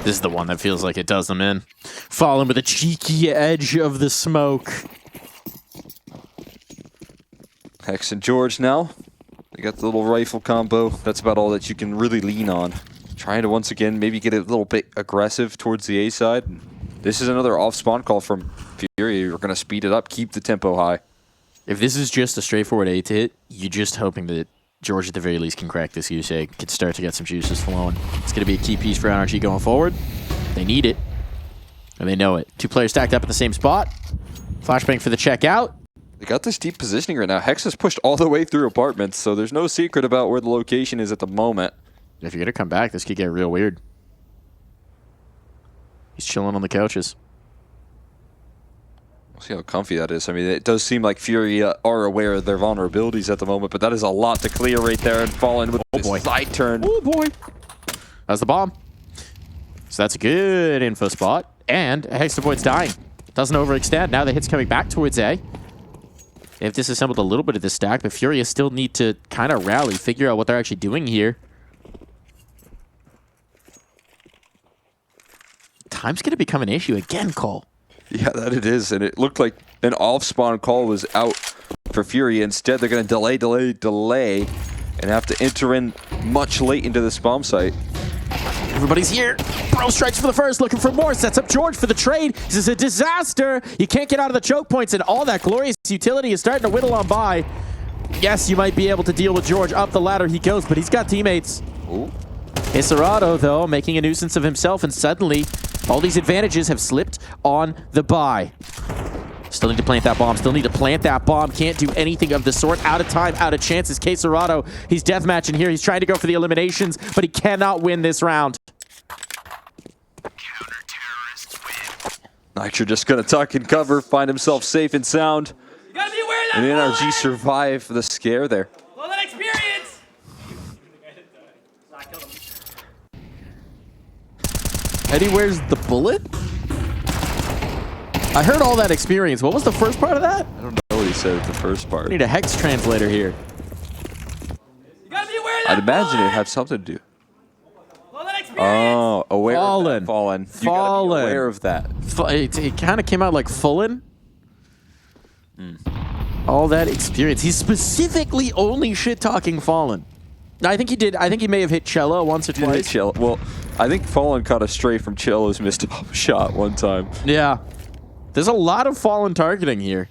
This is the one that feels like it does them in. Fallen with a cheeky edge of the smoke. Hex and George now. They got the little rifle combo. That's about all that you can really lean on. Trying to once again maybe get a little bit aggressive towards the A side. This is another off spawn call from FURIA. You're going to speed it up, keep the tempo high. If this is just a straightforward A to hit, you're just hoping that George at the very least can crack this goose egg, can start to get some juices flowing. It's going to be a key piece for NRG going forward. They need it, and they know it. Two players stacked up in the same spot. Flashbang for the check out. They got this deep positioning right now. Hex is pushed all the way through apartments, so there's no secret about where the location is at the moment. If you're going to come back, this could get real weird. He's chilling on the couches. We'll see how comfy that is. I mean, it does seem like FURIA are aware of their vulnerabilities at the moment, but that is a lot to clear right there and fall in with this side turn. Oh boy. That's the bomb. So that's a good info spot. And Hex avoids dying. Doesn't overextend. Now the hit's coming back towards A. They've disassembled a little bit of this stack, but FURIA still need to kind of rally, figure out what they're actually doing here. Time's going to become an issue again, Cole. Yeah, that it is. And it looked like an off-spawn call was out for FURIA. Instead, they're going to delay, and have to enter in much late into this bomb site. Everybody's here. Bro strikes for the first, looking for more. Sets up George for the trade. This is a disaster. You can't get out of the choke points, and all that glorious utility is starting to whittle on by. Yes, you might be able to deal with George. Up the ladder he goes, but he's got teammates. Ooh. Iserado, though, making a nuisance of himself, and suddenly all these advantages have slipped on the buy. Still need to plant that bomb. Still need to plant that bomb. Can't do anything of the sort. Out of time, out of chances. Iserado, he's deathmatching here. He's trying to go for the eliminations, but he cannot win this round. Nitro just going to tuck and cover, find himself safe and sound. You gotta be aware of that. And NRG survive the scare there. Well, that experience. Eddie, where's the bullet? I heard all that experience. What was the first part of that? I don't know what he said at the first part. I need a Hex translator here. You gotta be aware of that. I'd imagine it had something to do. Well, that experience. Oh, aware Fallen. of that. Fallen. You gotta be Fallen. aware of that. It kind of came out like Fullen. All that experience. He's specifically only shit-talking Fallen. I think he did. I think he may have hit Cello once or Didn't hit twice. Cello. Well, I think Fallen caught a stray from Cello's missed shot one time. Yeah. There's a lot of Fallen targeting here.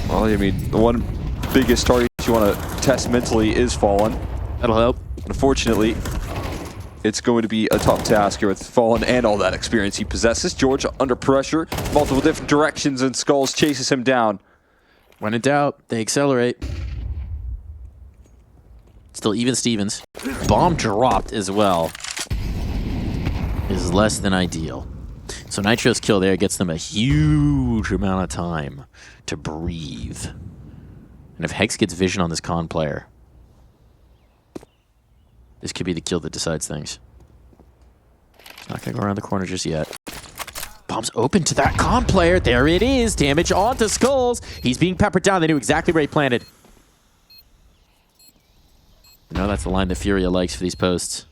Well, I mean, the one biggest target you want to test mentally is Fallen. That'll help. Unfortunately, it's going to be a tough task here with Fallen and all that experience he possesses. George under pressure, multiple different directions, and Skulls chases him down. When in doubt, they accelerate. Still even Stevens. Bomb dropped as well. Is less than ideal. So Nitro's kill there gets them a huge amount of time to breathe. And if Hex gets vision on this con player, this could be the kill that decides things. It's not going to go around the corner just yet. Bomb's open to that con player. There it is. Damage onto Skulls. He's being peppered down. They knew exactly where he planted. No, that's the line that FURIA likes for these posts.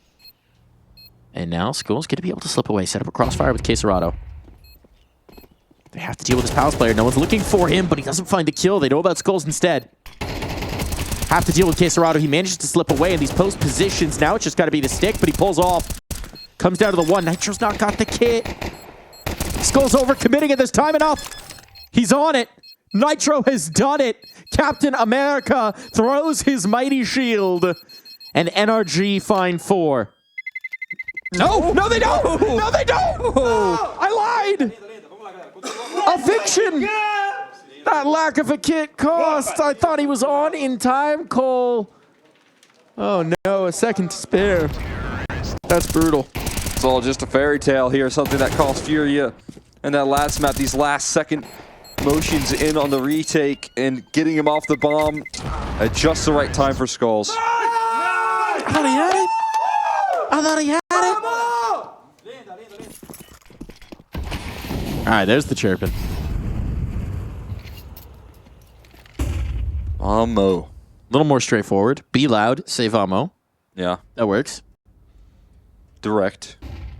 And now Skulls going to be able to slip away. Set up a crossfire with Iserado. They have to deal with this Palace player. No one's looking for him, but he doesn't find the kill. They know about Skulls instead. Have to deal with Iserado. He manages to slip away in these post positions. Now it's just got to be the stick, but he pulls off. Comes down to the one. Nitro's not got the kit. Skulls overcommitting at this time enough. He's on it. Nitro has done it. Captain America throws his mighty shield. And NRG find 4. No, no they don't. No, they don't. I lied. A fiction. That lack of a kit cost. I thought he was on in time, Cole. Oh no, a second to spare. That's brutal. It's all just a fairy tale here, something that cost FURIA and that last map, these last second Motions in on the retake and getting him off the bomb at just the right time for Skulls. I thought he had it. I thought he had it. All right, there's the chirping. Ammo. A little more straightforward. Be loud, save ammo. Yeah. That works. Direct.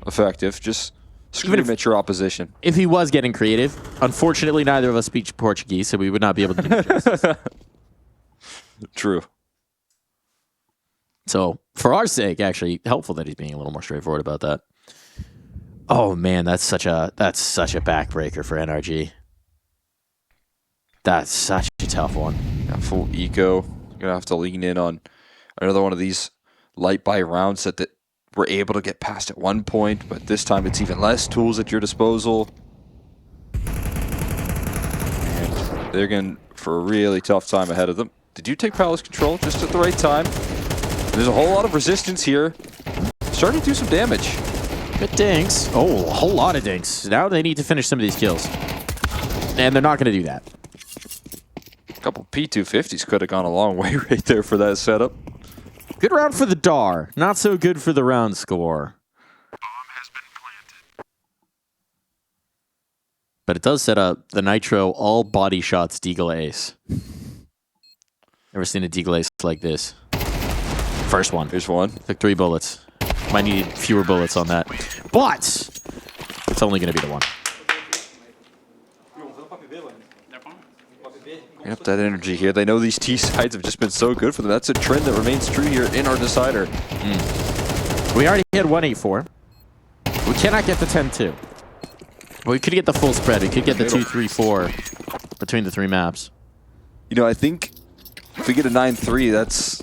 Effective. Just scream at your opposition. If he was getting creative, unfortunately, neither of us speak Portuguese, so we would not be able to do justice. True. So, for our sake, actually, helpful that he's being a little more straightforward about that. Oh man, that's such a backbreaker for NRG. That's such a tough one. Yeah, full eco. You're gonna have to lean in on another one of these light buy rounds that were able to get past at one point, but this time it's even less tools at your disposal. And they're going for a really tough time ahead of them. Did you take palace control just at the right time? There's a whole lot of resistance here. Starting to do some damage. Good dinks. Oh, a whole lot of dinks. Now they need to finish some of these kills. And they're not going to do that. A couple P250s could have gone a long way right there for that setup. Good round for the DAR. Not so good for the round score. But it does set up the Nitro all body shots Deagle Ace. Never seen a Deagle Ace like this. First one. Here's one. Took 3 bullets. Might need fewer bullets on that. But it's only going to be the one. Bring up that energy here. They know these T sides have just been so good for them. That's a trend that remains true here in our decider. We already had 184. We cannot get the 10-2. But we could get the full spread. We could get the 2-3-4 between the 3 maps. You know, I think if we get a 9-3, that's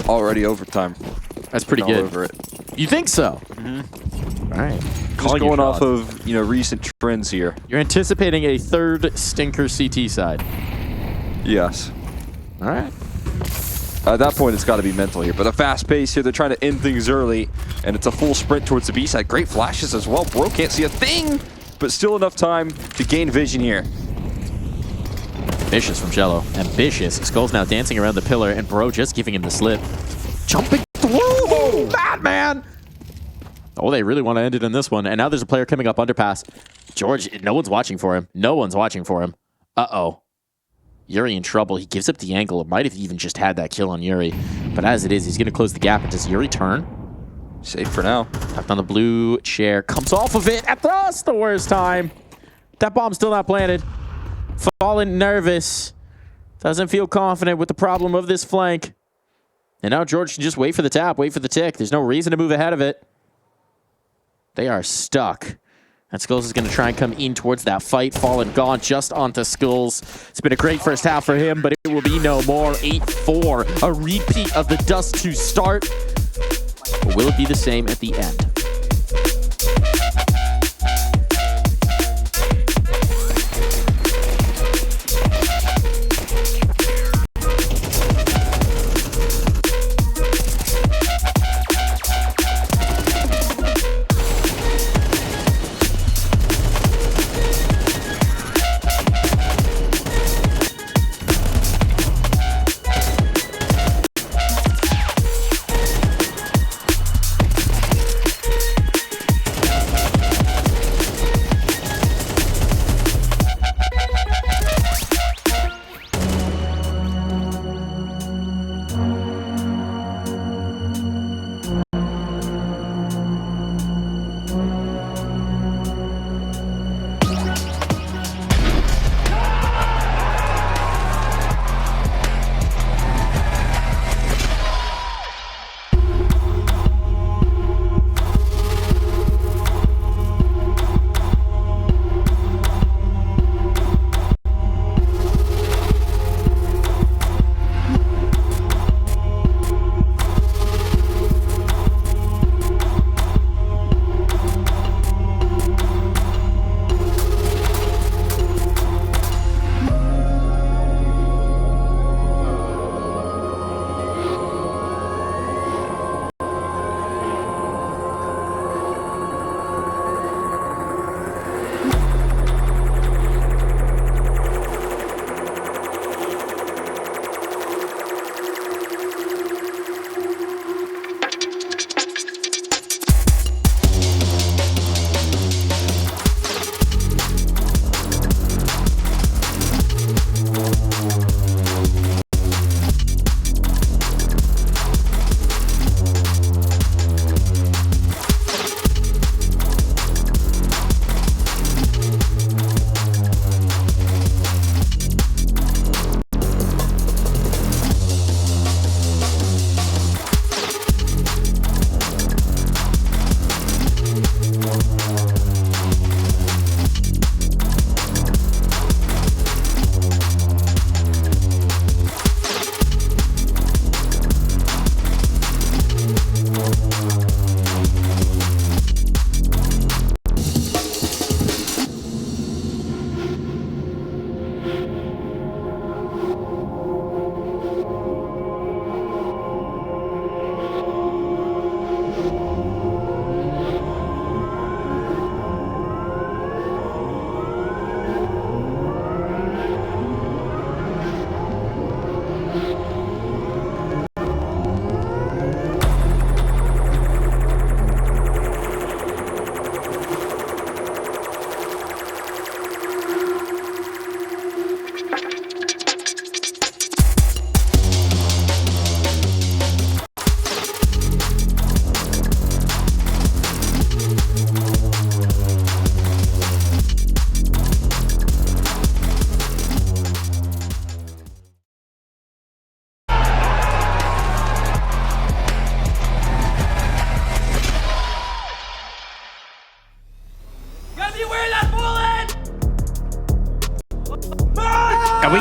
already overtime. That's pretty All good. over it. You think so? Mm-hmm. All right. Just going off of, you know, recent trends here. You're anticipating a third stinker CT side. Yes. All right. At that point, it's got to be mental here. But a fast pace here. They're trying to end things early. And it's a full sprint towards the B side. Great flashes as well. Bro can't see a thing, but still enough time to gain vision here. Ambitious from Jello. Ambitious. Skull's now dancing around the pillar, and Bro just giving him the slip. Jumping through! Batman! Oh, they really want to end it in this one. And now there's a player coming up underpass. George, no one's watching for him. No one's watching for him. Uh-oh. Yuri in trouble. He gives up the angle. Might have even just had that kill on Yuri. But as it is, he's going to close the gap. And does Yuri turn? Safe for now. Tapped on the blue chair. Comes off of it at the worst time. That bomb's still not planted. Fallen nervous. Doesn't feel confident with the problem of this flank. And now George can just wait for the tap, wait for the tick. There's no reason to move ahead of it. They are stuck. And Skulls is going to try and come in towards that fight. Fallen gone just onto Skulls. It's been a great first half for him, but it will be no more. 8-4. A repeat of the Dust2 start. Or will it be the same at the end?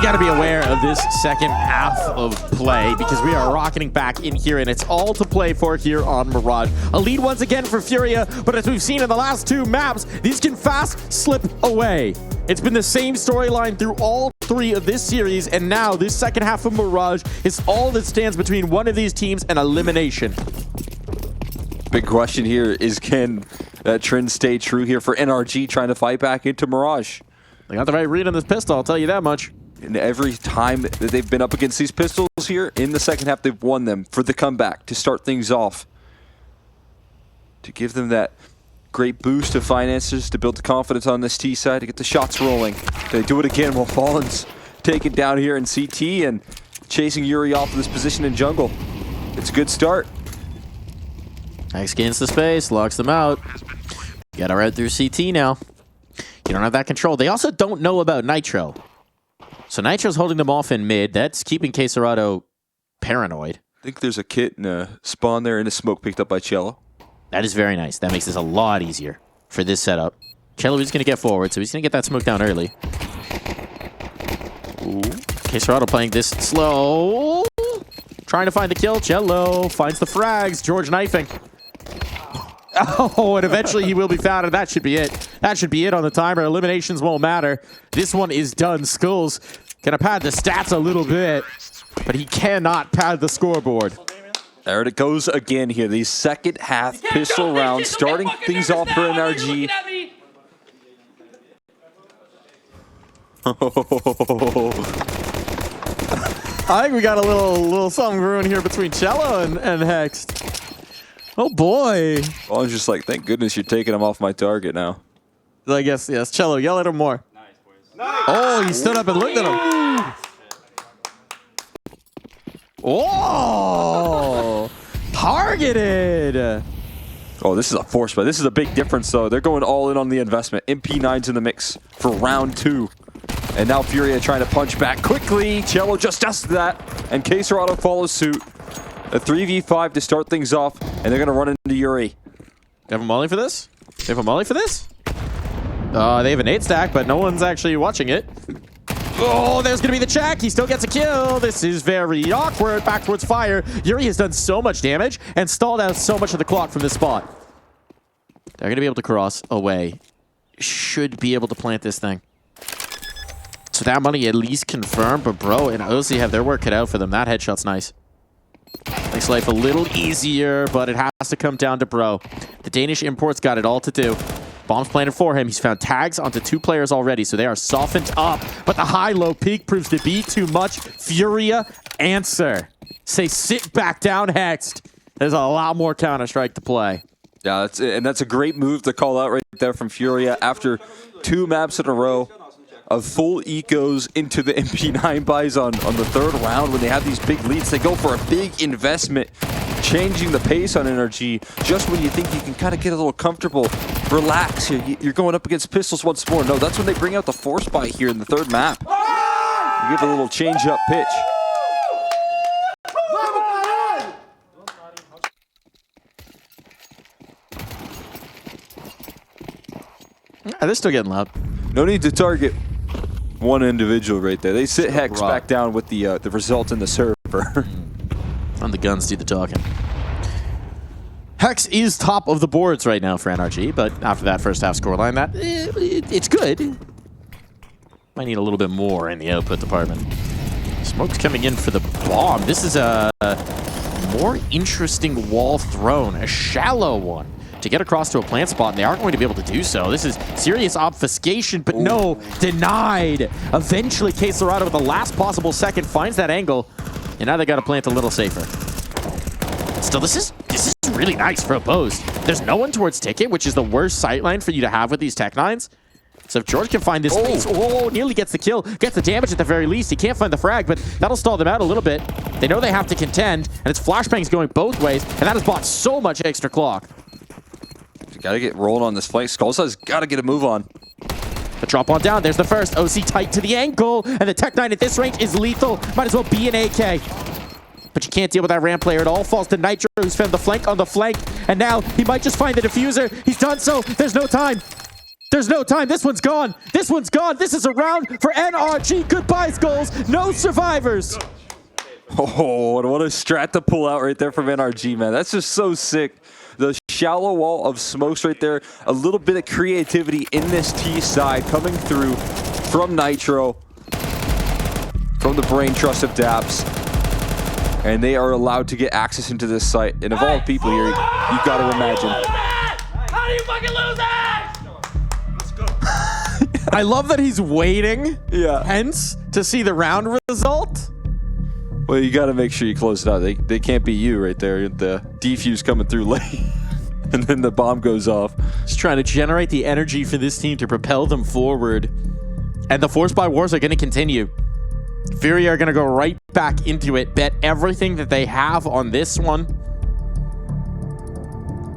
we got to be aware of this second half of play because we are rocketing back in here, and it's all to play for here on Mirage. A lead once again for FURIA, but as we've seen in the last two maps, these can fast slip away. It's been the same storyline through all three of this series, and now this second half of Mirage is all that stands between one of these teams and elimination. Big question here is, can that trend stay true here for NRG trying to fight back into Mirage? They got the right read on this pistol, I'll tell you that much. And every time that they've been up against these pistols here, in the second half, they've won them for the comeback to start things off. To give them that great boost of finances, to build the confidence on this T side, to get the shots rolling. They do it again while Fallen's taken down here in CT and chasing Yuri off of this position in jungle. It's a good start. Hex gains the space, locks them out. Got it right through CT now. You don't have that control. They also don't know about Nitro. So Nitro's holding them off in mid. That's keeping Quesarado paranoid. I think there's a kit and a spawn there and a smoke picked up by Cello. That is very nice. That makes this a lot easier for this setup. Cello is going to get forward, so he's going to get that smoke down early. Ooh. Quesarado playing this slow. Trying to find the kill. Cello finds the frags. George knifing. Oh, and eventually he will be found, and that should be it. That should be it on the timer. Eliminations won't matter. This one is done. Skulls gonna pad the stats a little bit, but he cannot pad the scoreboard. There it goes again here. These second half pistol rounds starting things off for NRG. I think we got a little something brewing here between Cello and Hext. Oh boy. Well, I'm just like, thank goodness you're taking him off my target now. I guess, yes. Cello, yell at him more. Nice, boys. Oh, he stood up and looked at him. Oh, targeted. Oh, this is a force play. This is a big difference, though. They're going all in on the investment. MP9's in the mix for round 2. And now FURIA trying to punch back quickly. Cello just does that. And Quesarado follows suit. A 3v5 to start things off, and they're going to run into Yuri. They have a molly for this? They have a molly for this? They have a nade stack, but no one's actually watching it. Oh, there's going to be the check. He still gets a kill. This is very awkward. Back towards fire. Yuri has done so much damage and stalled out so much of the clock from this spot. They're going to be able to cross away. Should be able to plant this thing. So that money at least confirmed, but Bro and OC have their work cut out for them. That headshot's nice. Makes life a little easier, but it has to come down to Bro. The Danish imports got it all to do. Bombs planted for him. He's found tags onto 2 players already, so they are softened up. But the high-low peak proves to be too much. FURIA answer. Say, sit back down, Hext. There's a lot more Counter-Strike to play. Yeah, that's a great move to call out right there from FURIA after 2 maps in a row of full ecos into the MP9 buys on the 3rd round. When they have these big leads, they go for a big investment, changing the pace on NRG. Just when you think you can kind of get a little comfortable, relax here. You're going up against pistols once more. No, that's when they bring out the force buy here in the 3rd map. You give a little change-up pitch. They're still getting loud. No need to target one individual right there. They sit Hex back down with the result in the server. And the guns do the talking. Hex is top of the boards right now for NRG, but after that first half scoreline, it's good. Might need a little bit more in the output department. Smoke's coming in for the bomb. This is a more interesting wall thrown, a shallow one, to get across to a plant spot, and they aren't going to be able to do so. This is serious obfuscation, but no, denied. Eventually, Quesarado with the last possible second finds that angle, and now they got to plant a little safer. Still, this is really nice for a post. There's no one towards Ticket, which is the worst sightline for you to have with these Tech 9s. So if George can find this space, nearly gets the kill, gets the damage at the very least. He can't find the frag, but that'll stall them out a little bit. They know they have to contend, and it's flashbangs going both ways, and that has bought so much extra clock. Got to get rolling on this flank. Skullside's got to get a move on. The drop on down. There's the first. OC tight to the ankle. And the Tech 9 at this range is lethal. Might as well be an AK. But you can't deal with that ramp player at all. Falls to Nitro, who's found the flank on the flank. And now he might just find the diffuser. He's done so. There's no time. There's no time. This one's gone. This one's gone. This is a round for NRG. Goodbye, Skulls. No survivors. Oh, what a strat to pull out right there from NRG, man. That's just so sick. The shallow wall of smokes right there. A little bit of creativity in this T side coming through from Nitro, from the brain trust of Daps. And they are allowed to get access into this site. And of all people here, you've got to imagine. How do you fucking lose that? Let's go. I love that he's waiting, Yeah. hence, to see the round result. Well, you got to make sure you close it out. They can't be you right there. The defuse coming through late. And then the bomb goes off. Just trying to generate the energy for this team to propel them forward. And the Force by Wars are going to continue. FURIA are going to go right back into it, bet everything that they have on this one.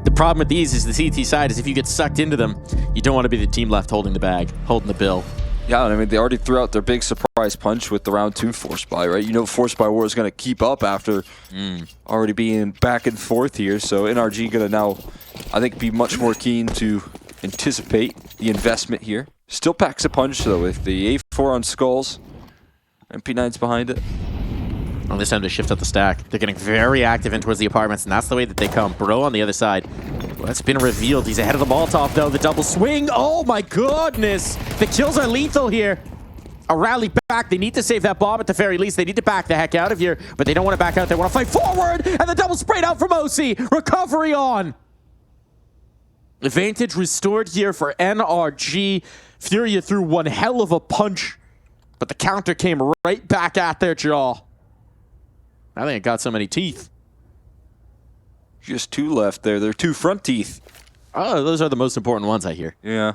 The problem with these is the CT side is if you get sucked into them, you don't want to be the team left holding the bag, holding the bill. Yeah, I mean, they already threw out their big surprise punch with the round 2 Force Buy, right? You know Force Buy War is going to keep up after already being back and forth here. So NRG going to now, I think, be much more keen to anticipate the investment here. Still packs a punch, though, with the A4 on Skulls. MP9's behind it. Well, this time they shift up the stack. They're getting very active in towards the apartments, and that's the way that they come. Bro on the other side. Well, that's been revealed. He's ahead of the Molotov, though. The double swing. Oh, my goodness. The kills are lethal here. A rally back. They need to save that bomb at the very least. They need to back the heck out of here, but they don't want to back out. They want to fight forward, and the double sprayed out from OC. Recovery on. Advantage restored here for NRG. FURIA threw one hell of a punch, but the counter came right back at their jaw. I think it got so many teeth. Just 2 left there. They're 2 front teeth. Oh, those are the most important ones, I hear. Yeah.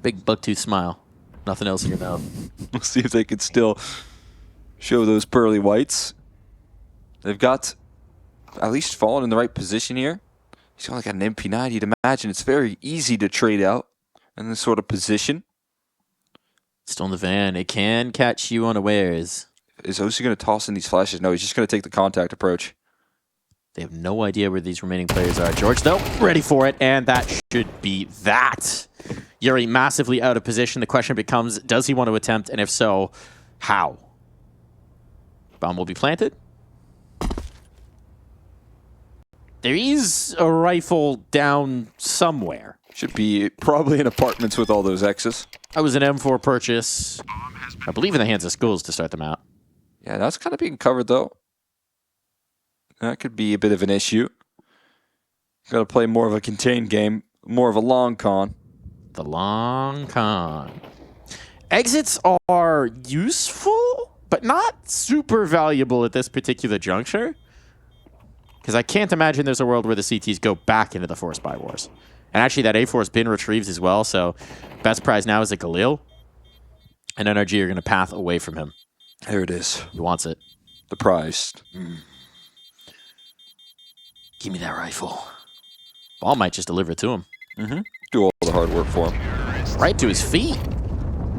Big bucktooth smile. Nothing else in your mouth. We'll see if they can still show those pearly whites. They've got at least fallen in the right position here. He's only got an MP9. You'd imagine it's very easy to trade out in this sort of position. Still in the van. It can catch you unawares. Is OC going to toss in these flashes? No, he's just going to take the contact approach. They have no idea where these remaining players are. George, though, ready for it, and that should be that. Yuri massively out of position. The question becomes, does he want to attempt, and if so, how? Bomb will be planted. There is a rifle down somewhere. Should be probably in apartments with all those X's. That was an M4 purchase, I believe, in the hands of Schools to start them out. Yeah, that's kind of being covered, though. That could be a bit of an issue. Got to play more of a contained game, more of a long con. The long con. Exits are useful, but not super valuable at this particular juncture. Because I can't imagine there's a world where the CTs go back into the Force by Wars. And actually, that A4 has been retrieved as well, so best prize now is a Galil. And NRG are going to path away from him. There it is. He wants it. The prize. Give me that rifle. Ball might just deliver it to him. Do all the hard work for him. Right to his feet.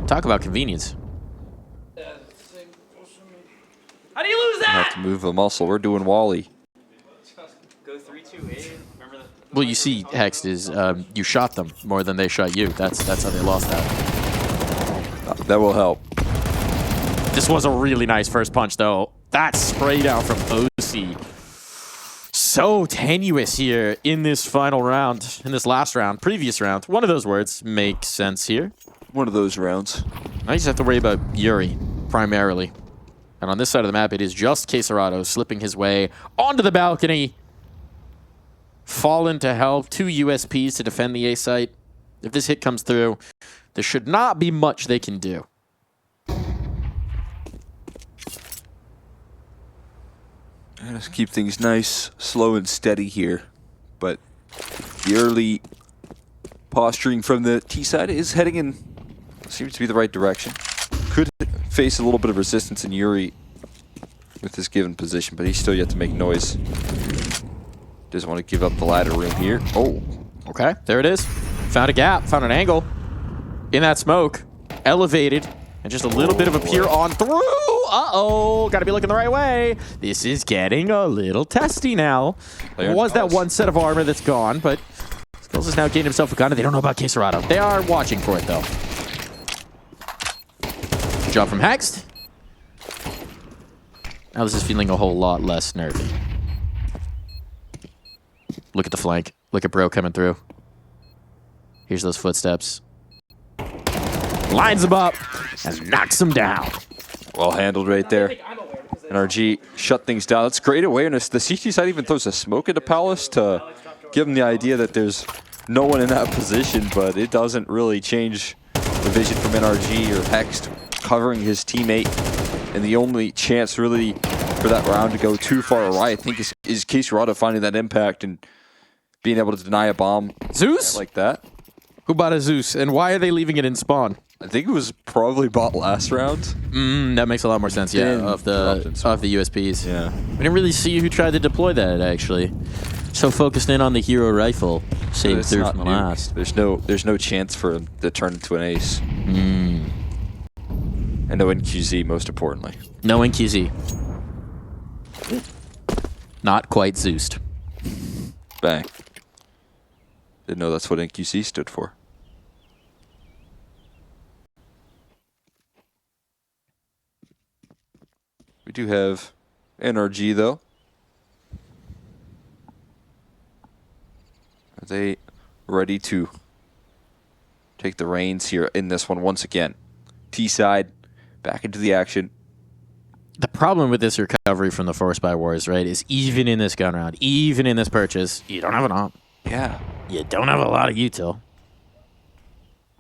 Talk about convenience. How do you lose Have that? to move a muscle. We're doing Wally. Go 3-2-8. Remember that? Well, you see, Hext, is you shot them more than they shot you. That's how they lost that. That will help. This was a really nice first punch, though. That spray down from OC. So tenuous here in this final round, in this last round, previous round. One of those words makes sense here. One of those rounds. I just have to worry about Yuri, primarily. And on this side of the map, it is just Quesarado slipping his way onto the balcony. Fallen to help. 2 USPs to defend the A site. If this hit comes through, there should not be much they can do. And let's keep things nice, slow, and steady here. But the early posturing from the T side is heading in, seems to be the right direction. Could face a little bit of resistance in Yuri with this given position, but he's still yet to make noise. Doesn't want to give up the ladder room here. Oh, Okay, there it is. Found a gap, found an angle in that smoke. Elevated, and just a little bit of a peer on through. Uh-oh, gotta be looking the right way. This is getting a little testy now. Was that one set of armor that's gone, but Girls has now gained himself a gun, and they don't know about Quesarado. They are watching for it, though. Good job from Hext. Now this is feeling a whole lot less nervy. Look at the flank. Look at Bro coming through. Here's those footsteps. Lines him up and knocks him down. Well handled right there. NRG shut things down. That's great awareness. The CT side even throws a smoke into Palace to give him the idea that there's no one in that position, but it doesn't really change the vision from NRG or Hext covering his teammate. And the only chance really for that round to go too far awry, I think, is Quesarado finding that impact and being able to deny a bomb Zeus? like that. Who bought a Zeus, and why are they leaving it in spawn? I think it was probably bought last round. That makes a lot more sense, yeah, of the USPs. Yeah. We didn't really see who tried to deploy that, actually. So focused in on the hero rifle, saved through from the last. There's no chance for him to turn into an ace. And no NQZ, most importantly. No NQZ. Not quite Zeused. Bang. Didn't know that's what NQC stood for. We do have NRG, though. Are they ready to take the reins here in this one once again? T-side, back into the action. The problem with this recovery from the Force by Wars, right, is even in this gun round, even in this purchase, you don't have an op. Yeah. You don't have a lot of util.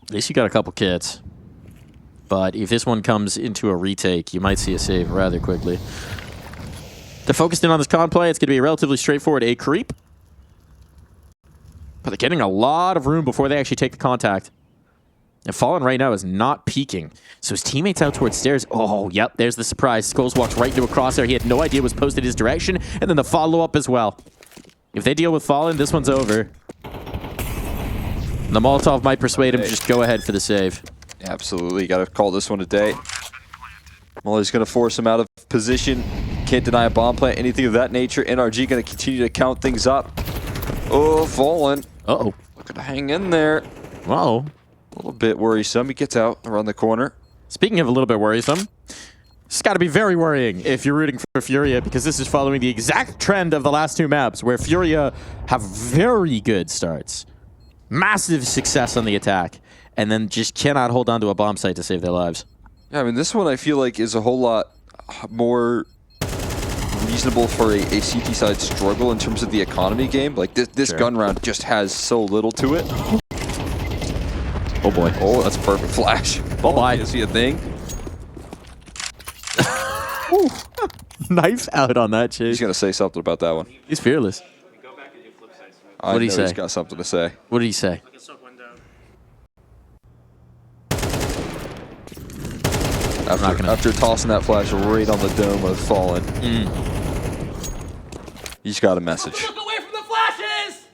At least you got a couple kits. But if this one comes into a retake, you might see a save rather quickly. They're focused in on this con play. It's going to be a relatively straightforward A creep. But they're getting a lot of room before they actually take the contact. And Fallen right now is not peeking. So his teammates out towards stairs. Oh, yep, there's the surprise. Skulls walks right into a crosshair. He had no idea it was posted his direction. And then the follow-up as well. If they deal with Fallen, this one's over. The Molotov might persuade him to just go ahead for the save. Absolutely, got to call this one a day. Molly's going to force him out of position. Can't deny a bomb plant, anything of that nature. NRG going to continue to count things up. Oh, Fallen. Uh-oh. Looking to hang in there. Whoa. A little bit worrisome. He gets out around the corner. Speaking of a little bit worrisome, it's got to be very worrying if you're rooting for FURIA, because this is following the exact trend of the last two maps, where FURIA have very good starts. Massive success on the attack, and then just cannot hold on to a bomb site to save their lives. Yeah, I mean, this one I feel like is a whole lot more reasonable for a CT side struggle in terms of the economy game. Like, this gun round just has so little to it. Oh boy. Oh, that's a perfect flash. Bye-bye. You see a thing? Knife out on that chase. He's going to say something about that one. He's fearless. Go back and do flip sides. I What'd he know say? He's got something to say. What did he say? Look at sub window. After tossing that flash right on the dome of Fallen. He's got a message. Look away from the flashes!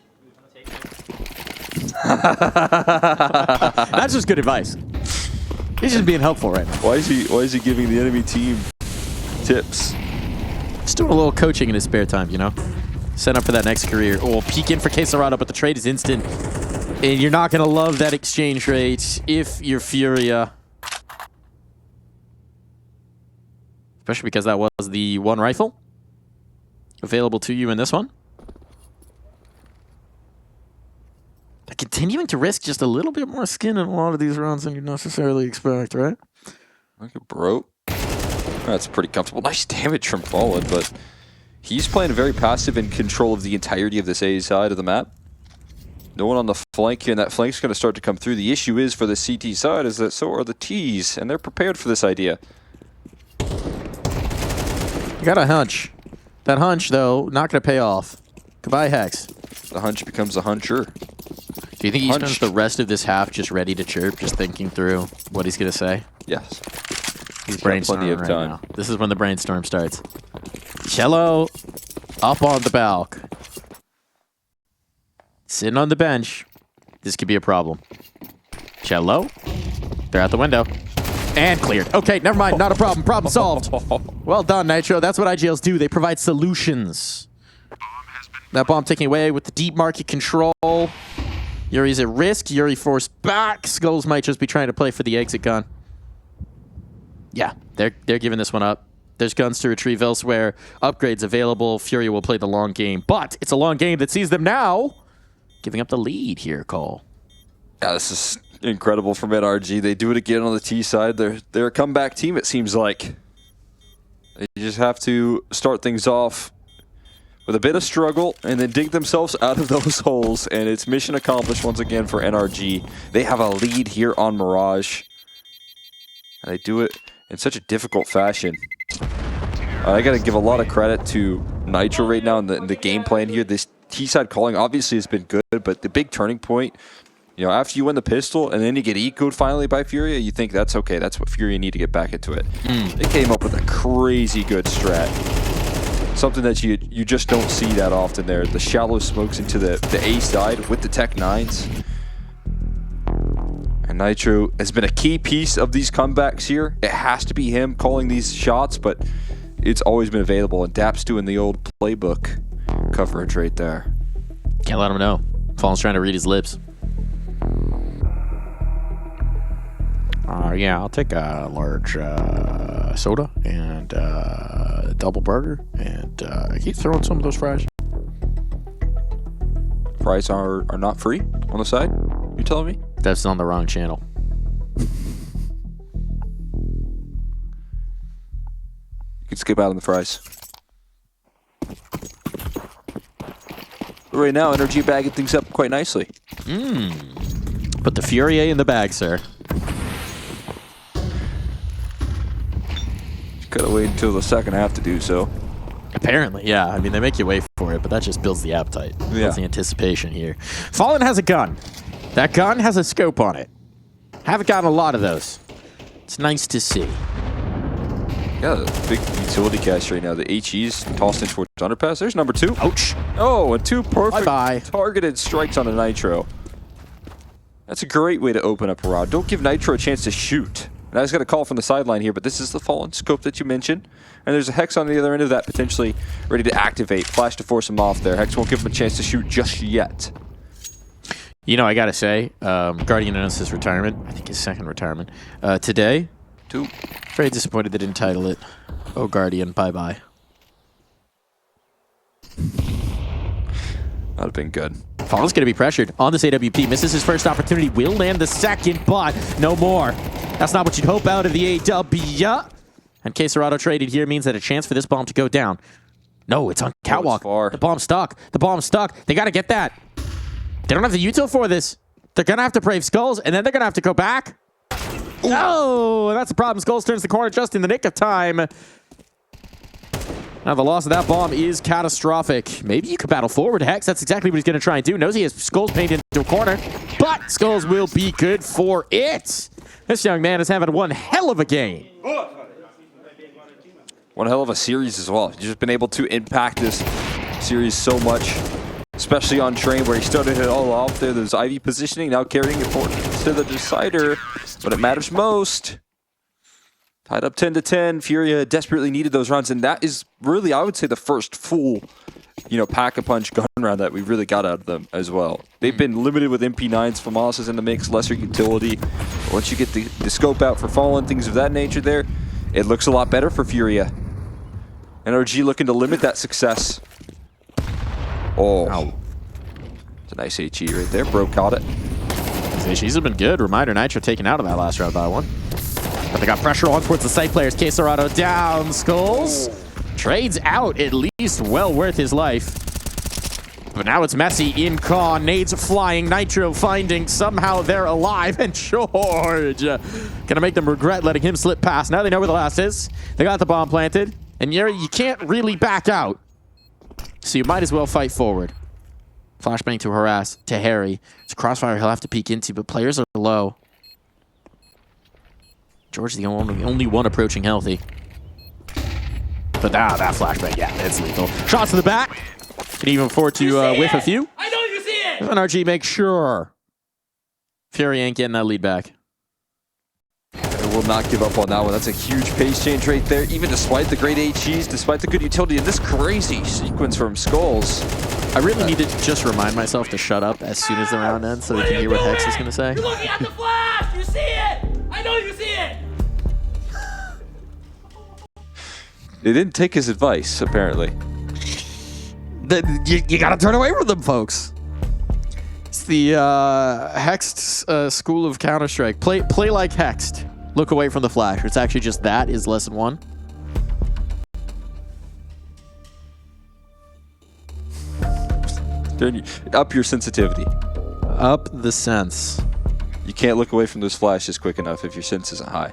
That's just good advice. He's just being helpful right now. Why is he giving the enemy team tips? Just doing a little coaching in his spare time, you know? Set up for that next career. Oh, peek in for Quesarado, but the trade is instant. And you're not going to love that exchange rate if you're FURIA. Especially because that was the one rifle available to you in this one. They're continuing to risk just a little bit more skin in a lot of these rounds than you necessarily expect, right? Look at Bro. That's pretty comfortable. Nice damage from Fallen, but he's playing very passive in control of the entirety of this A side of the map. No one on the flank here, and that flank's going to start to come through. The issue is for the CT side is that so are the Ts, and they're prepared for this idea. You got a hunch. That hunch, though, not going to pay off. Goodbye, Hex. The hunch becomes a huncher. Do you think he spends the rest of this half just ready to chirp, just thinking through what he's going to say? Yes. He's got plenty brainstorming of right time. now. This is when the brainstorm starts. Cello up on the balk. Sitting on the bench. This could be a problem. Cello. They're out the window. And cleared. Okay, never mind. Not a problem. Problem solved. Well done, Nitro. That's what IGLs do. They provide solutions. That bomb taking away with the deep market control. Yuri's at risk. Yuri forced back. Skulls might just be trying to play for the exit gun. Yeah, they're giving this one up. There's guns to retrieve elsewhere. Upgrades available. FURIA will play the long game. But it's a long game that sees them now giving up the lead here, Cole. Yeah, this is incredible from NRG. They do it again on the T side. They're a comeback team, it seems like. They just have to start things off with a bit of struggle and then dig themselves out of those holes. And it's mission accomplished once again for NRG. They have a lead here on Mirage. And they do it in such a difficult fashion. I got to give a lot of credit to Nitro right now in the game plan here. This T-side calling obviously has been good, but the big turning point, you know, after you win the pistol and then you get ecoed finally by FURIA, you think that's okay. That's what FURIA need to get back into it. They came up with a crazy good strat. Something that you just don't see that often there. The shallow smokes into the A side with the Tech 9s. And Nitro has been a key piece of these comebacks here. It has to be him calling these shots, but it's always been available. And Dust2 in the old playbook coverage right there. Can't let him know. Fallen's trying to read his lips. Yeah, I'll take a large soda and a double burger, and keep throwing some of those fries. Fries are not free on the side? You're telling me? That's on the wrong channel. You can skip out on the fries. But right now, NRG bagging things up quite nicely. Put the FURIA in the bag, sir. Gotta wait until the second half to do so. Apparently, yeah. I mean, they make you wait for it, but that just builds the appetite. Yeah. Builds the anticipation here. Fallen has a gun. That gun has a scope on it. Haven't gotten a lot of those. It's nice to see. Yeah, big utility cache right now. The HE's tossed in towards underpass. There's number 2. Ouch. Oh, and 2 perfect Bye-bye. targeted strikes on a Nitro. That's a great way to open up a round. Don't give Nitro a chance to shoot. And I just got a call from the sideline here, but this is the Fallen scope that you mentioned. And there's a Hex on the other end of that potentially ready to activate. Flash to force him off there. Hex won't give him a chance to shoot just yet. You know, I gotta say, Guardian announced his retirement. I think his second retirement. Today. 2. Very disappointed they didn't title it. Oh, Guardian, bye-bye. That'd have been good. Fallen's going to be pressured on this AWP. Misses his first opportunity. Will land the second, but no more. That's not what you'd hope out of the AW. And Quesarado traded here means that a chance for this bomb to go down. No, it's on Catwalk. far. The bomb's stuck. The bomb's stuck. They got to get that. They don't have the util for this. They're going to have to brave Skulls, and then they're going to have to go back. Oh, that's the problem. Skulls turns the corner just in the nick of time. Now the loss of that bomb is catastrophic. Maybe you could battle forward, Hex. That's exactly what he's going to try and do. Knows he has Skulls painted into a corner, but Skulls will be good for it. This young man is having one hell of a game. One hell of a series as well. You've just been able to impact this series so much, especially on Train where he started it all off there. There's Ivy positioning, now carrying it forward to the decider when it matters most. Tied up 10-10. FURIA desperately needed those rounds, and that is really, I would say, the first full, pack-a-punch gun round that we really got out of them as well. They've been limited with MP9s. FAMAS is in the mix, lesser utility. Once you get the scope out for Fallen, things of that nature there, it looks a lot better for FURIA. NRG looking to limit that success. Oh. Ow. It's a nice HE right there. Bro caught it. She's have been good. Reminder, Nitro taken out of that last round by one. But they got pressure on towards the site players. Quesarado down. Skulls trades out, at least well worth his life. But now it's messy in Caw. Nades flying. Nitro finding somehow they're alive. And George gonna make them regret letting him slip past. Now they know where the last is. They got the bomb planted. And Yuri, you can't really back out. So you might as well fight forward. Flashbang to harass to Harry. It's a crossfire he'll have to peek into, but players are low. George is the only one approaching healthy. But that flashbang, yeah, it's lethal. Shots to the back. Can even afford to whiff a few. I know you see it! NRG makes sure FURIA ain't getting that lead back. And will not give up on that one. That's a huge pace change right there. Even despite the great HEs, despite the good utility in this crazy sequence from Skulls. I really need to just remind myself to shut up as soon as the round ends so we can hear what Hex is going to say. You're looking at the flash! You see it! I know you see it! They didn't take his advice, apparently. You got to turn away from them, folks. It's the Hexed school of Counter-Strike. Play like Hexed. Look away from the flash. It's actually just that is lesson 1. Up your sensitivity. Up the sense. You can't look away from those flashes quick enough if your sense isn't high.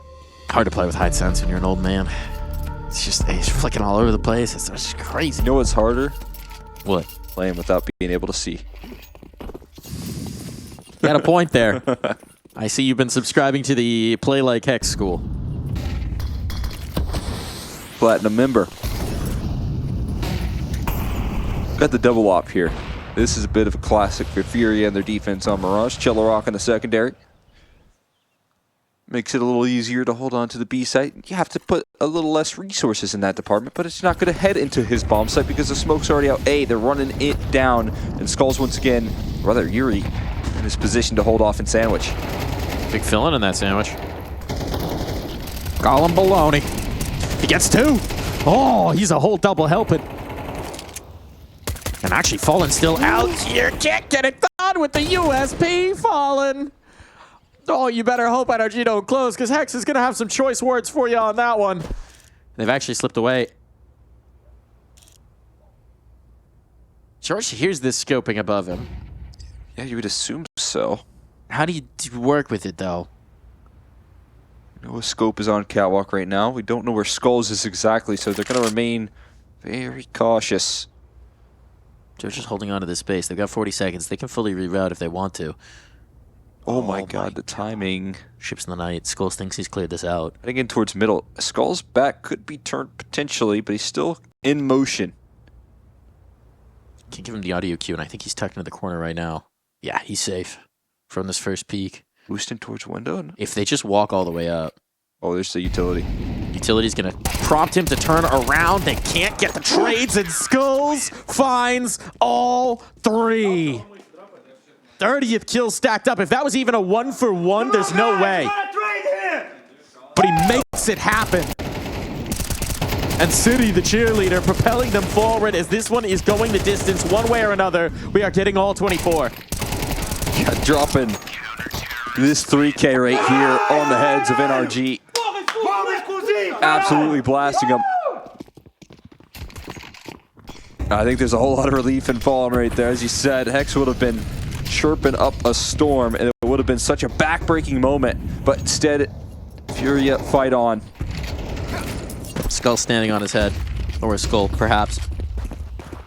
Hard to play with high sense when you're an old man. It's flicking all over the place. It's just crazy. You know what's harder? What? Playing without being able to see. Got a point there. I see you've been subscribing to the Play Like Hex school. Platinum member. Got the double op here. This is a bit of a classic for FURIA and their defense on Mirage. Cello Rock in the secondary. Makes it a little easier to hold on to the B site. You have to put a little less resources in that department, but it's not going to head into his bomb site because the smoke's already out. They're running it down, and Skulls once again, rather Yuri, in his position to hold off and sandwich. Big filling in that sandwich. Call him baloney. He gets 2. Oh, he's a whole double helping. And actually Fallen still out here. Can't get it done with the USP Fallen. Oh, you better hope NRG don't close because Hex is going to have some choice words for you on that one. They've actually slipped away. George hears this scoping above him. Yeah, you would assume so. How do you work with it, though? You know, a scope is on catwalk right now. We don't know where Skulls is exactly, so they're going to remain very cautious. George is holding on to this space. They've got 40 seconds. They can fully reroute if they want to. Oh my god, the timing. Ships in the night. Skulls thinks he's cleared this out. Heading in towards middle. Skull's back could be turned potentially, but he's still in motion. Can't give him the audio cue, and I think he's tucked into the corner right now. Yeah, he's safe from this first peek. Boosting towards window. If they just walk all the way up. Oh, there's the utility. Utility's going to prompt him to turn around. They can't get the trades, and Skulls finds all 3. 30th kill stacked up. If that was even a 1-for-1, there's no way. But he makes it happen. And City, the cheerleader, propelling them forward as this one is going the distance one way or another. We are getting all 24. Yeah, dropping this 3K right here on the heads of NRG. Absolutely blasting them. I think there's a whole lot of relief in Fallen right there. As you said, Hex would have been chirping up a storm, and it would have been such a back-breaking moment. But instead, FURIA fight on. Skull standing on his head, or a skull, perhaps,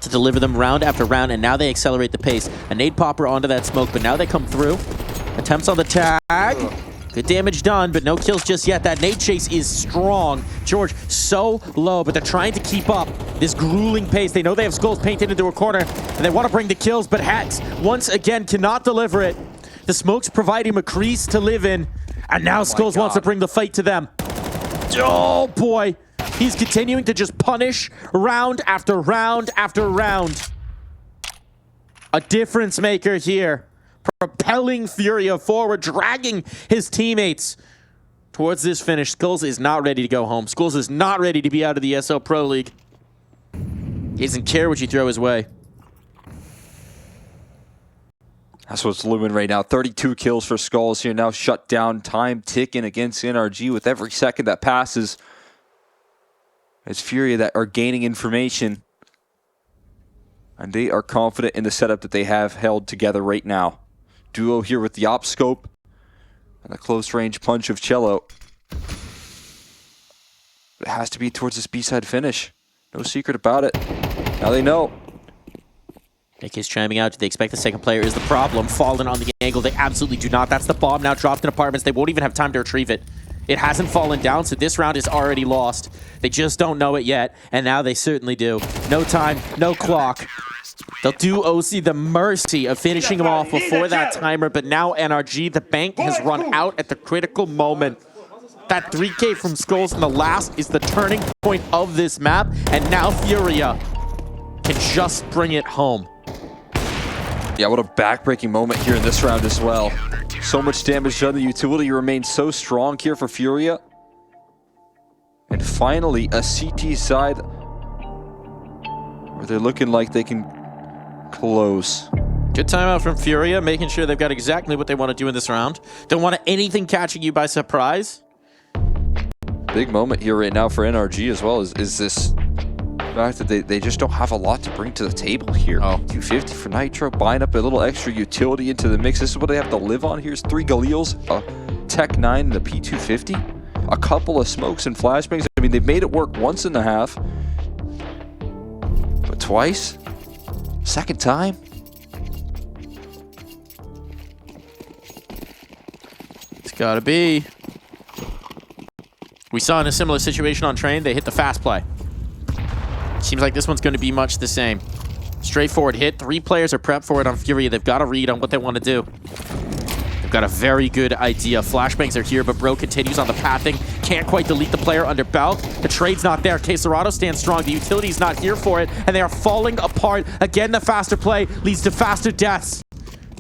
to deliver them round after round, and now they accelerate the pace. A nade popper onto that smoke, but now they come through. Attempts on the tag. Good damage done, but no kills just yet. That nade chase is strong. George, so low, but they're trying to keep up this grueling pace. They know they have Skulls painted into a corner, and they want to bring the kills, but Hex, once again, cannot deliver it. The smokes provide him a crease to live in, and now Skulls wants to bring the fight to them. Oh, boy. He's continuing to just punish round after round after round. A difference maker here. Propelling FURIA forward, dragging his teammates towards this finish. Skulls is not ready to go home. Skulls is not ready to be out of the ESL Pro League. He doesn't care what you throw his way. That's what's looming right now. 32 kills for Skulls here. Now shut down. Time ticking against NRG with every second that passes. It's FURIA that are gaining information. And they are confident in the setup that they have held together right now. Duo here with the op scope and the close range punch of Cello. It has to be towards this B-side finish. No secret about it. Now they know. Nick is chiming out. Do they expect the second player is the problem? Fallen on the angle. They absolutely do not. That's the bomb now dropped in apartments. They won't even have time to retrieve it. It hasn't fallen down, so this round is already lost. They just don't know it yet, and now they certainly do. No time, no clock. They'll do OC the mercy of finishing him off before that timer, but now NRG, the bank has run out at the critical moment. That 3K from Skulls in the last is the turning point of this map, and now FURIA can just bring it home. Yeah, what a backbreaking moment here in this round as well. So much damage done. The utility remains so strong here for FURIA. And finally, a CT side where they're looking like they can close. Good timeout from FURIA, making sure they've got exactly what they want to do in this round. Don't want anything catching you by surprise. Big moment here right now for NRG as well is this fact that they just don't have a lot to bring to the table here. 250 for Nitro, buying up a little extra utility into the mix. This is what they have to live on. Here's 3 Galils, a Tech 9, and a P250. A couple of smokes and flashbangs. I mean, they've made it work once in the half. But twice? Second time? It's gotta be. We saw in a similar situation on Train, they hit the fast play. Seems like this one's going to be much the same. Straightforward hit. 3 players are prepped for it on FURIA. They've got a read on what they want to do. They've got a very good idea. Flashbangs are here, but Bro continues on the pathing. Can't quite delete the player under belt. The trade's not there. Quesarado stands strong. The utility's not here for it, and they are falling apart. Again, the faster play leads to faster deaths.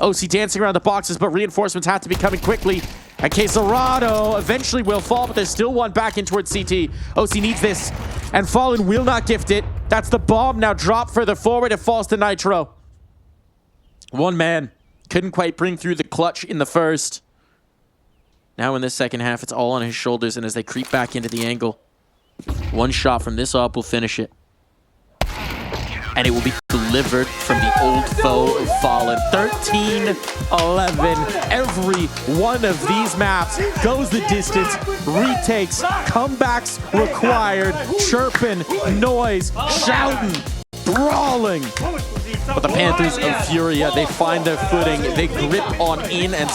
OC dancing around the boxes, but reinforcements have to be coming quickly. And Quesarado eventually will fall, but there's still one back in towards CT. OC needs this, and Fallen will not gift it. That's the bomb now dropped further forward. It falls to Nitro. One man. Couldn't quite bring through the clutch in the first. Now in this second half, it's all on his shoulders, and as they creep back into the angle, one shot from this op will finish it. And it will be delivered from the old foe of Fallen. 13-11. Every one of these maps goes the distance. Retakes, comebacks required. Chirping, noise, shouting, brawling. But the Panthers of FURIA, they find their footing. They grip on in and